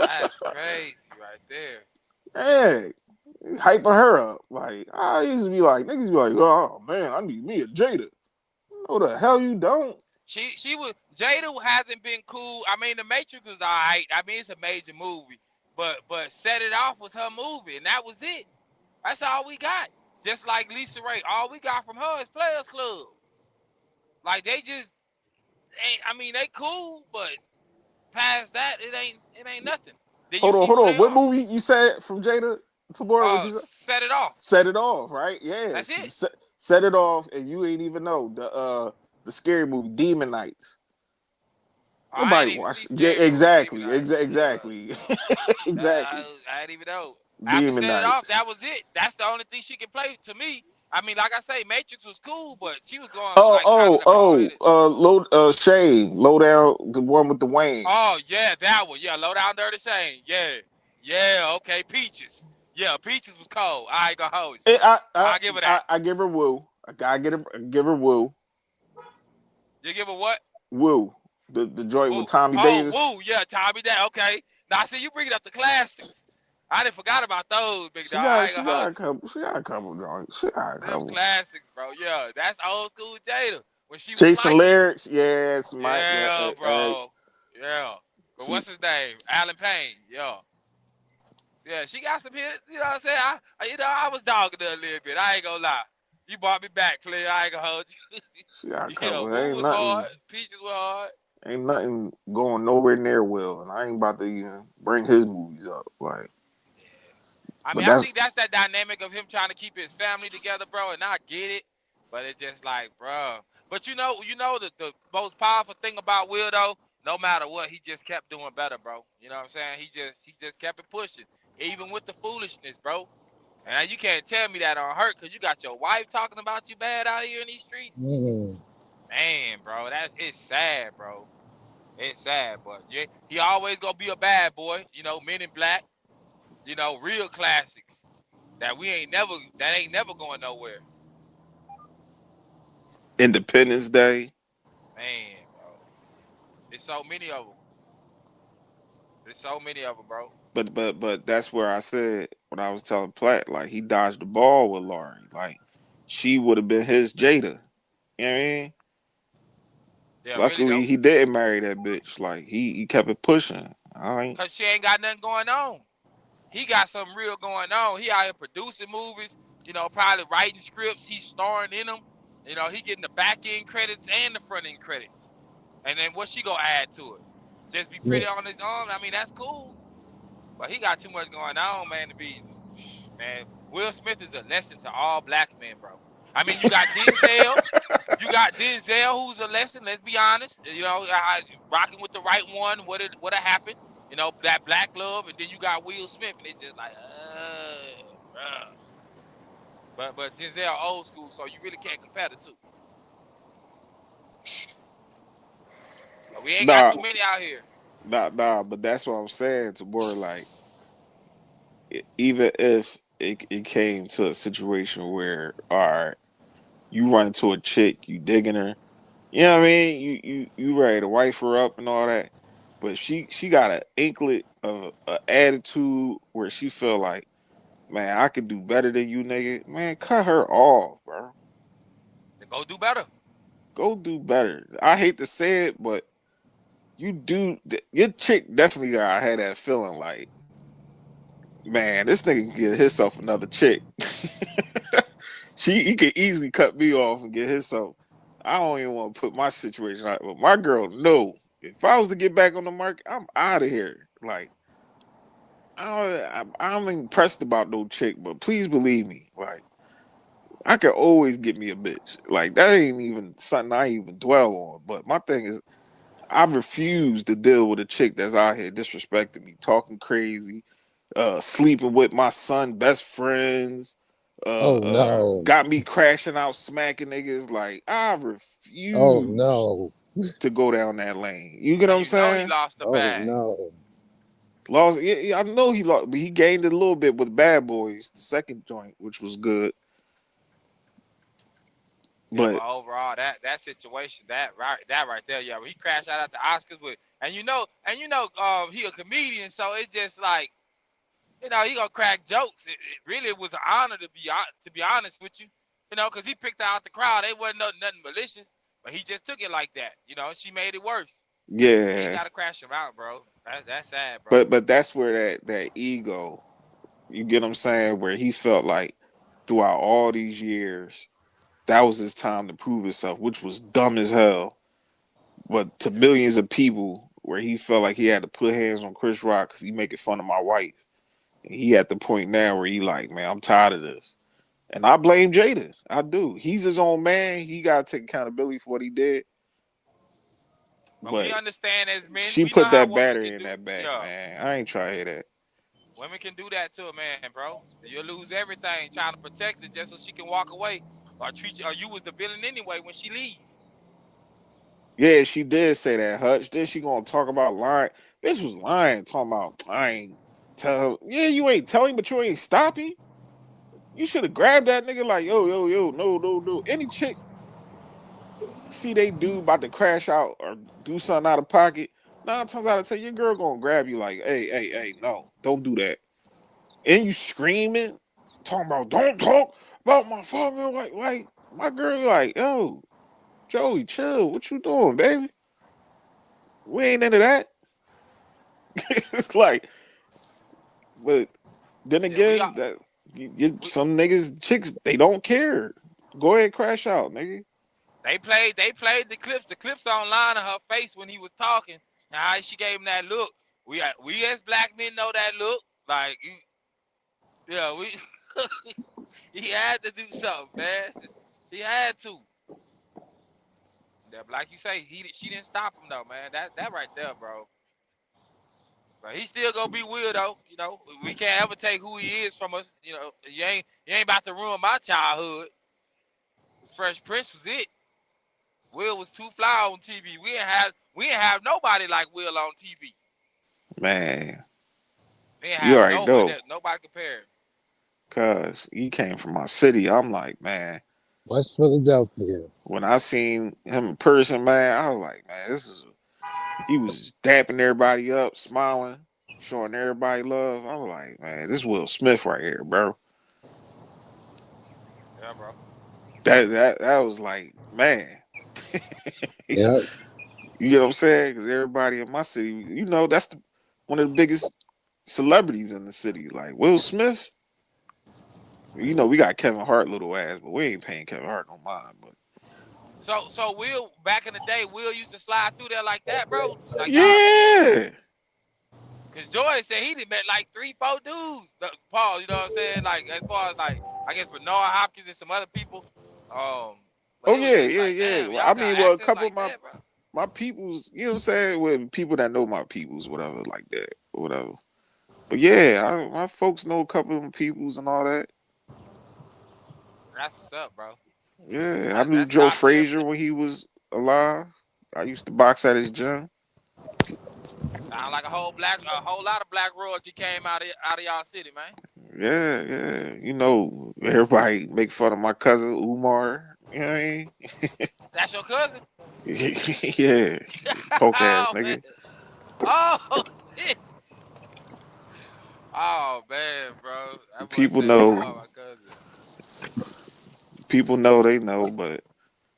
That's crazy right there. Hey, hyping her up. Like, I used to be like, niggas be like, oh man, I need me a Jada. No, the hell you don't. She was Jada hasn't been cool. I mean, The Matrix was alright. I mean, it's a major movie, but Set It Off was her movie, and that was it. That's all we got. Just like Lisa Ray, all we got from her is Players Club. Like they just ain't. I mean, they cool, but past that, it ain't nothing. Then you see Hold who on. they What are. movie you said from Jada Tabor? What you said? Set It Off. Set It Off, right? That's Yes. it. Set It Off, and you ain't even know the scary movie Demon Knights. Oh, I ain't Nobody even see watched. Yeah, Scary Movie Demon exactly. Knights. Exactly. I, exactly. I didn't even know. After Demon Set It Off, Knights. that was it. That's the only thing she can play to me. I mean, like I say, Matrix was cool, but she was going like kind of the ball headed. Shame, low down, the one with the Wayne. Oh yeah, that one. Yeah, Low Down Dirty Shame. Yeah, yeah. Okay, Peaches. Yeah, Peaches was cold. I ain't gonna hold you. I'll give her that. I give her woo. I gotta give her woo. You give her what? Woo. The joint with Woo. Tommy Oh, Davis. woo. Yeah, Tommy. That okay. Now see, you bringing up the classics. I didn't forgot about those, big dog. I ain't She gonna hold got a you. couple. She got a couple joints. She got a Them couple. classics, bro. Yeah, that's old school Jada when she was Jason Mikey. lyrics, yes, Mike. Yeah, bro. Yeah. But She, what's his name? Alan Payne. Yeah. Yeah, she got some hits. You know what I'm saying? I was dogging her a little bit. I ain't gonna lie. You brought me back, player. I ain't gonna hold you. she got a Yeah, couple. Woo was hard. Peaches was hard. Ain't nothing going nowhere near Will, and I ain't about to even bring his movies up. Like, Yeah. I but mean, I that's think that's that dynamic of him trying to keep his family together, bro. And I get it, but it's just like, bro. But the most powerful thing about Will though, no matter what, he just kept doing better, bro. You know what I'm saying? He just kept it pushing, even with the foolishness, bro. And you can't tell me that on hurt because you got your wife talking about you bad out here in these streets. Mm. Man, bro, it's sad, bro. It's sad, but yeah, he always gonna be a bad boy. Men in Black. Real classics that ain't never going nowhere. Independence Day. Man, bro, there's so many of them. There's so many of them, bro. But that's where I said when I was telling Platt, like he dodged the ball with Laurie. Like she would have been his Jada. You know what I mean? Yeah, really Luckily though, he didn't marry that bitch. Like he kept it pushing. All right. cause she ain't got nothing going on. He got something real going on. He out here producing movies. Probably writing scripts. He's starring in them. He getting the back end credits and the front end credits. And then what she gonna add to it? Just be Yeah. pretty on his own. I mean, that's cool. But he got too much going on, man, to be, man. Will Smith is a lesson to all black men, bro. I mean, you got Denzel. You got Denzel, who's a lesson. Let's be honest. Rocking with the right one. What happened? That black love, and then you got Will Smith, and it's just like, bruh. But Denzel old school, so you really can't compare the two. But we ain't got Nah, too many out here. nah. But that's what I'm saying to more like even if it came to a situation where all right, you run into a chick, you digging her. You know what I mean? You ready to wife her up and all that. But she got an inklet of an attitude where she feel like, man, I could do better than you, nigga. Man, cut her off, bro. Then go do better. Go do better. I hate to say it, but you do. Your chick definitely gotta have that feeling like, man, this nigga can get himself another chick. He could easily cut me off and get himself. I don't even want to put my situation out, but my girl, no. If I was to get back on the market, I'm out of here. Like, I'm impressed about no chick, but please believe me, like, I could always get me a bitch. Like, that ain't even something I even dwell on. But my thing is, I refuse to deal with a chick that's out here disrespecting me, talking crazy, sleeping with my son best friends, No. got me crashing out, smacking niggas. Like, I Oh refuse no. to go down that lane. You get So what I'm you know he saying? lost the Oh bag. no. Lost. Yeah, I know he lost, but he gained it a little bit with Bad Boys, the second joint, which was good. Yeah, But but overall, that situation, that right there, yeah, he crashed out at the Oscars with, and he a comedian, so it's just like, he gonna crack jokes. It really was an honor to be honest with you, because he picked out the crowd. It wasn't nothing malicious, but he just took it like that. She made it worse. You ain't yeah, gotta crash him out, bro. That's sad, bro. but that's where that ego, you get what I'm saying, where he felt like throughout all these years, that was his time to prove himself, which was dumb as hell. But to millions of people, where he felt like he had to put hands on Chris Rock because he making fun of my wife. And he at the point now where he like, man, I'm tired of this. And I blame Jada. I do. He's his own man. He got to take accountability for what he did. But we But understand as men, she we know put how that women battery can in do. that back, Yeah, man. I ain't trying to hear that. women can do that to a man, bro. You'll lose everything trying to protect it just so she can walk away, or treat you, or you was the villain anyway when she leaves. Yeah, she did say that, Hutch. Then she gonna talk about lying. Bitch was lying, talking about I ain't tell. Yeah, you ain't telling, but you ain't stopping. You should have grabbed that nigga like, yo, no, no, no. Any chick see they dude about to crash out or do something out of pocket, 9 times out of 10, your girl gonna grab you like, hey, no, don't do that. And you screaming, talking about don't talk about my father. Like my girl, like, yo, Joey, chill. What you doing, baby? We ain't into that. Like, but then Yeah, we are. again, that you get We, some niggas, chicks, they don't care. Go ahead, crash out, nigga. they played the clips. The clips online of her face when he was talking. And how she gave him that look. We as black men know that look. Like, yeah, we he had to do something, man. He had to. Yeah, like you say, she didn't stop him though, man. That right there, bro. But he still gonna be weird though. We can't ever take who he is from us. You ain't about to ruin my childhood. Fresh Prince was it. Will was too fly on TV. We didn't have nobody like Will on TV. Man, We didn't you have already know. nobody compared. Cause he came from my city. I'm like, man, West Philadelphia. when I seen him in person, man, I was like, man, he was dapping everybody up, smiling, showing everybody love. I was like, man, this is Will Smith right here, bro. Yeah, bro. That was like, man. Yep. You know what I'm saying? Because everybody in my city, that's one of the biggest celebrities in the city. Like Will Smith, we got Kevin Hart, little ass, but we ain't paying Kevin Hart no mind. But So Will, back in the day, Will used to slide through there like that, bro. Like y'all, yeah, cause Joy said he done met like 3, 4 dudes. Paul, you know what I'm saying? Like as far as like, I guess Bernard Hopkins and some other people. Um, but oh it was yeah, just yeah, like, yeah. damn, Well, y'all I got mean, well, a access couple of like that, bro. my peoples, you know what I'm saying, with people that know my peoples, whatever, like that, or whatever. But yeah, my folks know a couple of my peoples and all that. That's what's up, bro. Yeah, I That's knew that's Joe top tier. Frazier when he was alive. I used to box at his gym. Sound like a whole lot of black royalty came out of y'all city, man. Yeah, yeah. Everybody make fun of my cousin Umar. You know what I mean? That's your cousin? Yeah. Poke ass Oh, man. nigga. Oh, shit. Oh, man, bro. That boy People said you know. are my cousin. People know they know, but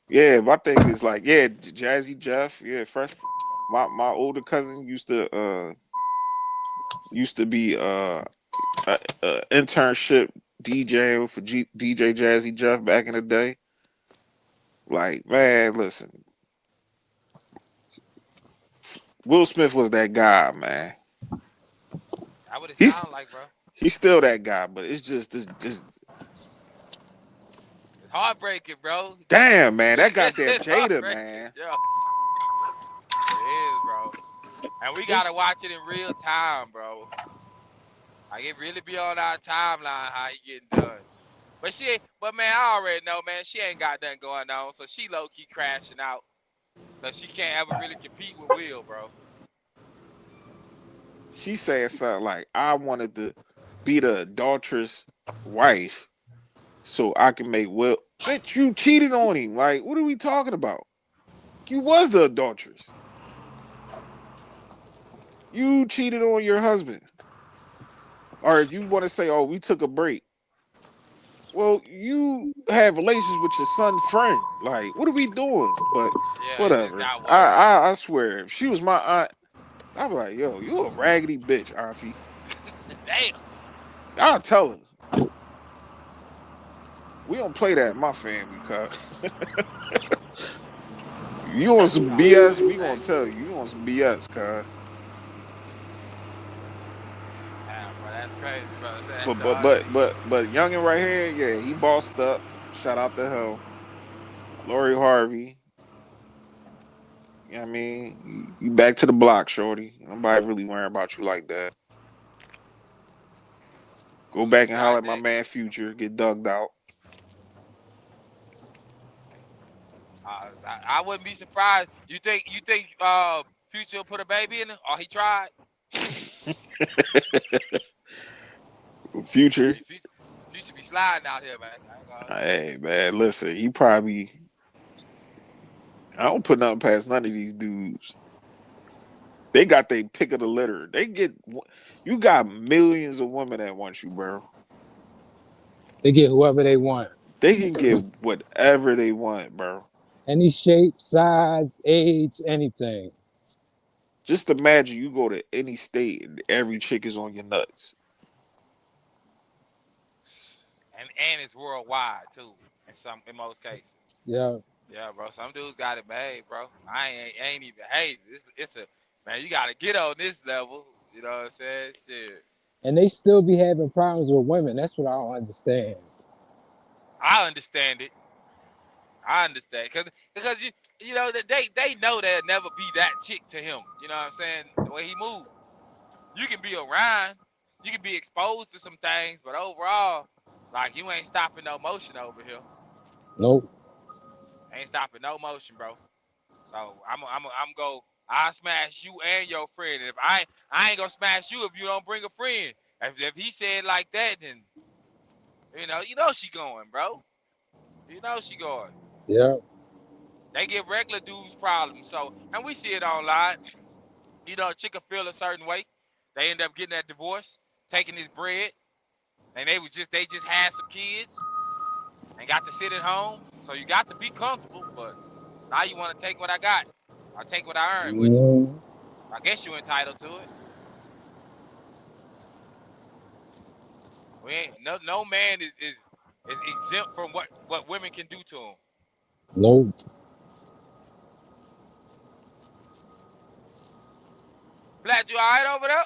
yeah, my thing is like, yeah, Jazzy Jeff, yeah, fresh. My older cousin used to be a internship DJing for DJ Jazzy Jeff back in the day. Like, man, listen, Will Smith was that guy, man. That's what it He's sound like, bro. he's still that guy, but it's just It's heartbreaking, bro. damn, man, that goddamn It's Jada, heartbreaking. man. Yo, it is, bro. And we This gotta watch it in real time, bro. Like it really be on our timeline how he getting done. But man, I already know, man, she ain't got nothing going on, so she low key crashing out. Cause she can't ever really compete with Will, bro. she saying something like, I wanted to be the adulterous wife so I can make Will. Bitch, you cheated on him. Like, what are we talking about? You was the adulteress. You cheated on your husband. Or if you want to say, oh, we took a break. Well, you have relations with your son's friend. Like, what are we doing? But Yeah, it just whatever. got worse. I swear, if she was my aunt, I'd be like, yo, you a raggedy bitch, auntie. Damn. I'll tell her. We don't play that in my family, cuz. You want some BS, we gonna tell you. You want some BS, cuz. Damn, bro, that's crazy, bro. That's But so but but but but youngin right here, yeah, he bossed up. Shout out to him. Lori Harvey. You know what I mean? You back to the block, shorty. Nobody really worrying about you like that. Go back and holler got at my that. man Future, get dugged out. I wouldn't be surprised. You think Future will put a baby in it? Or he tried? Future. Future be sliding out here, man. I ain't gonna- Hey man, listen, he probably I don't put nothing past none of these dudes. They got their pick of the litter. You got millions of women that want you, bro. They get whoever they want. They can get whatever they want, bro. Any shape, size, age, anything. Just imagine you go to any state and every chick is on your nuts. And it's worldwide too. In most cases. Yeah. Yeah, bro. Some dudes got it made, bro. I ain't even hate. It's a man. You gotta get on this level. You know what I'm saying? Shit. And they still be having problems with women. That's what I don't understand. I understand it. I understand because you know that they know there'll never be that chick to him. You know what I'm saying? The way he moves, you can be around, you can be exposed to some things, but overall, like you ain't stopping no motion over here. Nope. Ain't stopping no motion, bro. So I'm go. I smash you and your friend. And if I ain't gonna smash you if you don't bring a friend. If he said like that, then you know she going, bro. You know she going. Yeah. They give regular dudes problems. So and we see it online. You know, a chick will feel a certain way. They end up getting that divorce, taking his bread, and they just had some kids and got to sit at home. So you got to be comfortable, but now you want to take what I got. I take what I earned, which Mm, I guess you're entitled to it. We ain't no man is exempt from what women can do to him. nope. Black, you all right over there?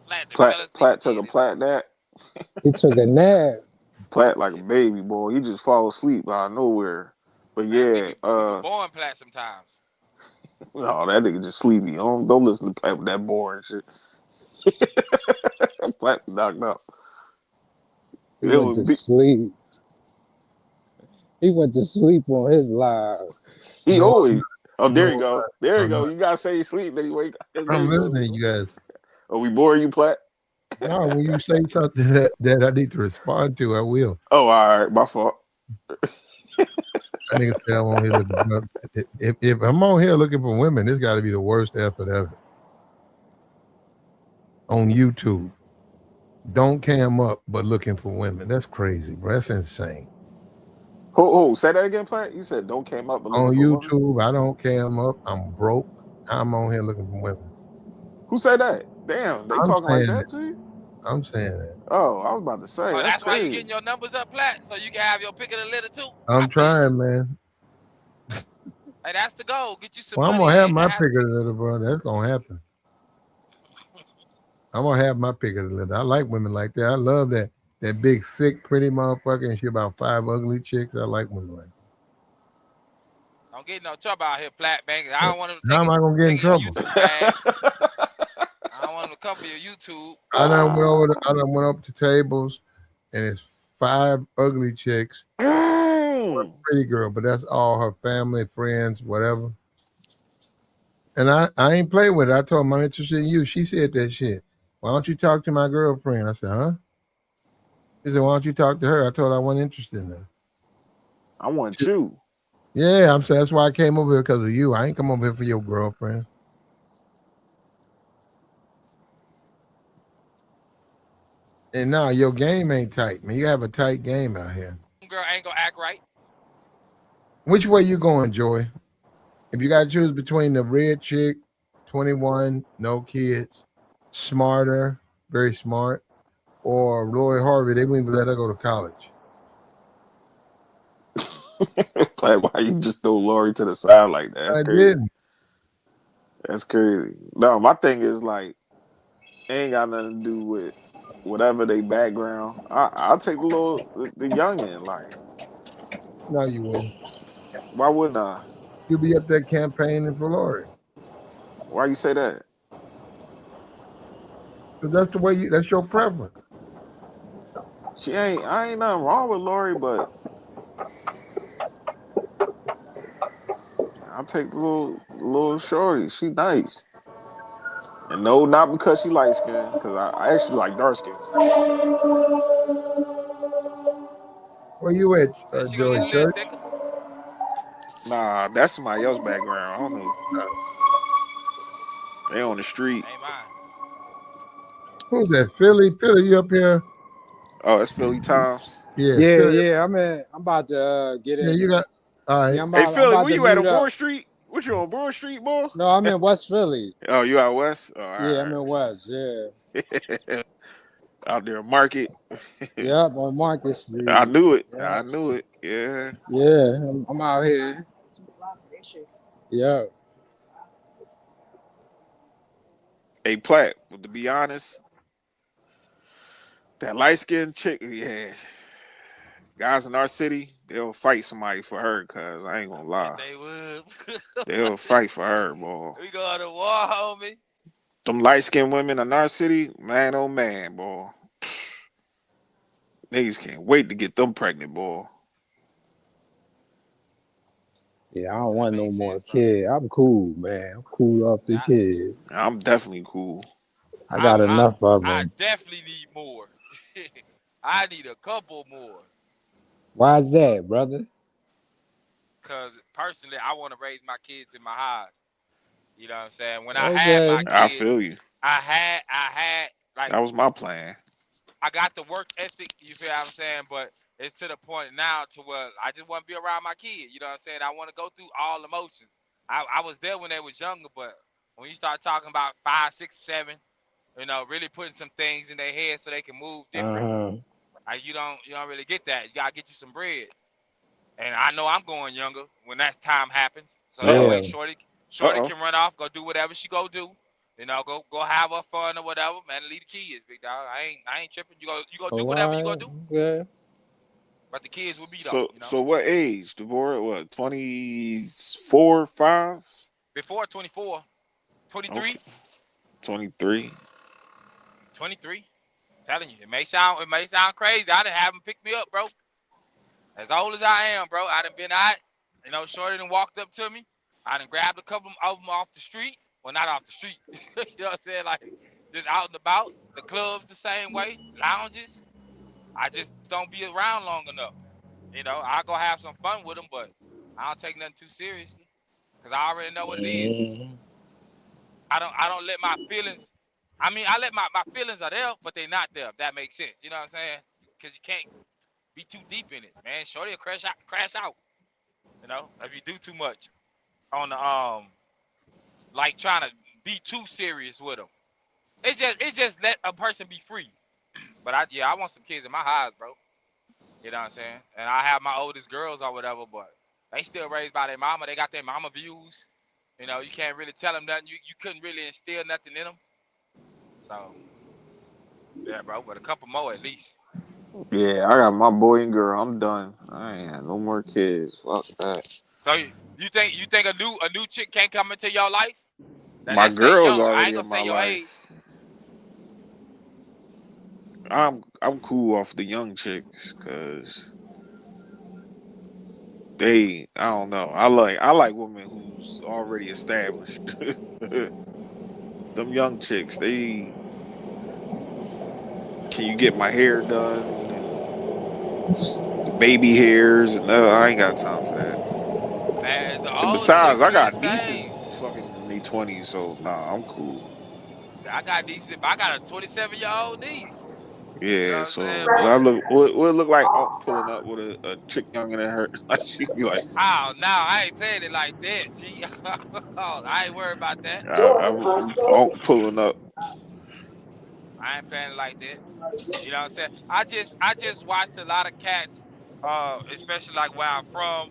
Black, the fell asleep Plat took a again. plat nap. He took a nap. Plat like a baby boy. You just fall asleep out of nowhere. But Man, yeah, we be born Platt sometimes. no, that nigga just sleepy. Don't listen to Plat with that boring shit. Plat knocked out. He It went to would be sleep. He went to sleep on his live. he No, always. Oh, there you no, go. There you I'm go. not. You gotta say you sleep. Then you wake up. There I'm you go. listening, you guys. Are we boring you, Plat? No, when you say something that I need to respond to, I will. Oh, all right, my fault. I nigga say I'm on here looking for, if I'm on here looking for women, this got to be the worst effort ever. On YouTube, don't cam up, but looking for women. That's crazy, bro. That's insane. Who? Say that again, Plant. You said don't came up and looking On for women. YouTube, I don't cam up. I'm broke. I'm on here looking for women. Who said that? Damn, they I'm talking like saying that that. to you? I'm saying that. Oh, I was about to say Oh, that's that's why you crazy. getting your numbers up, Plat, so you can have your pick of the litter too. I'm feel you. trying, man. Hey, that's the goal. Get you some Well, I'm money gonna have and my have. pick of the litter, bro. That's gonna happen. I'm gonna have my pick of the litter. I like women like that. I love that big, thick, pretty motherfucker, and she about 5 ugly chicks. I like women like that. Don't get in no trouble out here, Plat Bank. I don't want them How am I gonna get in taking your trouble? YouTube bag. I don't want them to come for your YouTube. I done went up to tables, and it's 5 ugly chicks, one pretty girl, but that's all her family, friends, whatever. And I ain't played with it. I told her I'm interested in you. She said that shit. Why don't you talk to my girlfriend? I said, huh? She said, why don't you talk to her? I told her I wasn't interested in her. I want you. Yeah, I'm saying that's why I came over here because of you. I ain't come over here for your girlfriend. And now your game ain't tight, man. You have a tight game out here. Girl ain't gonna act right. Which way you going, Joy? If you got to choose between the red chick, 21, no kids, smarter, very smart, or Lori Harvey, they wouldn't even let her go to college. Like, why you just throw Lori to the side like that? That's I crazy. didn't. That's crazy. No, my thing is like, ain't got nothing to do with whatever they background. I'll take the youngin. Like, No, you wouldn't. why wouldn't I? You'll be up there campaigning for Lori. Why you say that? Because that's the way that's your preference. I ain't nothing wrong with Lori, but I'll take the little shorty. She nice. And no, not because she light skin, because I actually like dark skin. Where you at, And she gonna Joy get a little Church? thicker. Nah, that's somebody else's background. I don't know. They on the street. Ain't mine. Who's that? Philly? Philly, you up here? Oh, it's Philly time. Yeah, Yeah, Philly. yeah. I'm about to get Yeah, in you there. got, all right. Yeah, Hey, I'm Philly, about where to you at mute on up. Broad Street? What you on Broad Street, boy? No, I'm in West Philly. Oh, you out west? Oh, all Yeah, I'm right. in West. Yeah. Out there, market. Yep, on Market I Street. knew it. Yeah. I knew it. Yeah. Yeah, I'm out here. Yeah. Hey, Platt, but to be honest, that light skinned chick, yeah, guys in our city, they'll fight somebody for her, cause I ain't gonna Yes, lie. they would. They'll fight for her, boy. We going to war, homie. Them light skinned women in our city, man, oh man, boy. Niggas can't wait to get them pregnant, boy. Yeah, I don't That want no makes more sense, bro. kid. I'm cool, man. I'm cool off the I, kids. I'm definitely cool. I got enough of I them. definitely need more. I need a couple more. Why's that, brother? Cause personally, I want to raise my kids in my house. You know what I'm saying? When I had my Okay. I kids, feel you. I had like That was my plan. I got the work ethic. You feel what I'm saying? But it's to the point now to where I just want to be around my kid. You know what I'm saying? I want to go through all emotions. I was there when they was younger, but when you start talking about 5, 6, 7, you know, really putting some things in their head so they can move different. Uh-huh. You don't really get that. You gotta get you some bread. And I know I'm going younger when that time happens. So that Uh-oh. way, Yeah. Shorty Uh-oh. can run off, go do whatever she go do. You know, go have her fun or whatever. Man, leave the kids, big dog. I ain't tripping. You go do Oh, whatever you all gonna right. do. Yeah. But the kids will be though. So You know, so what age, Deborah? What, 24, 5? before 24, 23, Okay. 23. 23. Telling you, it may sound crazy. I done have them pick me up, bro. As old as I am, bro, I done been out. You know, Shorty done walked up to me. I done grabbed a couple of them off the street. Well, not off the street. You know what I'm saying? Like, just out and about. The clubs the same way, lounges. I just don't be around long enough. I go have some fun with them, but I don't take nothing too seriously because I already know what it is. Mm-hmm. I don't let my feelings. I mean, I let my feelings are there, but they're not there. If that makes sense, you know what I'm saying? Because you can't be too deep in it, man. Shorty will crash out. Crash out. If you do too much on the like trying to be too serious with them. It's just let a person be free. But I want some kids in my house, bro. You know what I'm saying? And I have my oldest girls or whatever, but they still raised by their mama. They got their mama views. You can't really tell them nothing. You couldn't really instill nothing in them. So, yeah, bro. But a couple more at least. Yeah, I got my boy and girl. I'm done. I ain't had no more kids. Fuck that. So you think a new chick can't come into your life? My Let's say girl's younger. I ain't already gonna in say my your age. life. I'm cool off the young chicks because I don't know. I like women who's already established. Them young chicks, can you get my hair done and the baby hairs and I ain't got time for that. Man, the And old besides, chicks I be the got same. nieces fucking in their 20s, so nah, I'm cool. I got these. I got a 27-year-old niece. You know Yeah, what I'm saying? so But what it look like pulling up with a chick younger than her? Like she be like, oh no, I ain't playing it like that. G, I ain't worried about that. I'm pulling up. I ain't playing it like that. You know what I'm saying? I just watched a lot of cats, especially like where I'm from,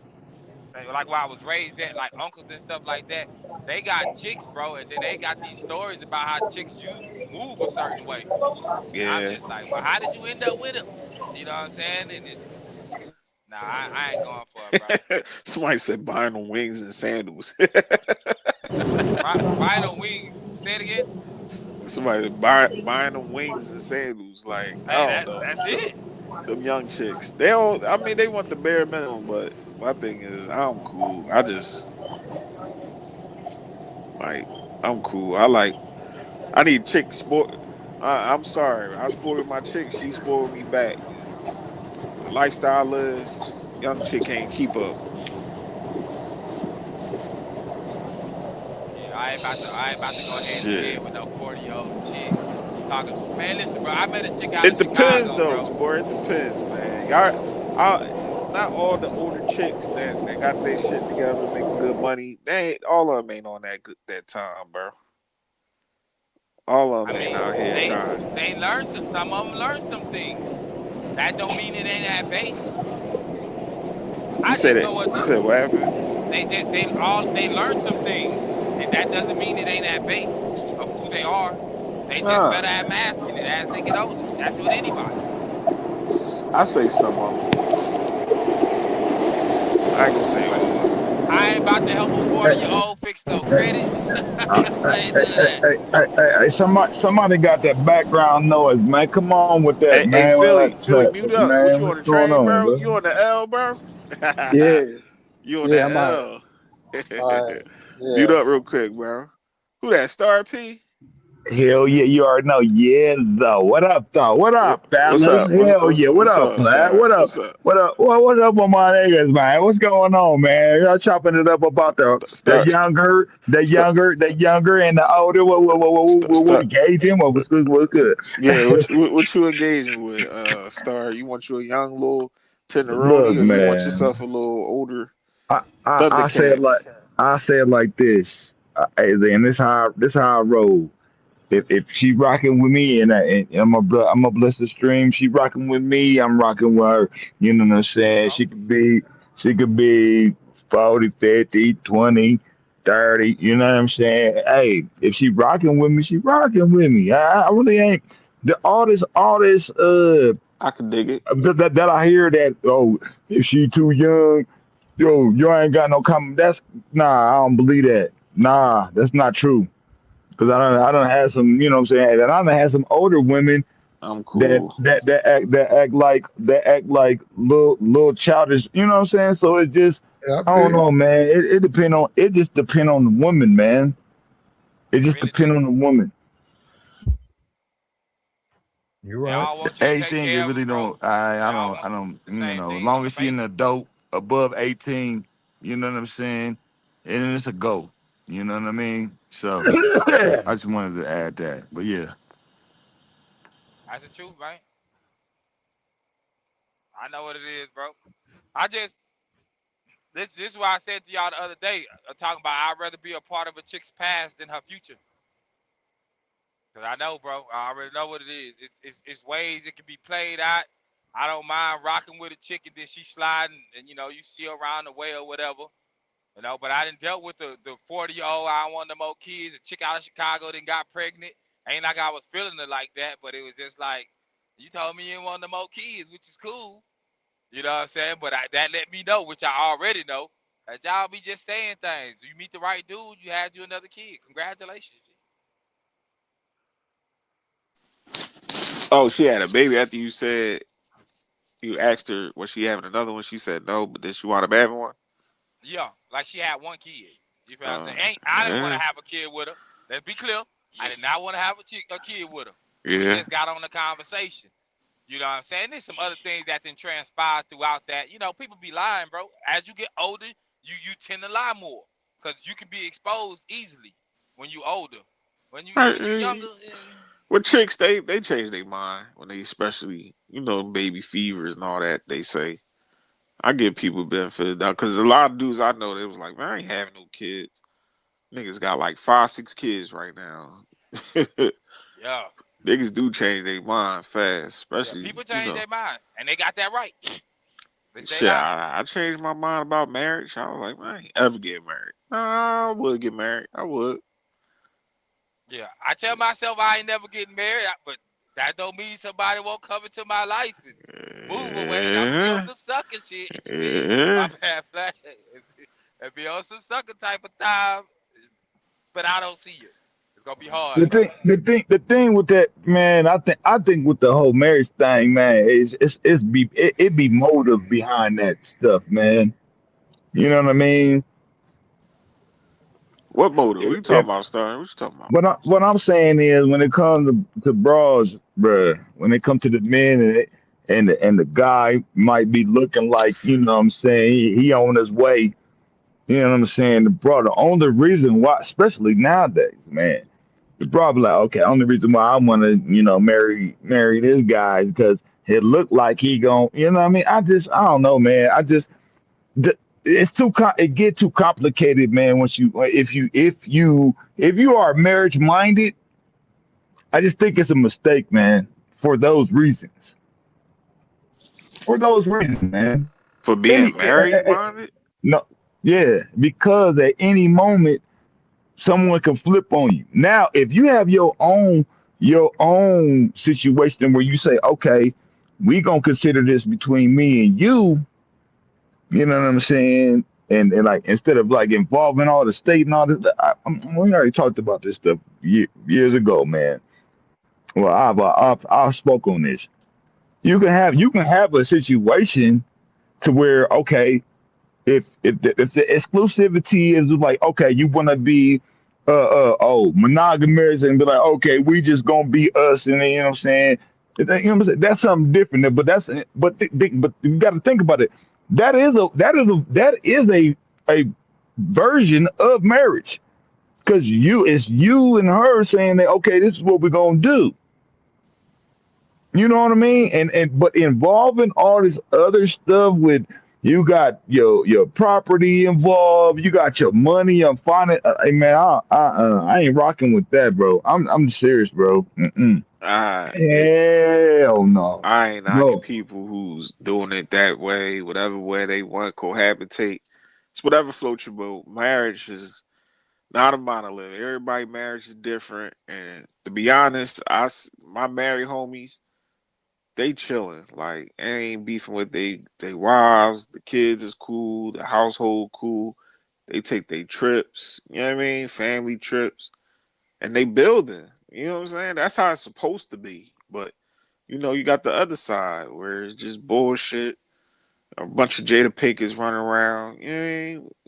like where I was raised at, like uncles and stuff like that. They got chicks, bro, and then they got these stories about how chicks you move a certain way. And I'm Yeah. just like, well, how did you end up with him? You know what I'm saying? And it's nah, I ain't going for it, bro. Somebody said buying them wings and sandals. Ride on wings. Say it again. Somebody buying them wings and sandals. Like I Hey, don't that know. that's it. Them young chicks. They all. I mean, they want the bare minimum, but my thing is, I'm cool. I just like I'm cool. I need chick sport. I'm sorry. I spoiled my chick. She spoiled me back. The lifestyle I live, young chick can't keep up. Yeah, I ain't about to go head to Shit. head with no 40-year-old chick. Talking, man, listen, bro. I met a chick out It of depends Chicago, though, bro. Tabor. It depends, man. I, not all the older chicks that got their shit together, making good money. They ain't all of them ain't on that time, bro. All of I them ain't mean, out here they trying. they learn some of them learn some things. That don't mean it ain't at bait. You I said just it. know what You said what happened? they learn some things, and that doesn't mean it ain't at bait of who they are. They just Nah, better at masking it as they get older. That's with anybody. I say some of them. I ain't gonna say But all of them. I ain't about to help a Hey, 40-year-old fix no hey, credit. uh, I ain't hey, doing hey, that. hey, somebody got that background noise, man. Come on with that, Hey, man. Philly, mute up. What Man, you on what's the going train, on, bro? bro? You on the L, bro? Yeah, You on yeah, that I'm out. L? All right, Mute yeah. up real quick, bro. Who that? Star P? Hell yeah, you already know. Yeah, though. What up, though? What Yep. up, What's fellas? up? Hell yeah. What What's up, up, Platt? Star? What up? What's up? What up? What up with my niggas, man? What's going on, man? Y'all chopping it up about the Star, star, younger, and the older. What star. engaging? What's good? What's good? Yeah, what you engaging with, Star? You want you a young little tenderoni, Look, or you want man. yourself a little older I say it Thundercat? like this. And this how I roll. If she rocking with me and I'm a bless the stream, she rocking with me, I'm rocking with her. You know what I'm There you saying? go. She could be 40, 50, 20, 30. You know what I'm saying? Hey, if she rocking with me, she rocking with me. I really ain't all this I can dig it. that I hear that, oh, if she too young, yo, you ain't got no comment. That's Nah, I don't believe that. Nah, that's not true. Cause I don't have some, you know what I'm saying, and I don't have some older women I'm that cool. act like little childish, you know what I'm saying? So it just, Yeah, I I feel don't you. know, man. It just depend on the woman, man. It It just really do. depend on the woman. You're They right. all want you to Age take thing, it care of really them, bro. don't. I They all don't. want I don't. the You same know, as thing long from the as she an baby. adult above 18, you know what I'm saying, and it's a go. You know what I mean? So I just wanted to add that. But yeah, That's the truth, man. I know what it is, bro. I just this is why I said to y'all the other day, talking about I'd rather be a part of a chick's past than her future. Cause I know, bro. I already know what it is. It's ways it can be played out. I don't mind rocking with a chick and then she sliding, and you see her around the way or whatever. But I didn't dealt with the 40-year-old. I don't want no more kids. A chick out of Chicago then got pregnant. Ain't like I was feeling it like that, but it was just like you told me you didn't want no more kids, which is cool. You know what I'm saying? But that let me know, which I already know, that y'all be just saying things. You meet the right dude, you had you another kid. Congratulations. Oh, she had a baby after you said you asked her was she having another one. She said no, but then she wanted to have one. Yeah, like she had one kid. You feel what I'm Uh, saying? I didn't want yeah, to have a kid with her. Let's be clear. I did not want to have a kid with her. We yeah. just got on the conversation. You know what I'm saying? There's some other things that then transpire throughout that. People be lying, bro. As you get older, you tend to lie more because you can be exposed easily when you older. When you younger, With chicks, they change their mind when they especially baby fevers and all that. They say I give people benefit of the doubt because a lot of dudes I know they was like, man, I ain't having no kids. Niggas got like 5, 6 kids right now. yeah, Niggas do change their mind fast, yeah. especially People change their mind, and they got that right. They say shit. lie. I changed my mind about marriage. I was like, man, I ain't ever get married. Nah, I would get married. I would. Yeah, I tell myself I ain't never getting married, but that don't mean somebody won't come into my life and move away, and I'm gonna be on Yeah, some sucker shit. You feel me? My yeah. bad, flag. And be on some sucker type of time, but I don't see it. It's gonna be hard The though. thing with that, man, I think with the whole marriage thing, man, it be motive behind that stuff, man. You know what I mean? What motive? What If, you talking if about, Star? What you talking about? what I'm saying is when it comes to bras, bruh, when it comes to the men and the guy might be looking like, you know what I'm saying, he on his way, you know what I'm saying, the only reason why, especially nowadays, man, the bro be like, okay, only reason why I want to, marry this guy is because it looked like he gon', you know what I mean? I don't know, man. It's it get too complicated, man. Once you, if you are marriage minded, I just think it's a mistake, man. For those reasons, man. For Any, being married minded? no, yeah, because at any moment someone can flip on you. Now, if you have your own situation where you say, okay, we gonna consider this between me and you know what I'm saying? And like instead of like involving all the state and all this, we already talked about this stuff years ago, man. Well, I've spoke on this. You can have a situation to where okay, if the exclusivity is like okay, you want to be monogamous and be like okay, we just gonna be us, and then, you know what I'm saying. You know what I'm saying? That's something different. But you got to think about it. That is a version of marriage because it's you and her saying that okay, this is what we're gonna do. You know what I mean? But involving all this other stuff with you got your property involved, you got your money on finance. Hey man, I ain't rocking with that, bro. I'm serious, bro. Mm-mm. It, Hell no, I ain't knocking no. people who's doing it that way, whatever way they want cohabitate. It's whatever floats your boat. Marriage is not a monolith. Everybody marriage is different, and to be honest, my married homies, they chilling. Like ain't beefing with they wives. The kids is cool. The household cool. They take their trips. You know what I mean? Family trips, and they building. You know what I'm saying? That's how it's supposed to be. But you got the other side where it's just bullshit. A bunch of Jada Pinkets running around. You know what I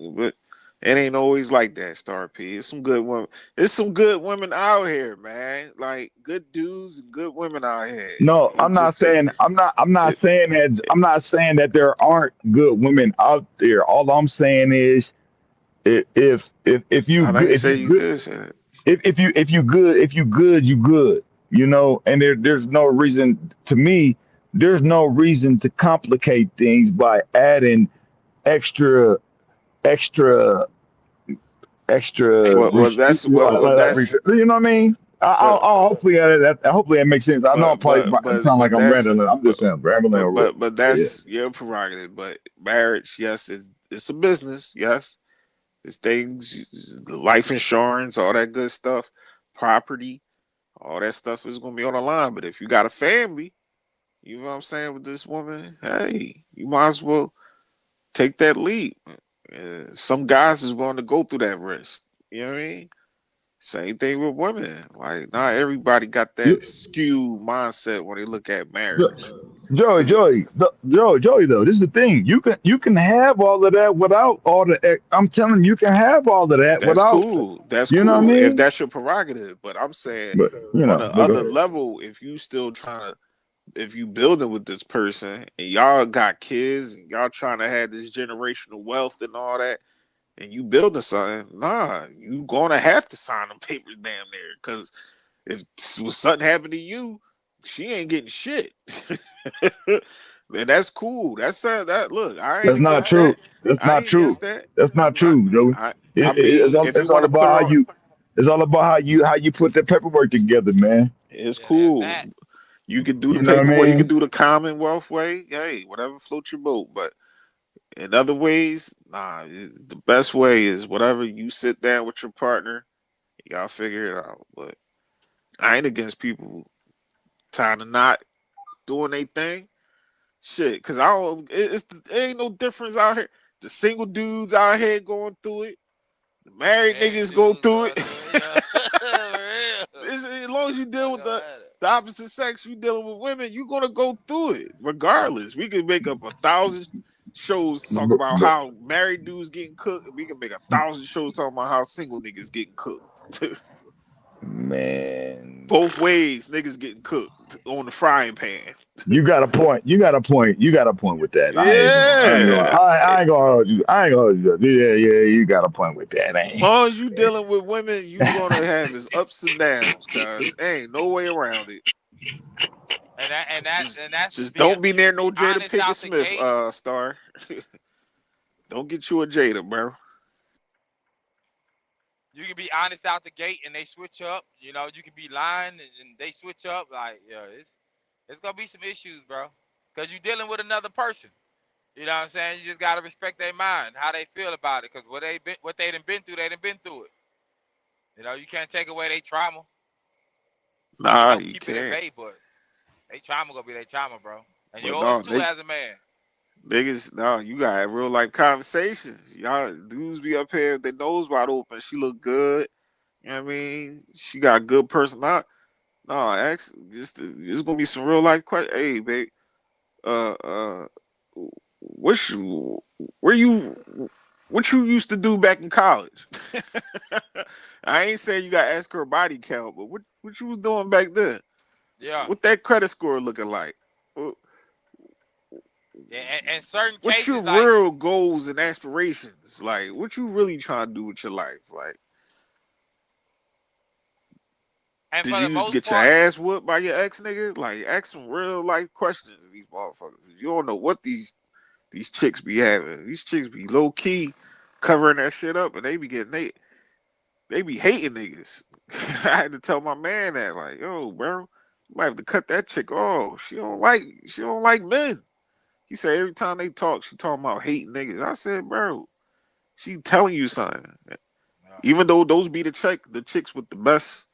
mean? But It ain't always like that, Star P. It's some good women. It's some good women out here, man. Like good dudes and good women out here. No, You just think I'm not it, saying that there aren't good women out there. All I'm saying is if you I good, didn't say you did say that. if you good, you good. You know, and there's no reason to me. There's no reason to complicate things by adding extra extra Hey, extra. Well, that's You know what I mean? but Hopefully that makes sense. I know I'm probably it sounds like I'm that's rambling. I'm just saying rambling. but Yeah. that's your prerogative. But marriage, yes, it's a business. Yes, it's things, life insurance, all that good stuff, property, all that stuff is gonna be on the line. But if you got a family, you know what I'm saying, with this woman, hey, you might as well take that leap. Some guys is willing to go through that risk. You know what I mean? Same thing with women. Like not everybody got that You, skewed mindset when they look at marriage. Cause Joey, though, this is the thing. You can have all of that without all the. I'm telling you, you can have all of that that's without. cool. That's You know what I cool if mean? that's your prerogative. But I'm saying But on the but go other ahead. level, if you still trying to, if you building with this person and y'all got kids and y'all trying to have this generational wealth and all that, and you building something, nah, you gonna have to sign them papers damn near. Cause if something happened to you, she ain't getting shit. And that's cool. That's that. Look, I ain't That's not against true. that. That's I not ain't true. against that. That's not I'm not. true, Joey. I mean, if you It's want all to put about her how on, you put the paperwork together, man. it's yeah, that's cool. that. You can do the You know what I paperwork. You can mean? do the Commonwealth way. Hey, whatever floats your boat. But in other ways, nah. The best way is whatever you sit down with your partner. Y'all figure it out. But I ain't against people tying a knot, doing their thing. Shit, cause I don't. It ain't no difference out here. The single dudes out here going through it. The married Married niggas go dudes through going it. through it, yeah. For real. As long as you deal Not with gonna matter. the opposite sex, you dealing with women, you gonna go through it regardless. We could make up 1,000 shows talking But, about but how married dudes getting cooked. We can make 1,000 shows talking about how single niggas getting cooked. man, Both ways, niggas getting cooked on the frying pan. you got a point. You got a point with that. Yeah. I ain't gonna argue. I ain't gonna argue. Yeah. You got a point with that. Ain't. Long as you dealing with women, you gonna have his ups and downs, cause ain't no way around it. And that and that Just and that's just be don't be you near can be no Jada honest Pinkett out the Smith, gate. Star. Don't get you a Jada, bro. You can be honest out the gate and they switch up. You know, you can be lying and they switch up. Like, yeah, it's gonna be some issues, bro. Cause you're dealing with another person. You know what I'm saying? You just gotta respect their mind, how they feel about it. Cause what they done been through, they done been through it. You know, you can't take away their trauma. You can Nah, help you keep it at can't. bay, but they trauma gonna be their trauma, bro. And But yours no, too as a man. niggas, no, you got real life conversations. Y'all dudes be up here, their nose wide open. She look good. You know what I mean? She got good personality. No, actually, it's gonna be some real life question. Hey, babe, uh, uh, what you, where you, what you used to do back in college? I ain't saying you got to ask her body count, but what you was doing back then? Yeah. What that credit score looking like? Yeah. And certain What's your cases, like, real goals and aspirations? Like, what you really trying to do with your life? Like, and did for you the just most get your part, ass whooped by your ex nigga? Like, ask some real life questions to these motherfuckers. You don't know what these chicks be having. These chicks be low key covering that shit up, and they be getting they be hating niggas. I had to tell my man that, like, yo, bro, you might have to cut that chick off. She don't like men. He said every time they talk, she talking about hating niggas. I said, bro, she telling you something. yeah. Even though those be the chicks with the best,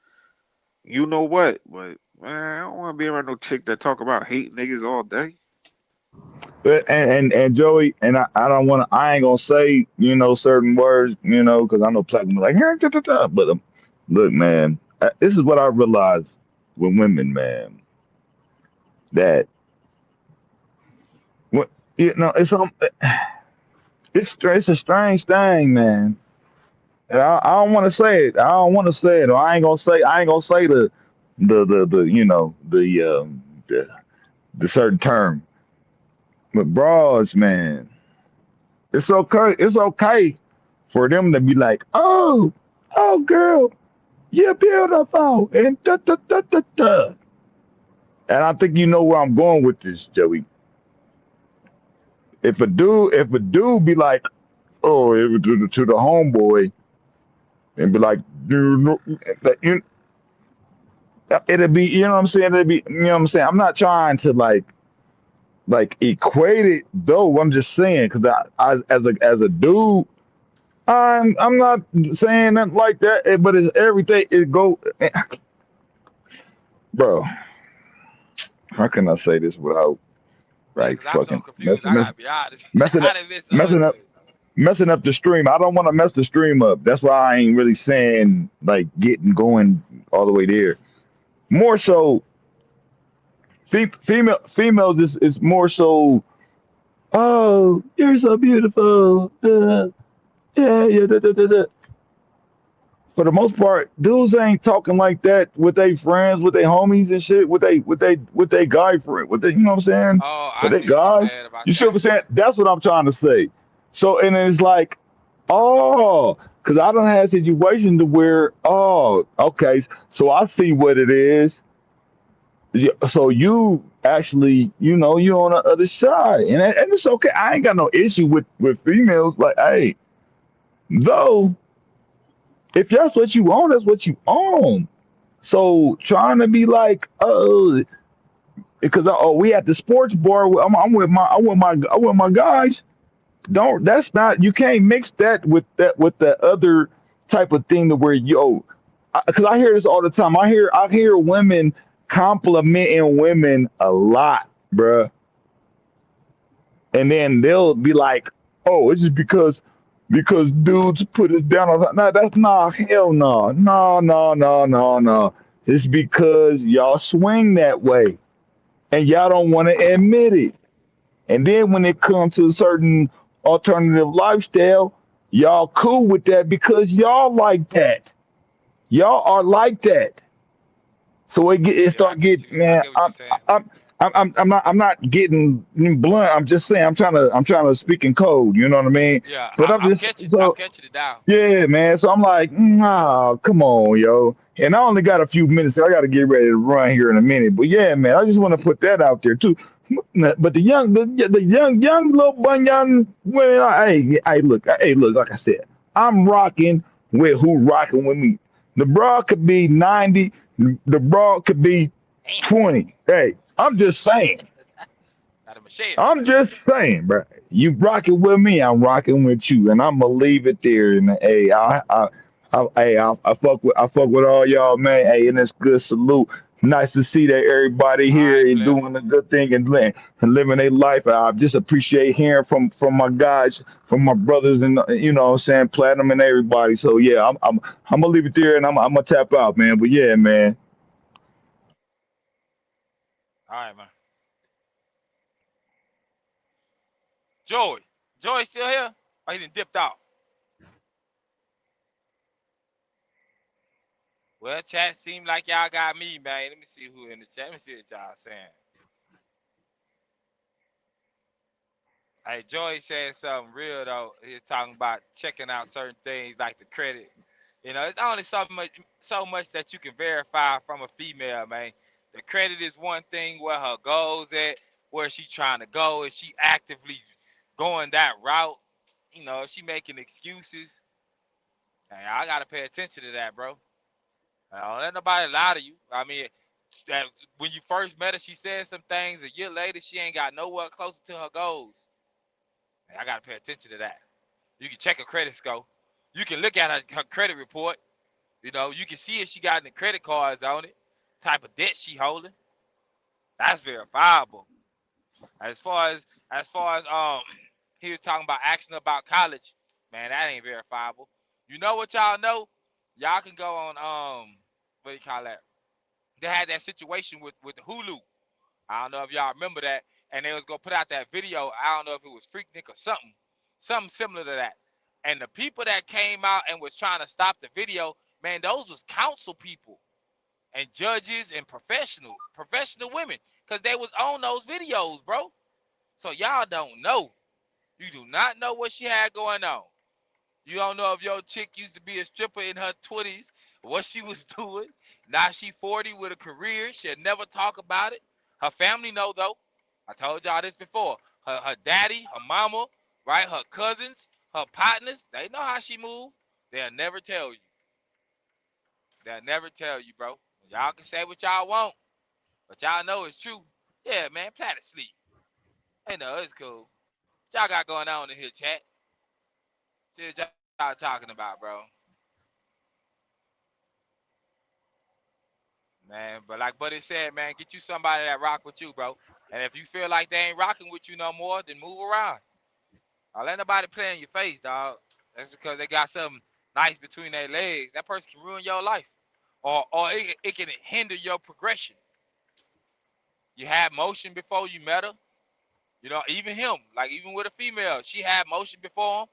you know what? But man, I don't want to be around no chick that talk about hating niggas all day. But and Joey, and I don't want to. I ain't gonna say certain words, because I know platinum like but look, man, this is what I realized with women, man. That what it's it's a strange thing, man. And I don't want to say it. I don't want to say it. Or I ain't gonna say. I ain't gonna say the you know the certain term. But bros, man, it's okay. It's okay for them to be like, oh, girl, you're beautiful, and da da da da da. And I think you know where I'm going with this, Joey. If a dude be like, oh, to the homeboy, and be like, dude, no, you, it'll be, you know what I'm saying? It'll be, you know what I'm saying? I'm not trying to like equate it though. I'm just saying because I as a dude, I'm not saying that like that, but it's everything. It go, bro. How can I say this without Yeah, like because I'm so fucking confused. I gotta be honest. messing I up, done missed so much messing of up, it. messing up the stream? I don't want to mess the stream up. That's why I ain't really saying like getting going all the way there. More so, females is more so. Oh, you're so beautiful. Yeah, yeah. Da, da, da, da. For the most part, dudes ain't talking like that with their friends, with their homies and shit, with they guy friend, with they, you know what I'm saying? Oh, With I they see what you're guys. saying about You see what that. I'm saying? That's what I'm trying to say. So and it's like, oh, because I don't have situations to where, oh, okay, so I see what it is. Yeah, so you actually, you on the other side, and it's okay. I ain't got no issue with females. Like, hey, though, if that's what you own, that's what you own. So trying to be like, because we at the sports bar. I'm with my guys. Don't that's not you can't mix that with the other type of thing to where because I hear this all the time. I hear women complimenting women a lot, bruh, and then they'll be like, oh, it's just because dudes put us down on no, that's not hell no. No, no, no, no, no. It's because y'all swing that way and y'all don't want to admit it. And then when it comes to a certain alternative lifestyle, y'all cool with that because y'all like that. Y'all are like that. So it Yeah, I start get getting, you. I man. get what you're saying. I'm not getting blunt. I'm just saying I'm trying to speak in code. You know what I mean? Yeah, But I'm I'm just catching. I'm so catching it down. yeah, man. So I'm like, nah, come on, yo. And I only got a few minutes. So I got to get ready to run here in a minute. But yeah, man, I just want to put that out there too. But the young little young women, hey, look. Like I said, I'm rocking with who rocking with me. The broad could be 90. The broad could be Damn, 20. Hey, I'm just saying. got a machete. I'm just saying, bro. You rocking with me, I'm rocking with you, and I'm gonna leave it there. And hey, I fuck with all y'all, man. Hey, and it's good salute. Nice to see that everybody All here right, is player. doing a good thing and living their life. I just appreciate hearing from my guys, from my brothers, and what I'm saying, platinum and everybody. So yeah, I'm gonna leave it there, and I'm gonna tap out, man. But yeah, man. All right, man. Joey. Joey still here? Oh, he done dipped out. Well, chat seemed like y'all got me, man. Let me see who in the chat. Let me see what y'all saying. Hey, Joey said something real though. He's talking about checking out certain things like the credit. It's only so much that you can verify from a female, man. The credit is one thing, where her goals at, where she trying to go, is she actively going that route? Is she making excuses? Hey, I gotta pay attention to that, bro. Don't let nobody lie to you. I mean, that when you first met her, she said some things. A year later, she ain't got nowhere closer to her goals. Hey, I gotta pay attention to that. You can check her credit score. You can look at her credit report. You can see if she got any credit cards on it, type of debt she holding. That's verifiable. As far as he was talking about asking about college, man, that ain't verifiable. You know what y'all know? Y'all can go on what do you call that? They had that situation with the Hulu. I don't know if y'all remember that, and they was gonna put out that video. I don't know if it was Freaknik or something similar to that. And the people that came out and was trying to stop the video, man, those was council people and judges and professional women, because they was on those videos, bro. So y'all don't know. You do not know what she had going on. You don't know if your chick used to be a stripper in her 20s, what she was doing. Now she 40 with a career. She'll never talk about it. Her family know, though. I told y'all this before. Her daddy, her mama, right? Her cousins, her partners, they know how she move. They'll never tell you. They'll never tell you, bro. Y'all can say what y'all want, but y'all know it's true. Yeah, man, planet sleep. Hey, no, it's cool. What y'all got going on in here, chat? See what y'all talking about, bro. Man, but like Buddy said, man, get you somebody that rock with you, bro. And if you feel like they ain't rocking with you no more, then move around. Don't let nobody play in your face, dog. That's because they got something nice between their legs. That person can ruin your life. Or it can hinder your progression. You had motion before you met her. You know, even him, like even with a female, she had motion before him.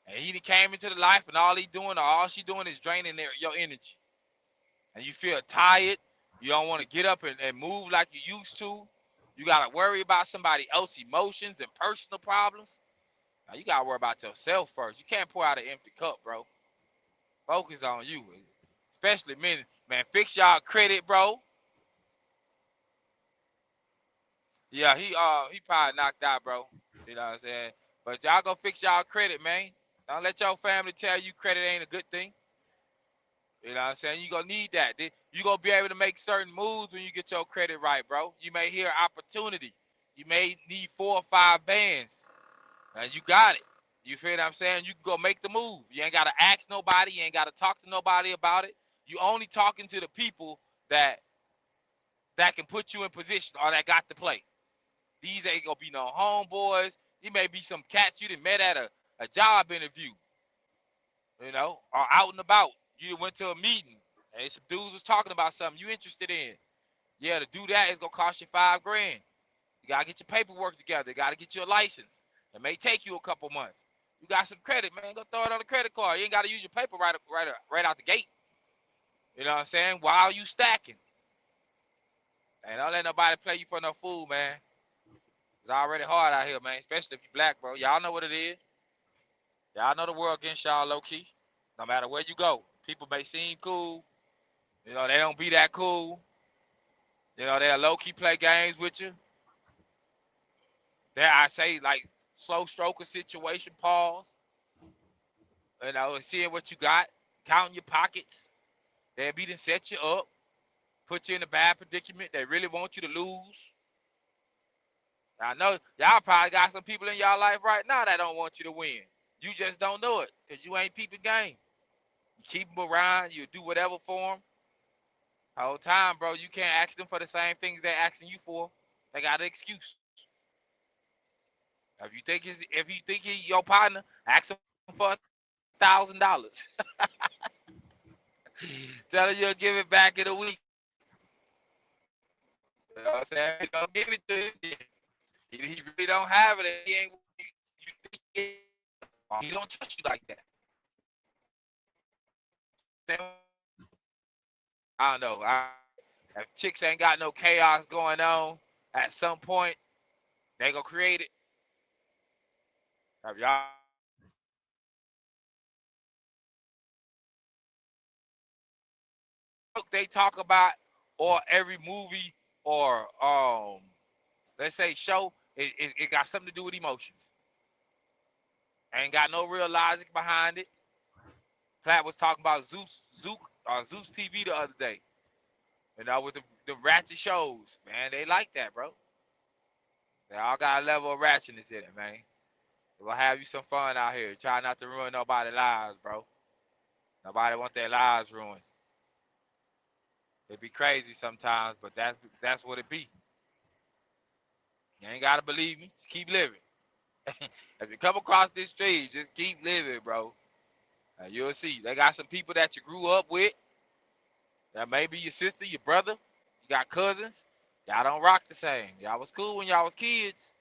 And he came into the life and all she doing is draining your energy. And you feel tired. You don't want to get up and move like you used to. You got to worry about somebody else's emotions and personal problems. Now, you got to worry about yourself first. You can't pour out an empty cup, bro. Focus on you. Especially men. Man, fix y'all credit, bro. Yeah, he probably knocked out, bro. You know what I'm saying? But y'all go fix y'all credit, man. Don't let your family tell you credit ain't a good thing. You know what I'm saying? You're going to need that. You're going to be able to make certain moves when you get your credit right, bro. You may hear opportunity. You may need 4 or 5 bands. And you got it. You feel what I'm saying? You can go make the move. You ain't got to ask nobody. You ain't got to talk to nobody about it. You only talking to the people that can put you in position or that got to play. These ain't going to be no homeboys. These may be some cats you done met at a job interview. You know, or out and about. You went to a meeting and some dudes was talking about something you interested in. Yeah, to do that, it's gonna cost you $5 grand. You gotta get your paperwork together. You gotta get your license. It may take you a couple months. You got some credit, man. Go throw it on a credit card. You ain't gotta use your paper right out the gate. You know what I'm saying? While you stacking. And don't let nobody play you for no fool, man. It's already hard out here, man. Especially if you black, bro. Y'all know what it is. Y'all know the world against y'all low key. No matter where you go, people may seem cool. You know, they don't be that cool. You know, they'll low key play games with you. There, I say, like, slow stroker situation, pause. You know, seeing what you got, counting your pockets. They'll be to set you up, put you in a bad predicament. They really want you to lose. I know y'all probably got some people in y'all life right now that don't want you to win. You just don't know it because you ain't peeping game. You keep them around. You do whatever for them. The whole time, bro, you can't ask them for the same things they're asking you for. They got an excuse. If you think he's your partner, ask him for $1,000. Tell him you'll give it back in a week. You know what I'm saying? He don't give it to you. He really don't have it. He ain't. You think he don't trust you like that. I don't know. If chicks ain't got no chaos going on, at some point they gonna create it. If y'all they talk about, or every movie, or let's say show, it got something to do with emotions. Ain't got no real logic behind it. Platt was talking about Zeus TV the other day. You know, with the ratchet shows, man, they like that, bro. They all got a level of ratchetness in it, man. It will have you some fun out here. Try not to ruin nobody's lives, bro. Nobody want their lives ruined. It be crazy sometimes, but that's what it be. You ain't gotta believe me. Just keep living. If you come across this street, just keep living, bro. And you'll see. They got some people that you grew up with. That may be your sister, your brother. You got cousins. Y'all don't rock the same. Y'all was cool when y'all was kids.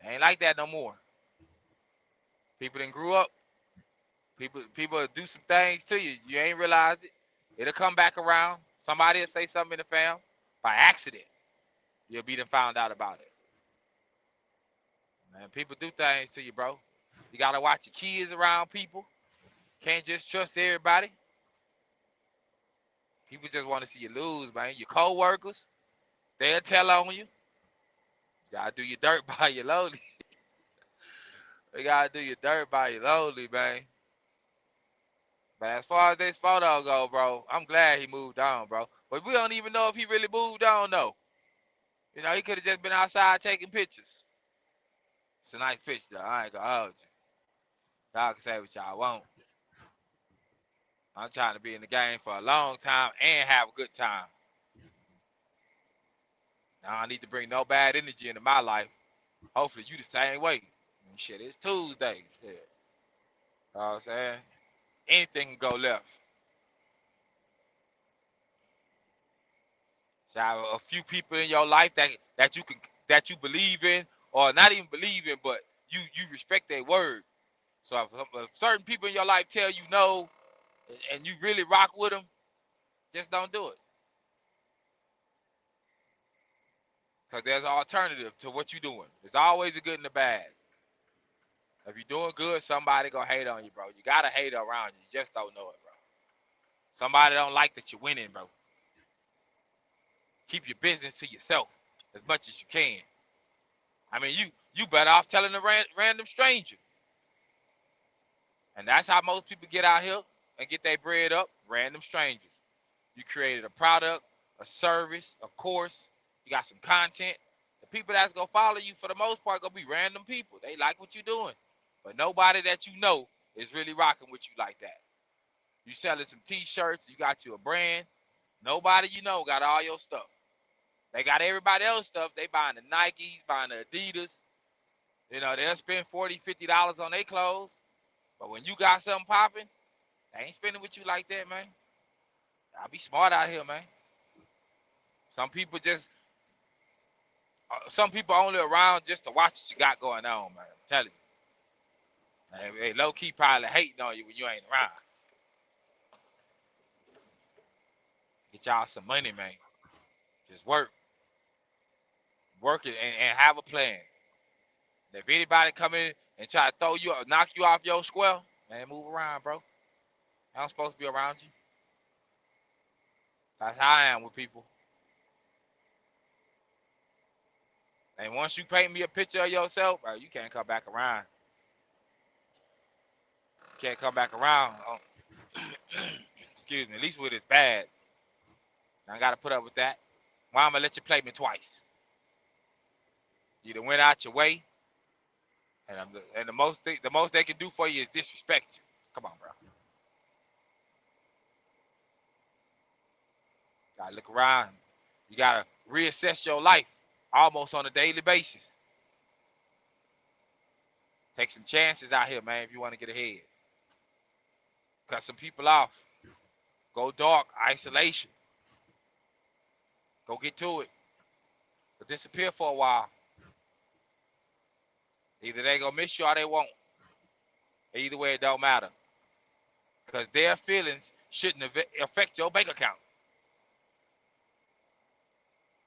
Ain't like that no more. People that grew up. People do some things to you. You ain't realized it. It'll come back around. Somebody will say something in the fam by accident. You'll be done found out about it. Man, people do things to you, bro. You gotta watch your kids around people. Can't just trust everybody. People just want to see you lose, man. Your co-workers, they'll tell on you. You gotta do your dirt by your lonely. You gotta do your dirt by your lonely, man. But as far as this photo go, bro, I'm glad he moved on, bro. But we don't even know if he really moved on, though. You know, he could have just been outside taking pictures. It's a nice picture, though. I ain't gonna hold you. Y'all can say what y'all want. I'm trying to be in the game for a long time and have a good time. Now, I need to bring no bad energy into my life. Hopefully, you the same way. And shit, it's Tuesday. Shit. You know what I'm saying? Anything can go left. So have a few people in your life that you believe in, or not even believe in, but you respect their word. So if certain people in your life tell you no, and you really rock with them, just don't do it. Because there's an alternative to what you're doing. There's always a good and a bad. If you're doing good, somebody gonna hate on you, bro. You gotta hate around you. You just don't know it, bro. Somebody don't like that you're winning, bro. Keep your business to yourself as much as you can. I mean, you better off telling a random stranger. And that's how most people get out here and get their bread up, random strangers. You created a product, a service, a course. You got some content. The people that's going to follow you for the most part going to be random people. They like what you're doing. But nobody that you know is really rocking with you like that. You selling some T-shirts. You got you a brand. Nobody you know got all your stuff. They got everybody else's stuff. They buying the Nikes, buying the Adidas. You know, they'll spend $40, $50 on their clothes. But when you got something popping, they ain't spending with you like that, man. I'll be smart out here, man. Some people only around just to watch what you got going on, man. I'm telling you. They low-key probably hating on you when you ain't around. Get y'all some money, man. Just work. Work it and have a plan. If anybody come in and try to throw you or knock you off your square, man, move around, bro. I'm supposed to be around you. That's how I am with people. And once you paint me a picture of yourself, bro, you can't come back around. You can't come back around. Excuse me. At least when it's bad. I got to put up with that. Why I'm going to let you play me twice? You done went out your way. And the most they can do for you is disrespect you. Come on, bro. Got to look around. You got to reassess your life almost on a daily basis. Take some chances out here, man, if you want to get ahead. Cut some people off. Go dark, isolation. Go get to it. But disappear for a while. Either they gonna miss you or they won't. Either way, it don't matter. Because their feelings shouldn't affect your bank account.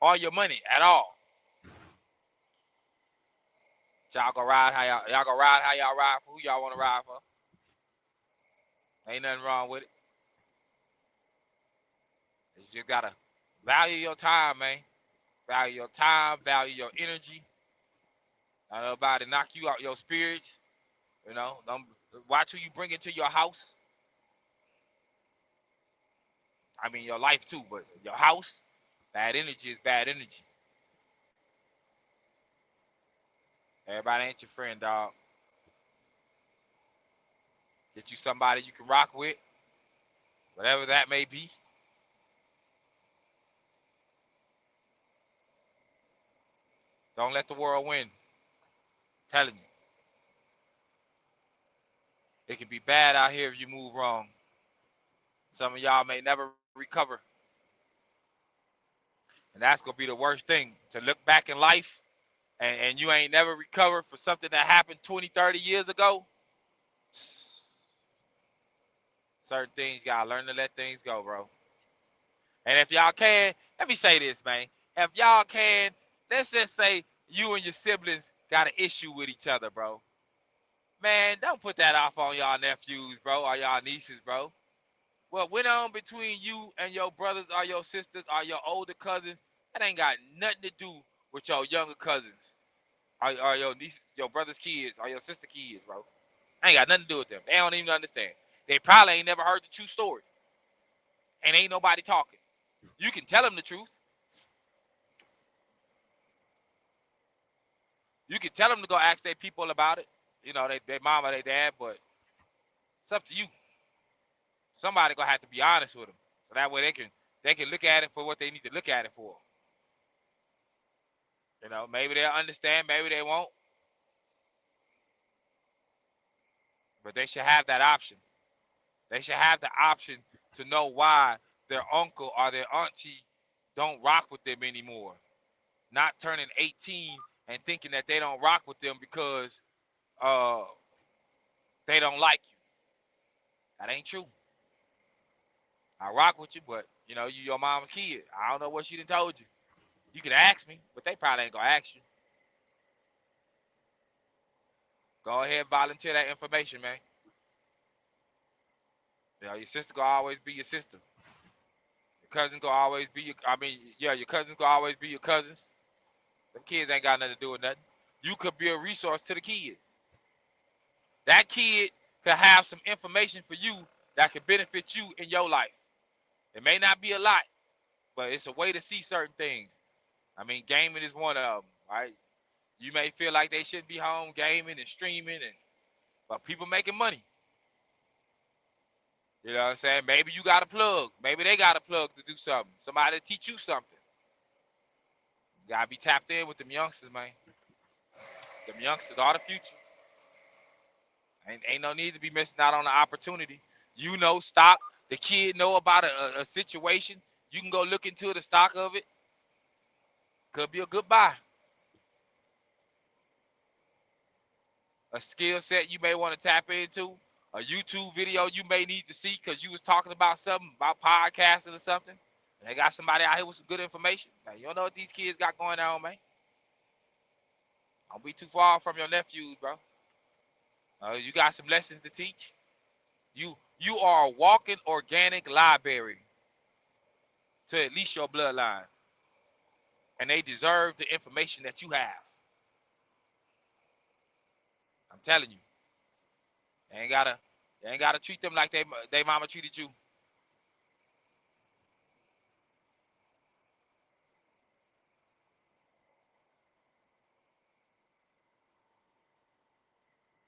Or your money at all. Y'all gonna ride how y'all ride for who y'all want to ride for. Ain't nothing wrong with it. You just gotta value your time, man. Value your time, value your energy. Not nobody knock you out your spirits. You know, don't watch who you bring into your house. I mean your life too, but your house, bad energy is bad energy. Everybody ain't your friend, dog. Get you somebody you can rock with, whatever that may be. Don't let the world win. I'm telling you. It can be bad out here if you move wrong. Some of y'all may never recover. And that's going to be the worst thing, to look back in life and you ain't never recovered for something that happened 20, 30 years ago. Certain things, you gotta learn to let things go, bro. And if y'all can, let me say this, man. If y'all can, let's just say you and your siblings got an issue with each other, bro. Man, don't put that off on y'all nephews, bro, or y'all nieces, bro. What went on between you and your brothers or your sisters or your older cousins, that ain't got nothing to do with your younger cousins or your niece, your brother's kids or your sister kids, bro. Ain't got nothing to do with them. They don't even understand. They probably ain't never heard the true story. And ain't nobody talking. You can tell them the truth. You can tell them to go ask their people about it. You know, their mom or their dad, but it's up to you. Somebody gonna have to be honest with them. So that way they can look at it for what they need to look at it for. You know, maybe they'll understand, maybe they won't. But they should have that option. They should have the option to know why their uncle or their auntie don't rock with them anymore. Not turning 18 and thinking that they don't rock with them because uh they don't like you. That ain't true. I rock with you, but you know, you your mama's kid. I don't know what she done told you. You can ask me, but they probably ain't gonna ask you. Go ahead and volunteer that information, man. You know, your sister gonna always be your sister. Your cousin gonna always be your cousins gonna always be your cousins. Them kids ain't got nothing to do with nothing. You could be a resource to the kid. That kid could have some information for you that could benefit you in your life. It may not be a lot, but it's a way to see certain things. I mean, gaming is one of them, right? You may feel like they shouldn't be home gaming and streaming, but people making money. You know what I'm saying? Maybe you got a plug. Maybe they got a plug to do something. Somebody to teach you something. You gotta be tapped in with them youngsters, man. Them youngsters are the future. Ain't no need to be missing out on the opportunity. You know, stock. The kid know about a situation. You can go look into the stock of it. Could be a good buy. A skill set you may want to tap into. A YouTube video you may need to see because you was talking about something, about podcasting or something. And they got somebody out here with some good information. Now, you don't know what these kids got going on, man. Don't be too far from your nephews, bro. You got some lessons to teach. You are a walking organic library to at least your bloodline. And they deserve the information that you have. I'm telling you. You ain't gotta treat them like they mama treated you.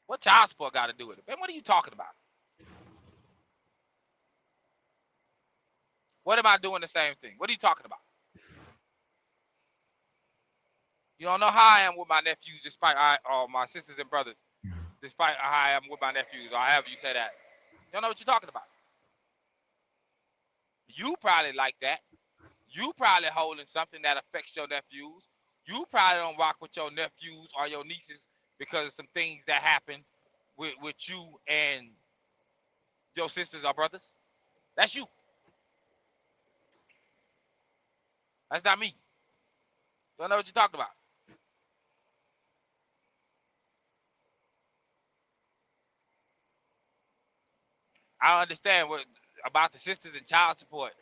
What child support got to do with it? Man, what are you talking about? What am I doing the same thing? What are you talking about? You don't know how I am with my nephews, despite or my sisters and brothers, despite how I am with my nephews, or however you say that. You don't know what you're talking about. You probably like that. You probably holding something that affects your nephews. You probably don't rock with your nephews or your nieces because of some things that happen with you and your sisters or brothers. That's you. That's not me. Don't know what you're talking about. I don't understand what about the sisters and child support.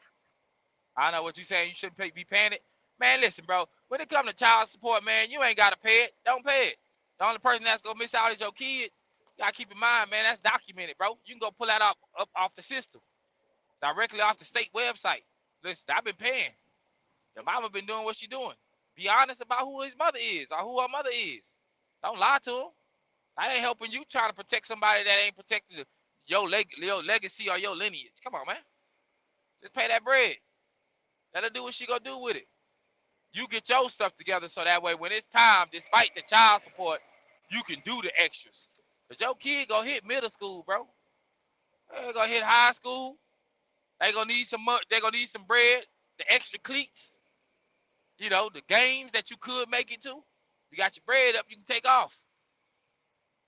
I know what you're saying. You shouldn't be paying it. Man, listen, bro. When it comes to child support, man, you ain't got to pay it. Don't pay it. The only person that's going to miss out is your kid. You got to keep in mind, man, that's documented, bro. You can go pull that up off the system, directly off the state website. Listen, I've been paying. The mama been doing what she doing. Be honest about who his mother is or who her mother is. Don't lie to him. I ain't helping you trying to protect somebody that ain't protecting your legacy or your lineage. Come on, man. Just pay that bread. Let her do what she gonna do with it. You get your stuff together so that way when it's time, despite the child support, you can do the extras. But your kid gonna hit middle school, bro. They gonna hit high school. They gonna need some money. They gonna need some bread. The extra cleats. You know, the games that you could make it to. You got your bread up, you can take off.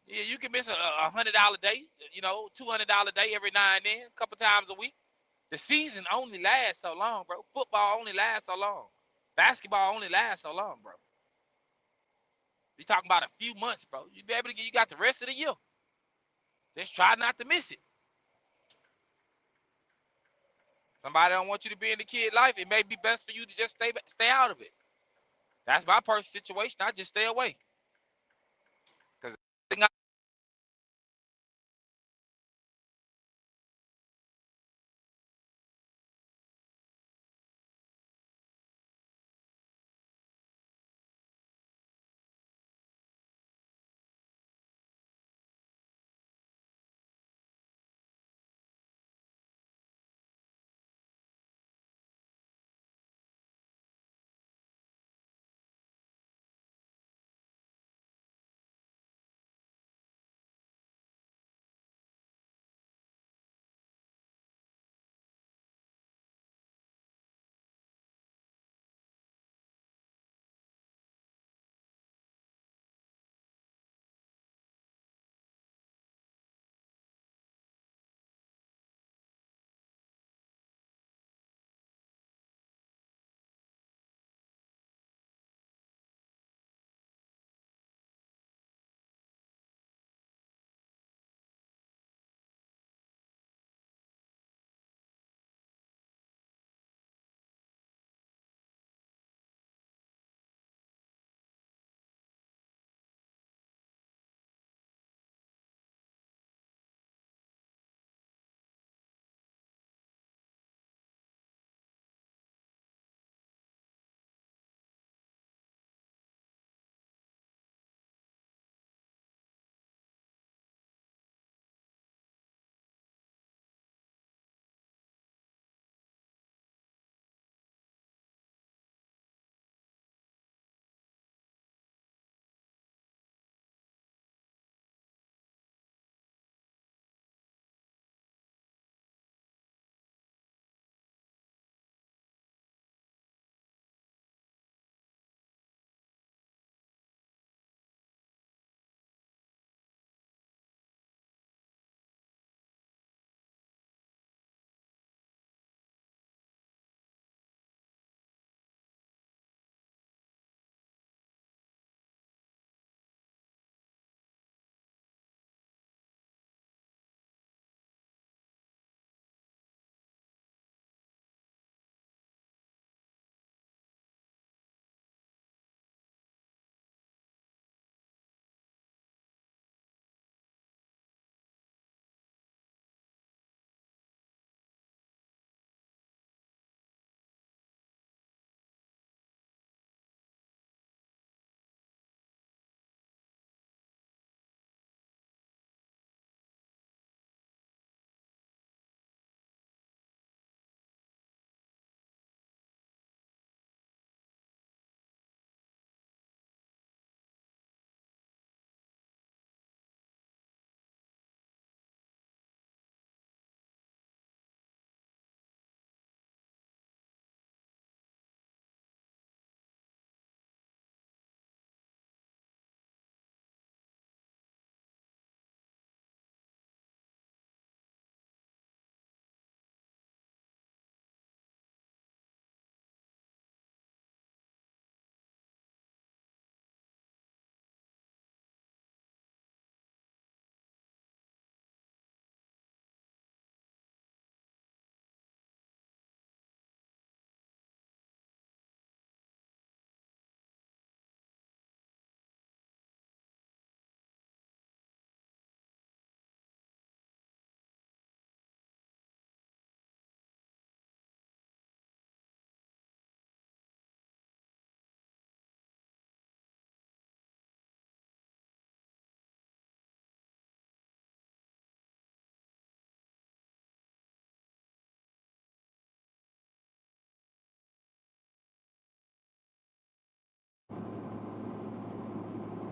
Yeah, you can miss a $100 day, $200 day every now and then, a couple times a week. The season only lasts so long, bro. Football only lasts so long. Basketball only lasts so long, bro. You talking about a few months, bro. You be able to get, you got the rest of the year. Just try not to miss it. Somebody don't want you to be in the kid life. It may be best for you to just stay out of it. That's my personal situation. I just stay away. Because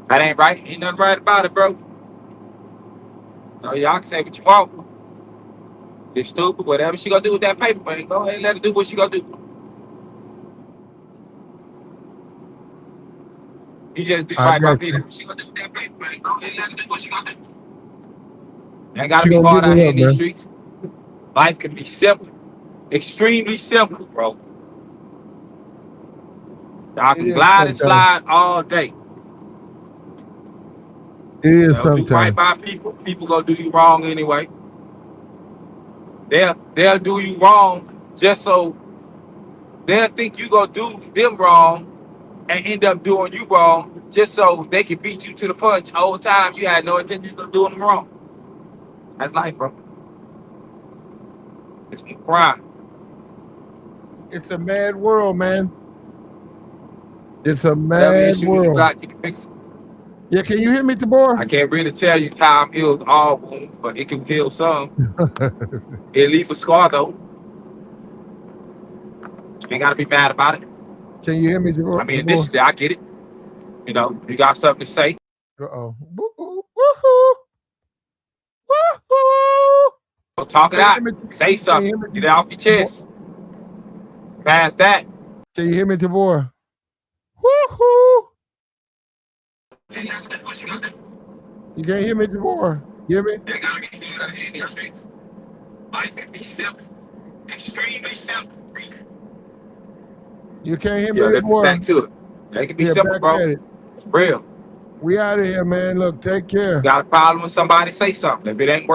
that ain't right. Ain't nothing right about it, bro. No, y'all can say what you want. It's stupid. Whatever she gonna do with that paper, man, go ahead and let her do what she gonna do. You just do I right by got people. you. She gonna do that paper, man. Go ahead, let her do what she gonna do. Ain't gotta She be gonna hard give out it here up, in these man. streets. Life can be simple, extremely simple, bro. I It can is glide and sometimes. slide all day. It is Do right sometimes. by people. People gonna do you wrong anyway. They'll do you wrong just so they'll think you gonna do them wrong and end up doing you wrong just so they can beat you to the punch the whole time you had no intention of doing them wrong. That's life, bro. It's a crime. It's a mad world, man. It's a Whatever mad issues you world. got, you can fix it. Yeah, can you hear me, Tabor? I can't really tell you time heals all wounds, but it can heal some. It leave a scar though. You ain't gotta be mad about it. Can you hear me, Tabor? I mean, initially I get it. You know, you got something to say. Uh-oh. Woohoo! Woohoo! Woohoo! Go talk it Can you out. hear me? Say Can you something. hear me, Get it off your Tabor? chest. Past that. Can you hear me, Tabor? Woohoo! You can't hear me, Tabor? You hear me? Life can be simple. Extremely simple. You can't hear me, Yeah, let's get Tabor? back to it. They can be Yeah, simple, back bro. at it. It's real. We out of here, man. Look, take care. Got a problem with somebody, say something. If it ain't working.